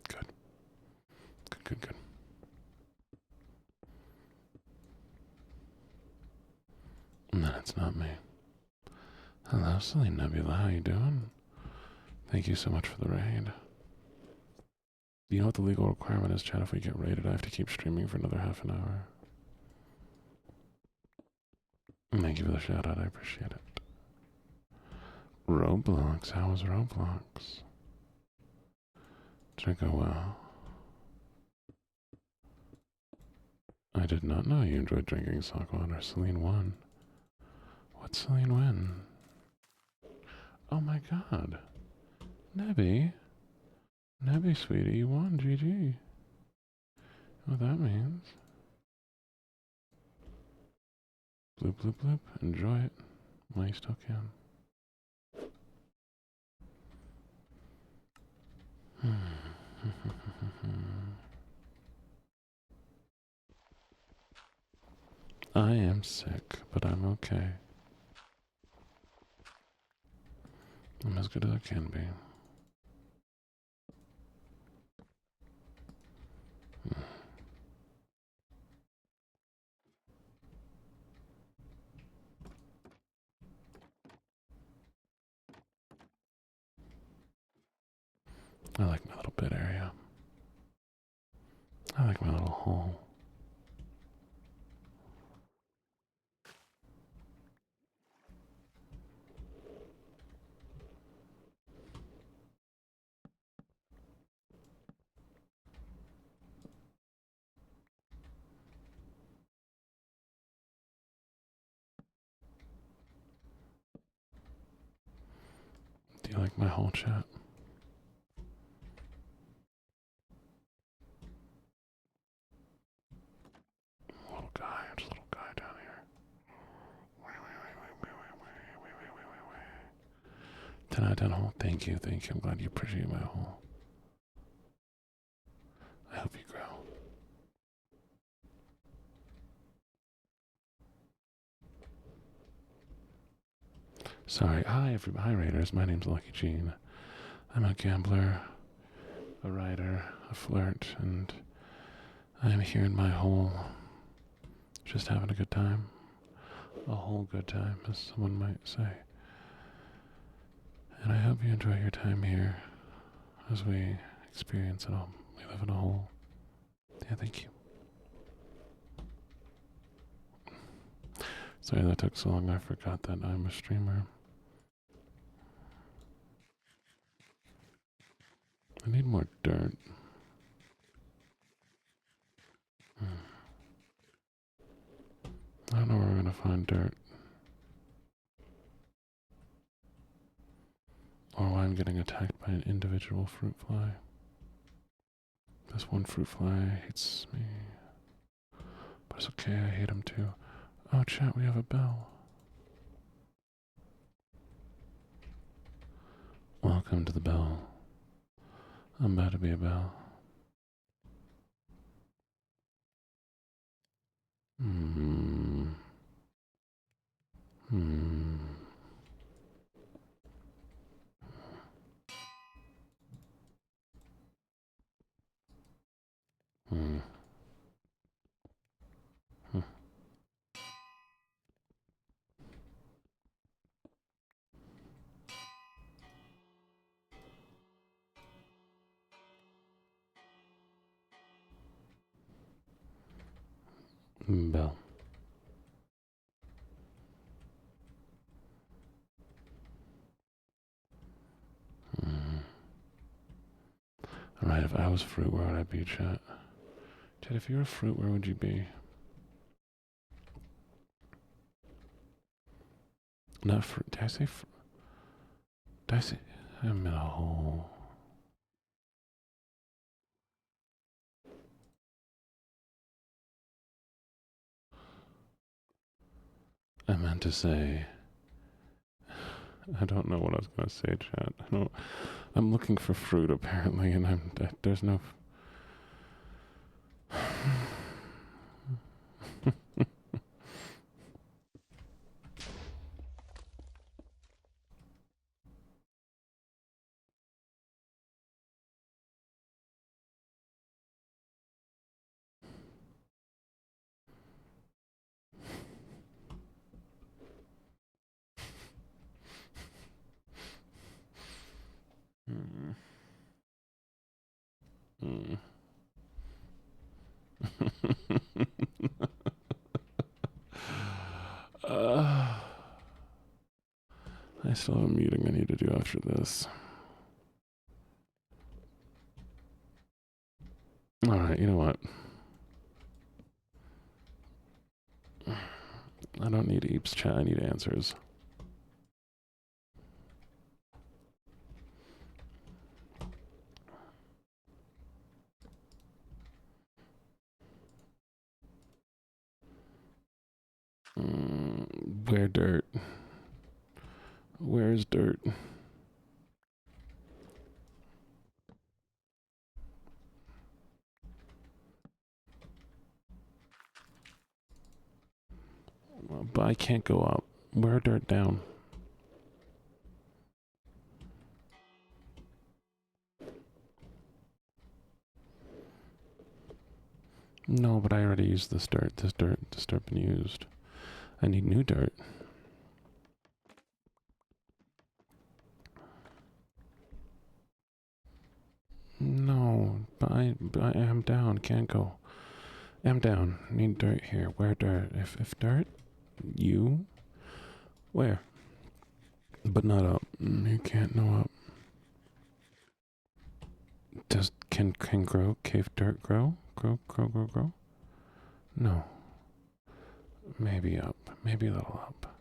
Good. Good. No, it's not me. Hello, Celine Nebula. How you doing? Thank you so much for the raid. Do you know what the legal requirement is, chat? If we get raided, I have to keep streaming for another half an hour. Thank you for the shout out. I appreciate it. Roblox. How was Roblox? Did it go well? I did not know you enjoyed drinking sock water. Celine won. What'd Celine win? Oh my god. Nebby, sweetie, you won. GG. What that means. Bloop, bloop, bloop. Enjoy it while you still can. I am sick, but I'm okay. I'm as good as I can be. I like my little bed area. I like my little hole. Do you like my whole chat? Little guy, there's a little guy down here. 10 out of 10 hole. Thank you. I'm glad you appreciate my hole. I hope you grow. Sorry. Hi, everybody. Hi, Raiders. My name's LuckyJene. I'm a gambler, a writer, a flirt, and I'm here in my hole, just having a good time. A whole good time, as someone might say. And I hope you enjoy your time here as we experience it all. We live in a hole. Yeah, thank you. Sorry that took so long. I forgot that I'm a streamer. I need more dirt. I don't know where we're gonna find dirt. Or why I'm getting attacked by an individual fruit fly. This one fruit fly hates me. But it's okay, I hate him too. Oh, chat, we have a bell. Welcome to the bell. I'm about to be a bell. Hmm. Hmm. Hmm. Bell. Hmm. Alright, if I was fruit, where would I be, chat? Chat, if you were fruit, where would you be? Not fruit. Did I say fruit? Did I say? I'm in a hole. I meant to say. I don't know what I was gonna say, chat. I'm looking for fruit apparently, and there's no. I still have a meeting I need to do after this. Alright, you know what? I don't need Eeps chat, I need answers. Where dirt? Where's dirt? But I can't go up. Where dirt down? No, but I already used this dirt. This dirt been used. I need new dirt. No, but I am down. Can't go. I'm down. Need dirt here. Where dirt? If dirt, you. Where? But not up. You can't know up. Can grow? Cave dirt grow? Grow? No. Maybe up. Maybe a little up.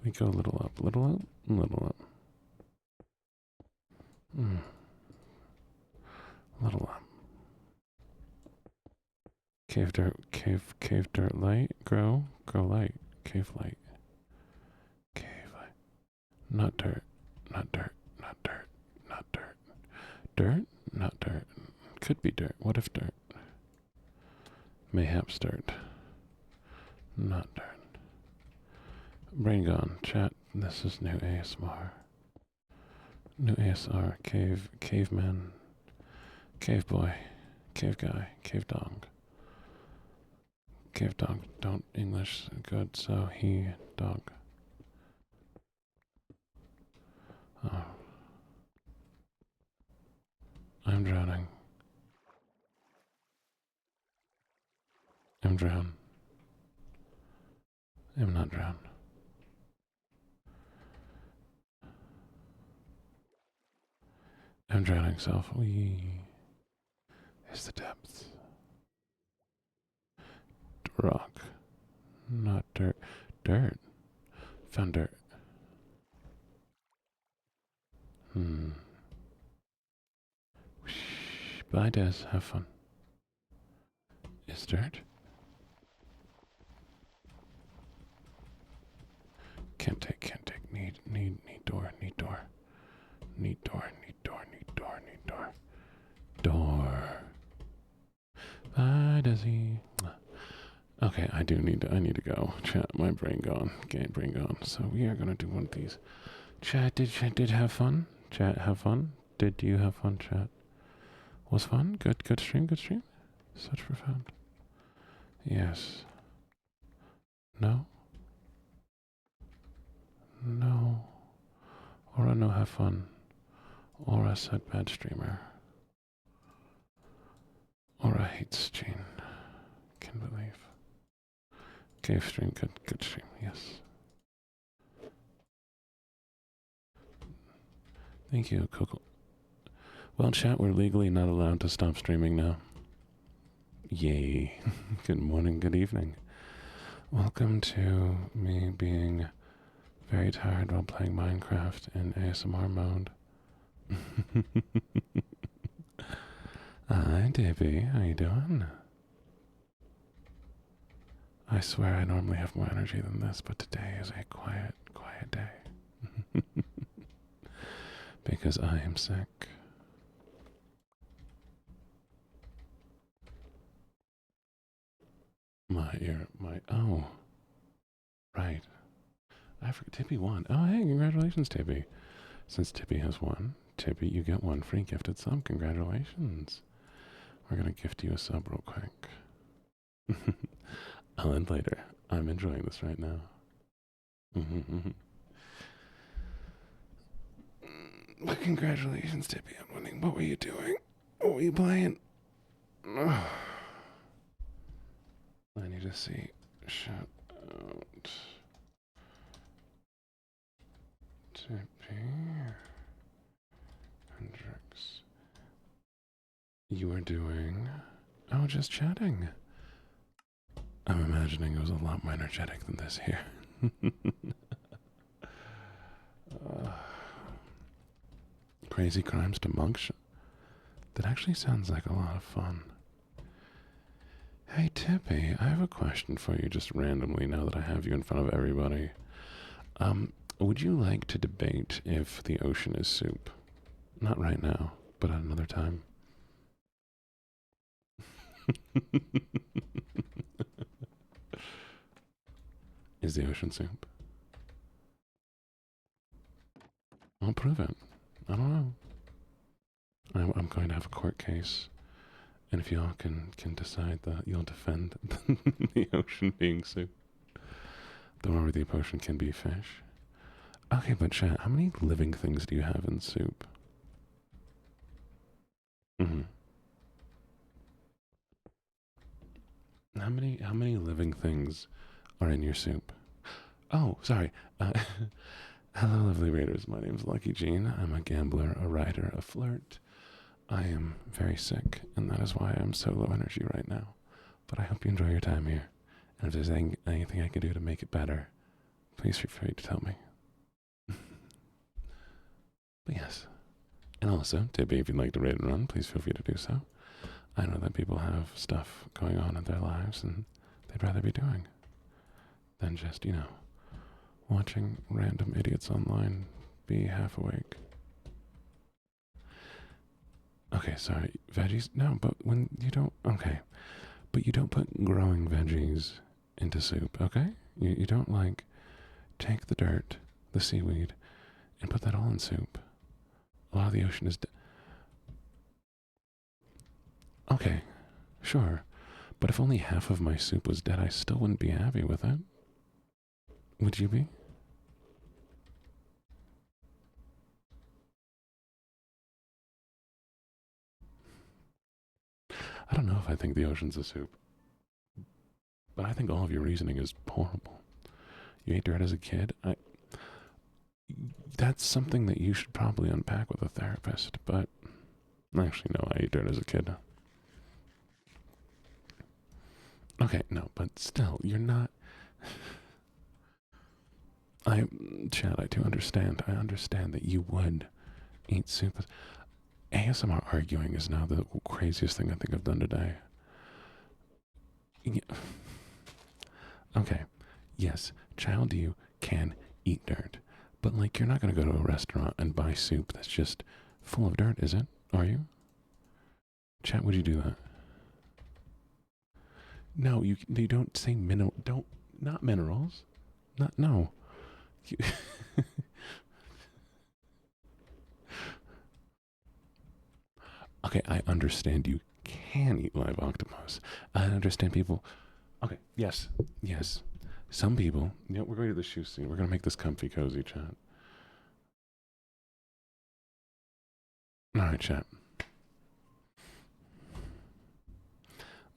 We go a little up. Little up? Little up. Little up. Cave dirt light. Grow light. Cave light. Cave light. Not dirt. Not dirt. Not dirt. Not dirt. Dirt? Not dirt. Could be dirt. What if dirt? Mayhaps dirt. Not dirt. Brain gone. Chat. This is new ASMR. New ASR. Caveman. Cave boy. Cave guy. Cave dog. Cave dog. Don't English good, so he dog. Oh. I'm drowning. I'm drowned. I'm not drowned. I'm drowning self. Is the depths. Rock. Not dirt. Dirt. Found dirt. Bye, Des. Have fun. Is dirt? Can't take. Need door. Need door. Need door. does he? Okay, I need to go. Chat, my brain gone. Okay, brain gone. So we are gonna do one of these. Chat, did have fun? Chat, have fun? Did you have fun, chat? Was fun? Good stream, good stream? Such profound. Yes. No? No. Or a no have fun. Or a said bad streamer. Or a hates Gene. Can believe. Gave stream, good stream, yes. Thank you, Coco. Well, chat, we're legally not allowed to stop streaming now. Yay. Good morning, good evening. Welcome to me being very tired while playing Minecraft in ASMR mode. Hi, Debbie. How you doing? I swear I normally have more energy than this, but today is a quiet day. Because I am sick. Oh. Right. I forgot, Tippy won. Oh, hey, congratulations, Tippy. Since Tippy has won, Tippy, you get one free gifted sub. Congratulations. We're going to gift you a sub real quick. I'll end later. I'm enjoying this right now. But congratulations, Tippy, on winning. What were you doing? What were you playing? I need to see. Shout out. Tippy Hendricks. You were doing. Oh, just chatting. I'm imagining it was a lot more energetic than this here. Crazy Crimes to Monk. That actually sounds like a lot of fun. Hey, Tippy, I have a question for you just randomly now that I have you in front of everybody. Would you like to debate if the ocean is soup? Not right now, but at another time. Is the ocean soup? I'll prove it. I don't know. I'm going to have a court case, and if y'all can decide that you'll defend the ocean being soup, the one where the ocean can be fish. Okay, but chat, how many living things do you have in soup? How many living things are in your soup? Oh, sorry. Hello, lovely readers. My name is LuckyJene. I'm a gambler, a writer, a flirt. I am very sick, and that is why I'm so low energy right now. But I hope you enjoy your time here. And if there's anything I can do to make it better, please feel free to tell me. But yes. And also, Tippy, if you'd like to raid and run, please feel free to do so. I know that people have stuff going on in their lives, and they'd rather be doing than just, watching random idiots online be half awake. Okay, sorry. Veggies? No, but when you don't... Okay. But you don't put growing veggies into soup, okay? You don't, take the dirt, the seaweed, and put that all in soup. A lot of the ocean is... Okay, sure. But if only half of my soup was dead, I still wouldn't be happy with it. Would you be? I don't know if I think the ocean's a soup. But I think all of your reasoning is horrible. You ate dirt as a kid? That's something that you should probably unpack with a therapist, but... Actually, no, I ate dirt as a kid. Okay, no, but still, you're not... Chad, I do understand. I understand that you would eat soup. ASMR arguing is now the craziest thing I think I've done today. Yeah. Okay, yes, child, you can eat dirt. But, you're not going to go to a restaurant and buy soup that's just full of dirt, is it? Are you? Chat, would you do that? No, you don't say mineral. Don't not minerals. Not no. You, okay, I understand you can eat live octopus. I understand people. Okay, yes, yes. Some people. You know, we're going to the shoe scene. We're gonna make this comfy, cozy chat. All right, chat.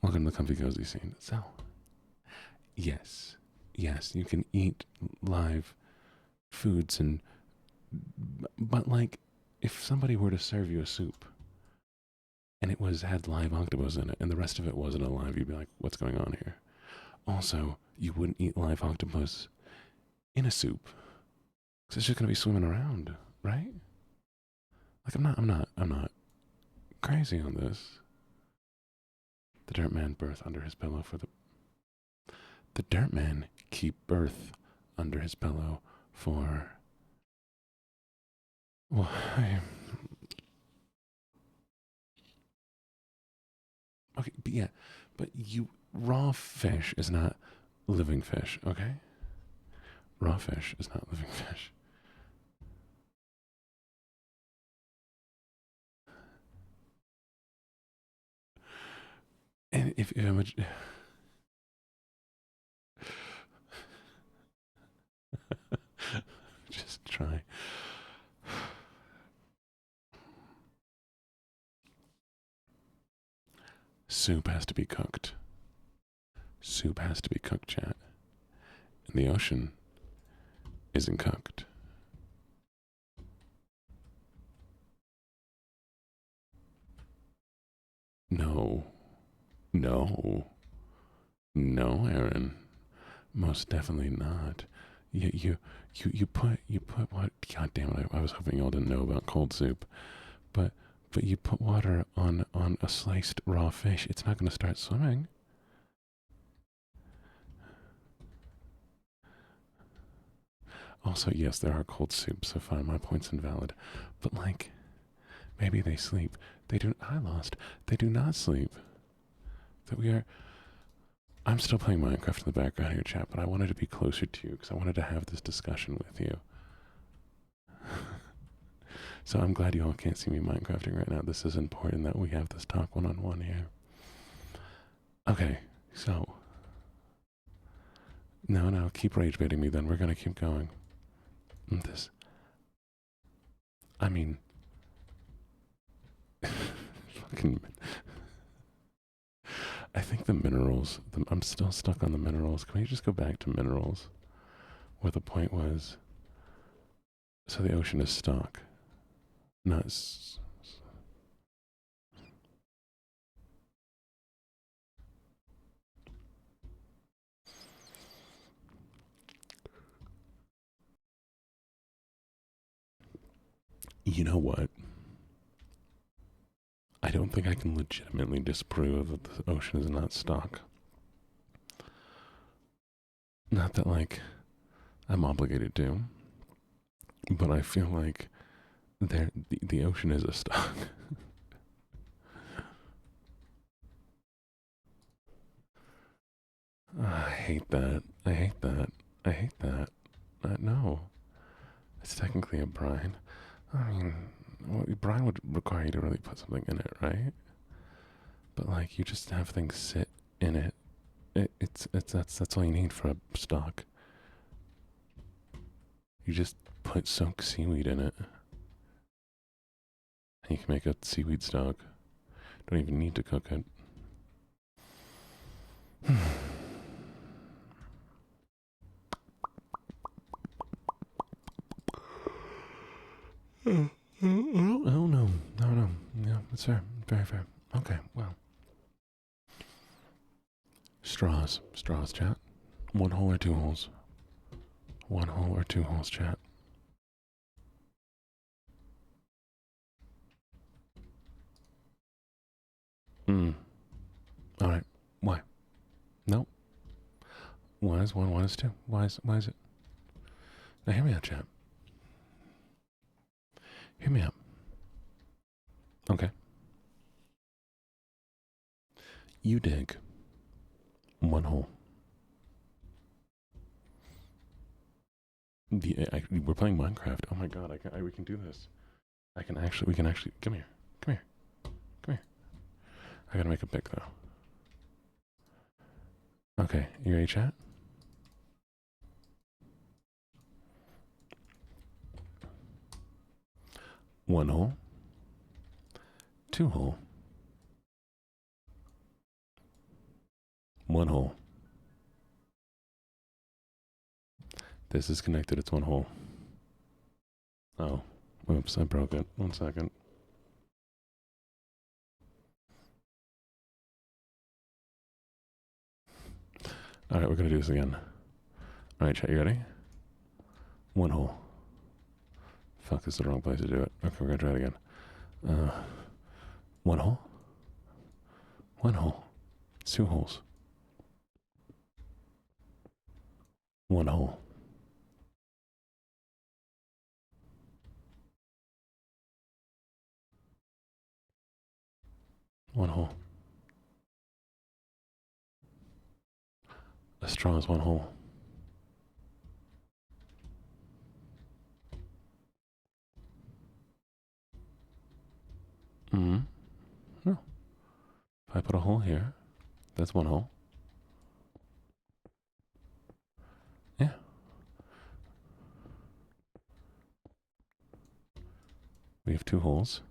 Welcome to the comfy, cozy scene. So, yes, yes, you can eat live foods and, but like, if somebody were to serve you a soup and it had live octopus in it and the rest of it wasn't alive, you'd be like, what's going on here? Also, you wouldn't eat live octopus in a soup because it's just gonna be swimming around, right? Like I'm not crazy on this. The dirt man birth under his pillow for the dirt man keep birth under his pillow for why? Okay, but yeah, but raw fish is not living fish, okay? Raw fish is not living fish. And if I'm just try. Soup has to be cooked. Soup has to be cooked, chat. And the ocean isn't cooked. No. No. No, Aaron. Most definitely not. You put what? God damn it! I was hoping y'all didn't know about cold soup, but you put water on a sliced raw fish. It's not going to start swimming. Also, yes, there are cold soups, so fine, my point's invalid. But like, maybe they sleep. They do. I lost. They do not sleep. That we are. I'm still playing Minecraft in the background here, chat, but I wanted to be closer to you because I wanted to have this discussion with you. So I'm glad you all can't see me Minecrafting right now. This is important that we have this talk one-on-one here. Okay, so no, keep rage baiting me. Then we're gonna keep going. This, I mean, fucking. I think the minerals. I'm still stuck on the minerals. Can we just go back to minerals? Where the point was. So the ocean is stock, not. You know what? I don't think I can legitimately disprove that the ocean is not stock. Not that, like, I'm obligated to, but I feel like the ocean is a stock. I hate that. I hate that. I hate that. No. It's technically a brine. I mean, well, brine would require you to really put something in it, right? But, like, you just have things sit in it. That's all you need for a stock. You just soak seaweed in it. And you can make a seaweed stock. Don't even need to cook it. Oh no. Yeah, that's fair. Very fair. Okay, well. Straws, chat. One hole or two holes? One hole or two holes, chat? Alright. Why? No. One is one, one is two. Why is it? Now hear me out, chat. Hear me out. Okay. You dig One hole. We're playing Minecraft. Oh my god, we can do this. We can actually, come here. Come here. Come here. I gotta make a pick though. Okay, you ready, chat? One hole. Two hole. One hole. This is connected, it's one hole. Oh, oops, I broke it. 1 second. Alright, we're gonna do this again. Alright, chat, you ready? One hole. Fuck, this is the wrong place to do it. Okay, we're gonna try it again. One hole. One hole. Two holes. One hole. One hole. A straw is one hole. No. If I put a hole here, that's one hole. Yeah. We have two holes.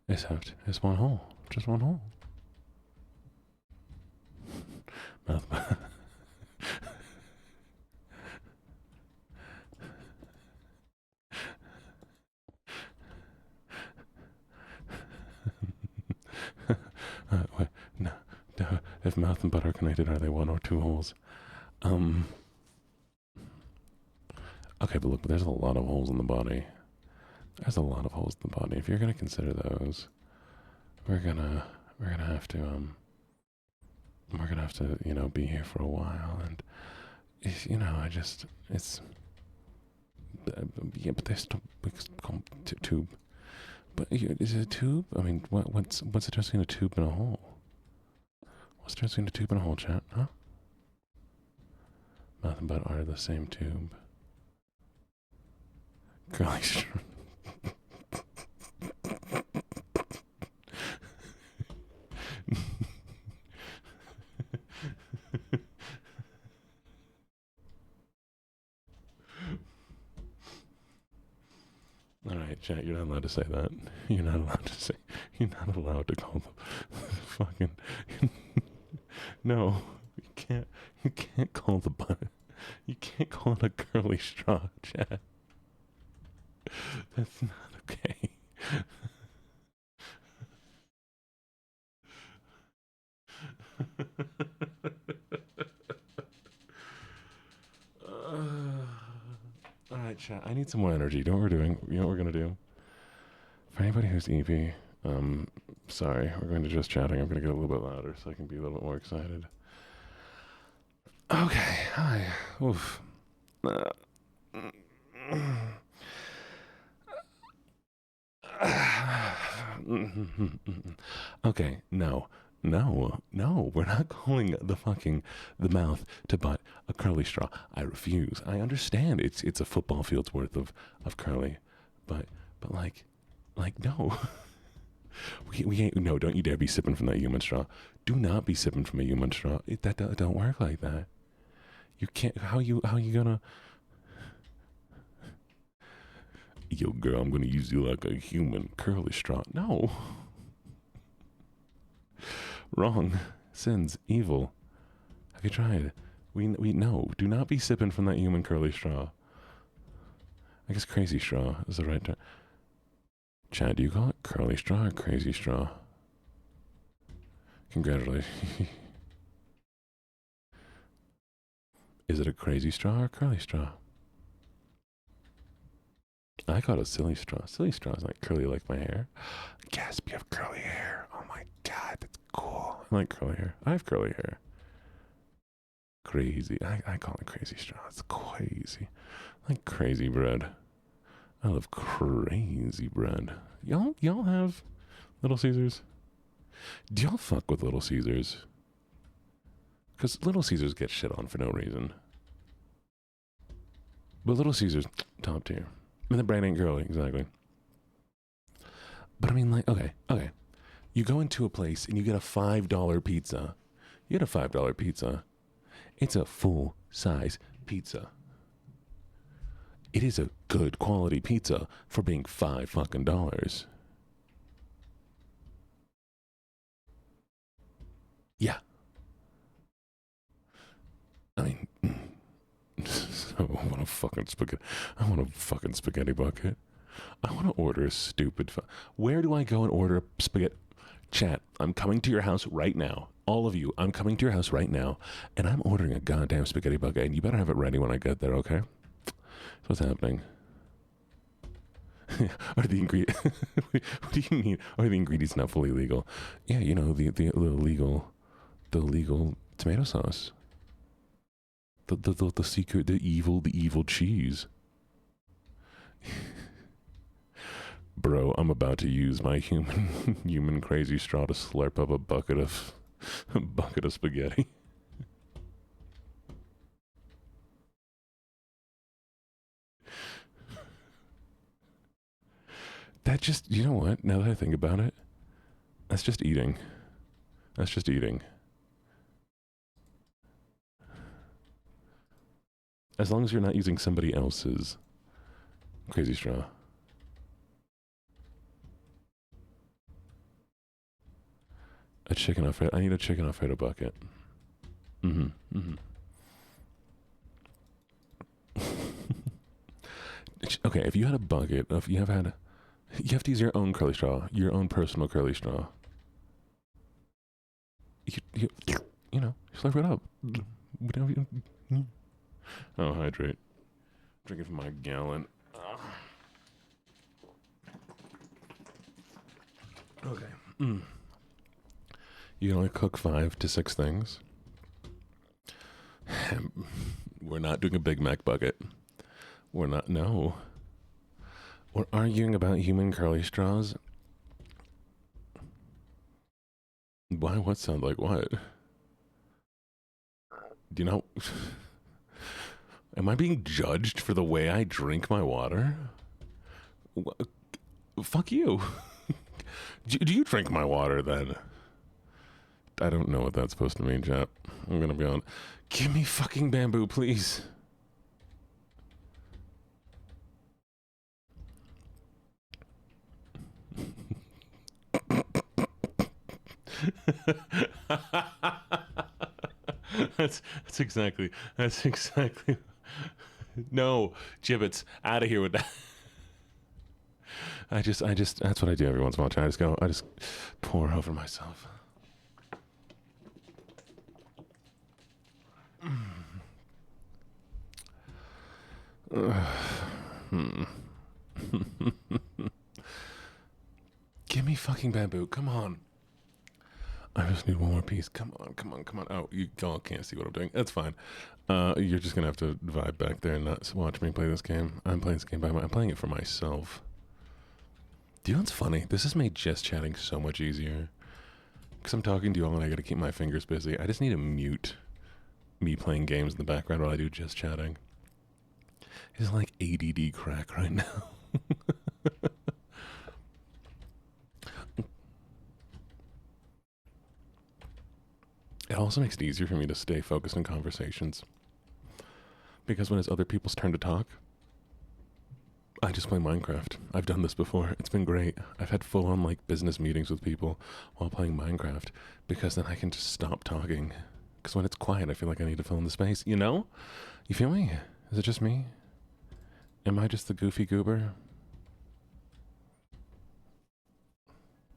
Except it's one hole. Just one hole. Mouth. Wait, no, if mouth and butt are connected, are they one or two holes? Okay, but look, there's a lot of holes in the body. There's a lot of holes in the body. If you're gonna consider those, we're gonna have to be here for a while, and yeah, but there's still tube. But is it a tube? I mean, what's the difference between a tube and a hole? What's the difference between a tube and a hole, chat? Huh? Mouth and butt are the same tube. Curly straw. Alright, chat, you're not allowed to say that. You're not allowed to call them fucking no, you can't call the butt. You can't call it a curly straw, chat. That's not okay. Alright, chat. I need some more energy. You know what we're doing? You know what we're gonna do? For anybody who's EP, sorry, we're going to just chatting. I'm gonna get a little bit louder so I can be a little bit more excited. Okay, hi. Oof. Okay, no, we're not calling the mouth to butt a curly straw. I refuse. I understand it's a football field's worth of curly, but like no. we ain't, no, don't you dare be sipping from that human straw. Do not be sipping from a human straw. That don't work like that. You can't. How you gonna? Yo, girl, I'm gonna use you like a human curly straw. No. Wrong. Sins. Evil. Have you tried? We no. Do not be sipping from that human curly straw. I guess crazy straw is the right term. Chad, do you call it curly straw or crazy straw? Congratulations. Is it a crazy straw or curly straw? I call it a silly straw. Silly straw is like curly like my hair. Gasp, you have curly hair. Oh my god, that's cool. I like curly hair. I have curly hair. Crazy. I call it crazy straw. It's crazy. I like crazy bread. I love crazy bread. Y'all have Little Caesars? Do y'all fuck with Little Caesars? Because Little Caesars get shit on for no reason. But Little Caesars, top tier. And the bread ain't girly, exactly. But I mean, like, okay. You go into a place and you get a $5 pizza. You get a $5 pizza. It's a full-size pizza. It is a good quality pizza for being $5 fucking dollars. Yeah. I mean, I want a fucking spaghetti bucket. I want to order a stupid. Where do I go and order a spaghetti? Chat, I'm coming to your house right now. All of you, I'm coming to your house right now, and I'm ordering a goddamn spaghetti bucket, and you better have it ready when I get there, okay? So what's happening? Are the ingredients? What do you mean? Are the ingredients not fully legal? Yeah, you know the legal tomato sauce. The secret, the evil cheese. Bro, I'm about to use my human crazy straw to slurp up a bucket of spaghetti. That just, you know what? Now that I think about it, that's just eating. That's just eating. As long as you're not using somebody else's crazy straw. A chicken Alfredo. I need a chicken Alfredo bucket. Okay, if you had a bucket, you have to use your own curly straw, your own personal curly straw. You know, slurp it up. Oh, hydrate. Drinking from my gallon. Okay. You can only cook 5 to 6 things. We're not doing a Big Mac bucket. We're not. No. We're arguing about human curly straws. Why? What sound like what? Do you know? Am I being judged for the way I drink my water? Fuck you. Do you drink my water then? I don't know what that's supposed to mean, chap. I'm gonna be on. Give me fucking bamboo, please. That's exactly. No, gibbets, out of here with that. I just, that's what I do every once in a while. I just pour over myself. Give me fucking bamboo, come on. I just need one more piece. Come on. Oh, you all can't see what I'm doing. That's fine. You're just gonna have to vibe back there and not watch me play this game. I'm playing this game I'm playing it for myself. Do you know what's funny? This has made just chatting so much easier. Because I'm talking to you all and I gotta keep my fingers busy. I just need to mute me playing games in the background while I do just chatting. It's like ADD crack right now. It also makes it easier for me to stay focused on conversations. Because when it's other people's turn to talk, I just play Minecraft. I've done this before. It's been great. I've had full-on like business meetings with people while playing Minecraft because then I can just stop talking. Because when it's quiet, I feel like I need to fill in the space. You know? You feel me? Is it just me? Am I just the goofy goober?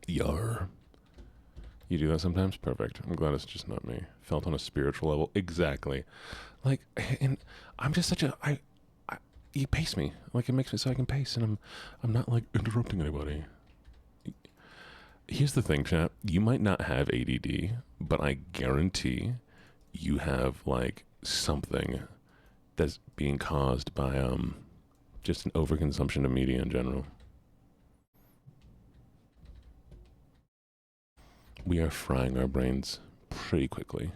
Yar. You do that sometimes? Perfect. I'm glad it's just not me. Felt on a spiritual level. Exactly. Like, and I'm just such a... you pace me. Like, it makes me so I can pace, and I'm not, like, interrupting anybody. Here's the thing, chat. You might not have ADD, but I guarantee you have, like, something that's being caused by, just an overconsumption of media in general. We are frying our brains pretty quickly.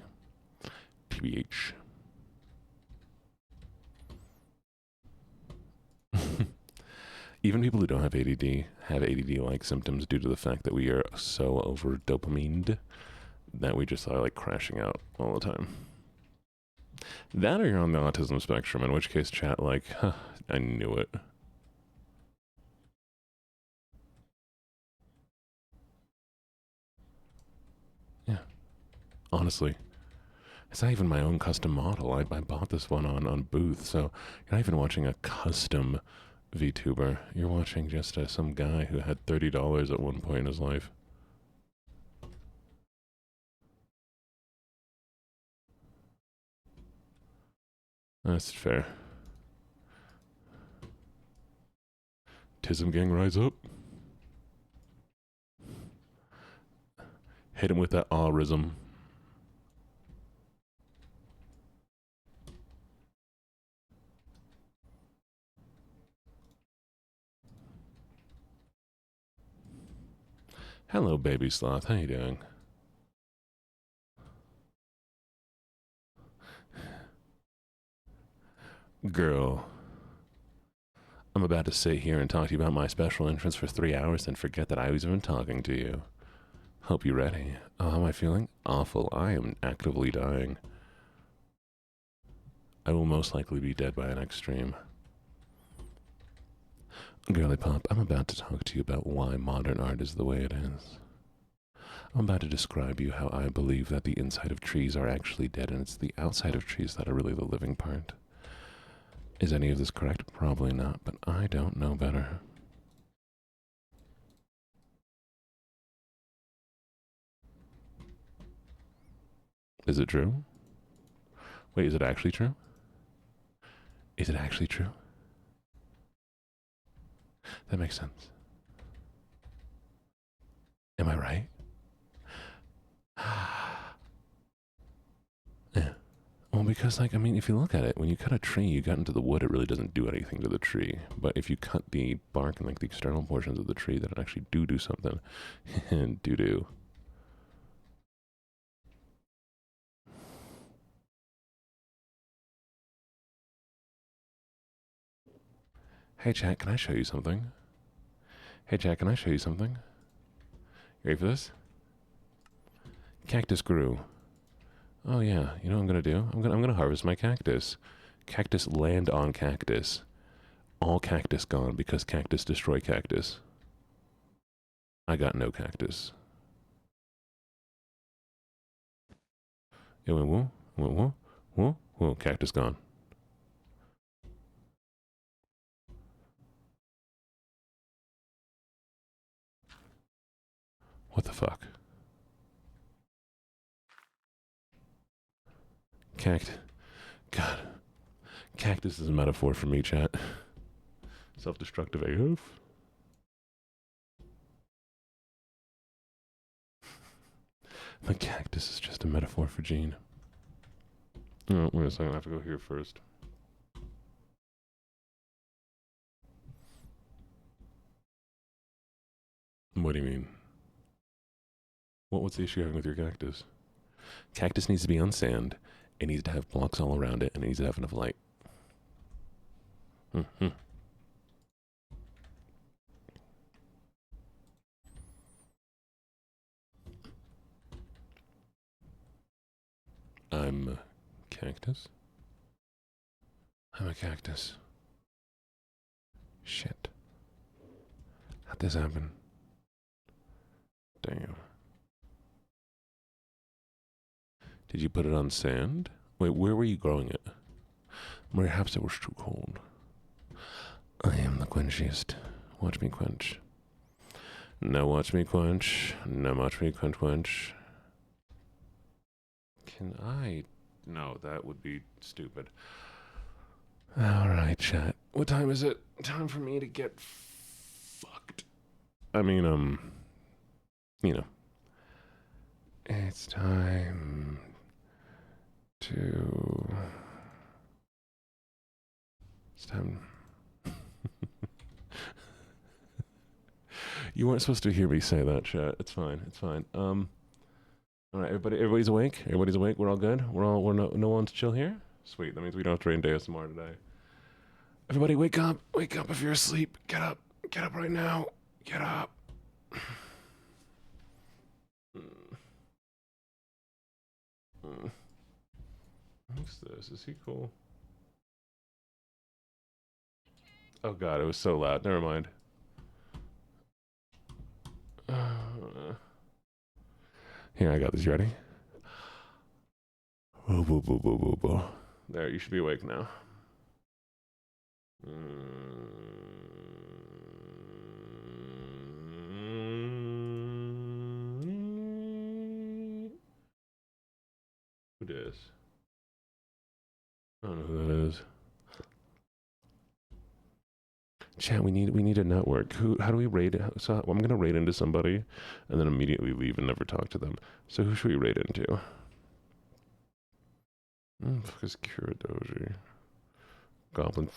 TBH. Even people who don't have ADD-like symptoms due to the fact that we are so over dopamined that we just are like crashing out all the time. That or you're on the autism spectrum, in which case chat like, huh, I knew it. Yeah. Honestly. It's not even my own custom model. I bought this one on Booth, so you're not even watching a custom VTuber. You're watching just some guy who had $30 at one point in his life. That's fair. Tism gang, rise up. Hit him with that awerism. Hello, baby sloth. How you doing? Girl, I'm about to sit here and talk to you about my special entrance for 3 hours and forget that I was even talking to you. Hope you're ready. Oh, how am I feeling? Awful. I am actively dying. I will most likely be dead by the next stream. Girly Pop, I'm about to talk to you about why modern art is the way it is. I'm about to describe you how I believe that the inside of trees are actually dead and it's the outside of trees that are really the living part. Is any of this correct? Probably not, but I don't know better. Is it true? Wait, is it actually true? Is it actually true? That makes sense. Am I right? Yeah. Well, because, like, I mean, if you look at it, when you cut a tree, you cut into the wood, it really doesn't do anything to the tree. But if you cut the bark and, like, the external portions of the tree, then it actually do something. And do. Hey, chat, can I show you something? Hey, chat, can I show you something? You ready for this? Cactus grew. Oh, yeah. You know what I'm going to do? I'm gonna harvest my cactus. Cactus land on cactus. All cactus gone because cactus destroy cactus. I got no cactus. It went whoa, cactus gone. What the fuck? God. Cactus is a metaphor for me, chat. Self-destructive AF. The cactus is just a metaphor for Gene. Oh, wait a second, I have to go here first. What do you mean? What's the issue you're having with your cactus? Cactus needs to be on sand. It needs to have blocks all around it, and it needs to have enough light. I'm a cactus. I'm a cactus. Shit. How'd this happen? Damn. Did you put it on sand? Wait, where were you growing it? Perhaps it was too cold. I am the quenchiest. Watch me quench. No, watch me quench. No, watch me quench. Can I? No, that would be stupid. Alright, chat. What time is it? Time for me to get fucked. I mean, you know. It's time to... It's time... You weren't supposed to hear me say that, chat. It's fine. It's fine. All right, everybody's awake. Everybody's awake. We're all good. We're no one to chill here. Sweet. That means we don't have to rain ASMR today. Everybody, wake up! Wake up if you're asleep. Get up! Get up right now! Get up! What's this? Is he cool? Oh god, it was so loud. Never mind. Here, I got this. You ready? There, you should be awake now. Who this? I don't know who that is. Chat, we need a network. How do we raid? So I'm gonna raid into somebody, and then immediately leave and never talk to them. So who should we raid into? Fuck is Kiridoji? Goblin.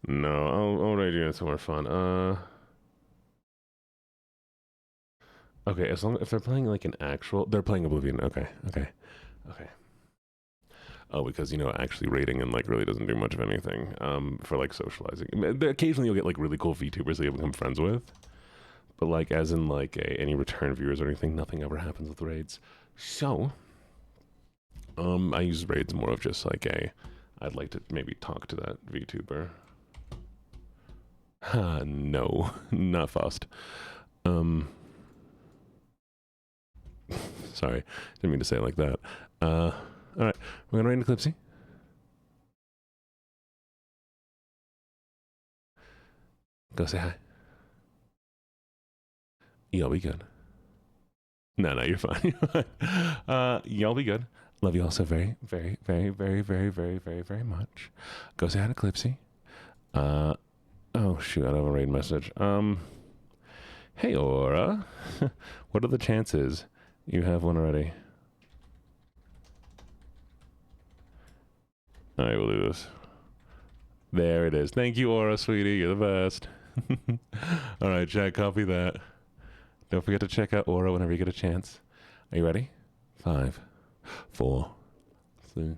No, I'll raid you in somewhere fun. Okay, as long if they're playing like an actual, they're playing Oblivion. Okay. Oh, because actually raiding and like really doesn't do much of anything. For like socializing. Occasionally you'll get like really cool VTubers that you become friends with, but like as in like any return viewers or anything, nothing ever happens with raids. So, I use raids more of just like I'd like to maybe talk to that VTuber. No, not fast. Sorry, didn't mean to say it like that. All right, we're gonna raid into Clipsy. Go say hi. Y'all be good. No, you're fine. Y'all be good. Love you all so very, very, very, very, very, very, very, very much. Go say hi to Clipsy. Oh shoot, I don't have a raid message. Hey Aura, what are the chances you have one already? All right, we'll do this. There it is. Thank you, Aura, sweetie. You're the best. All right, chat, copy that. Don't forget to check out Aura whenever you get a chance. Are you ready? 5, 4, 3,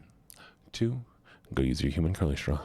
2. Go use your human curly straw.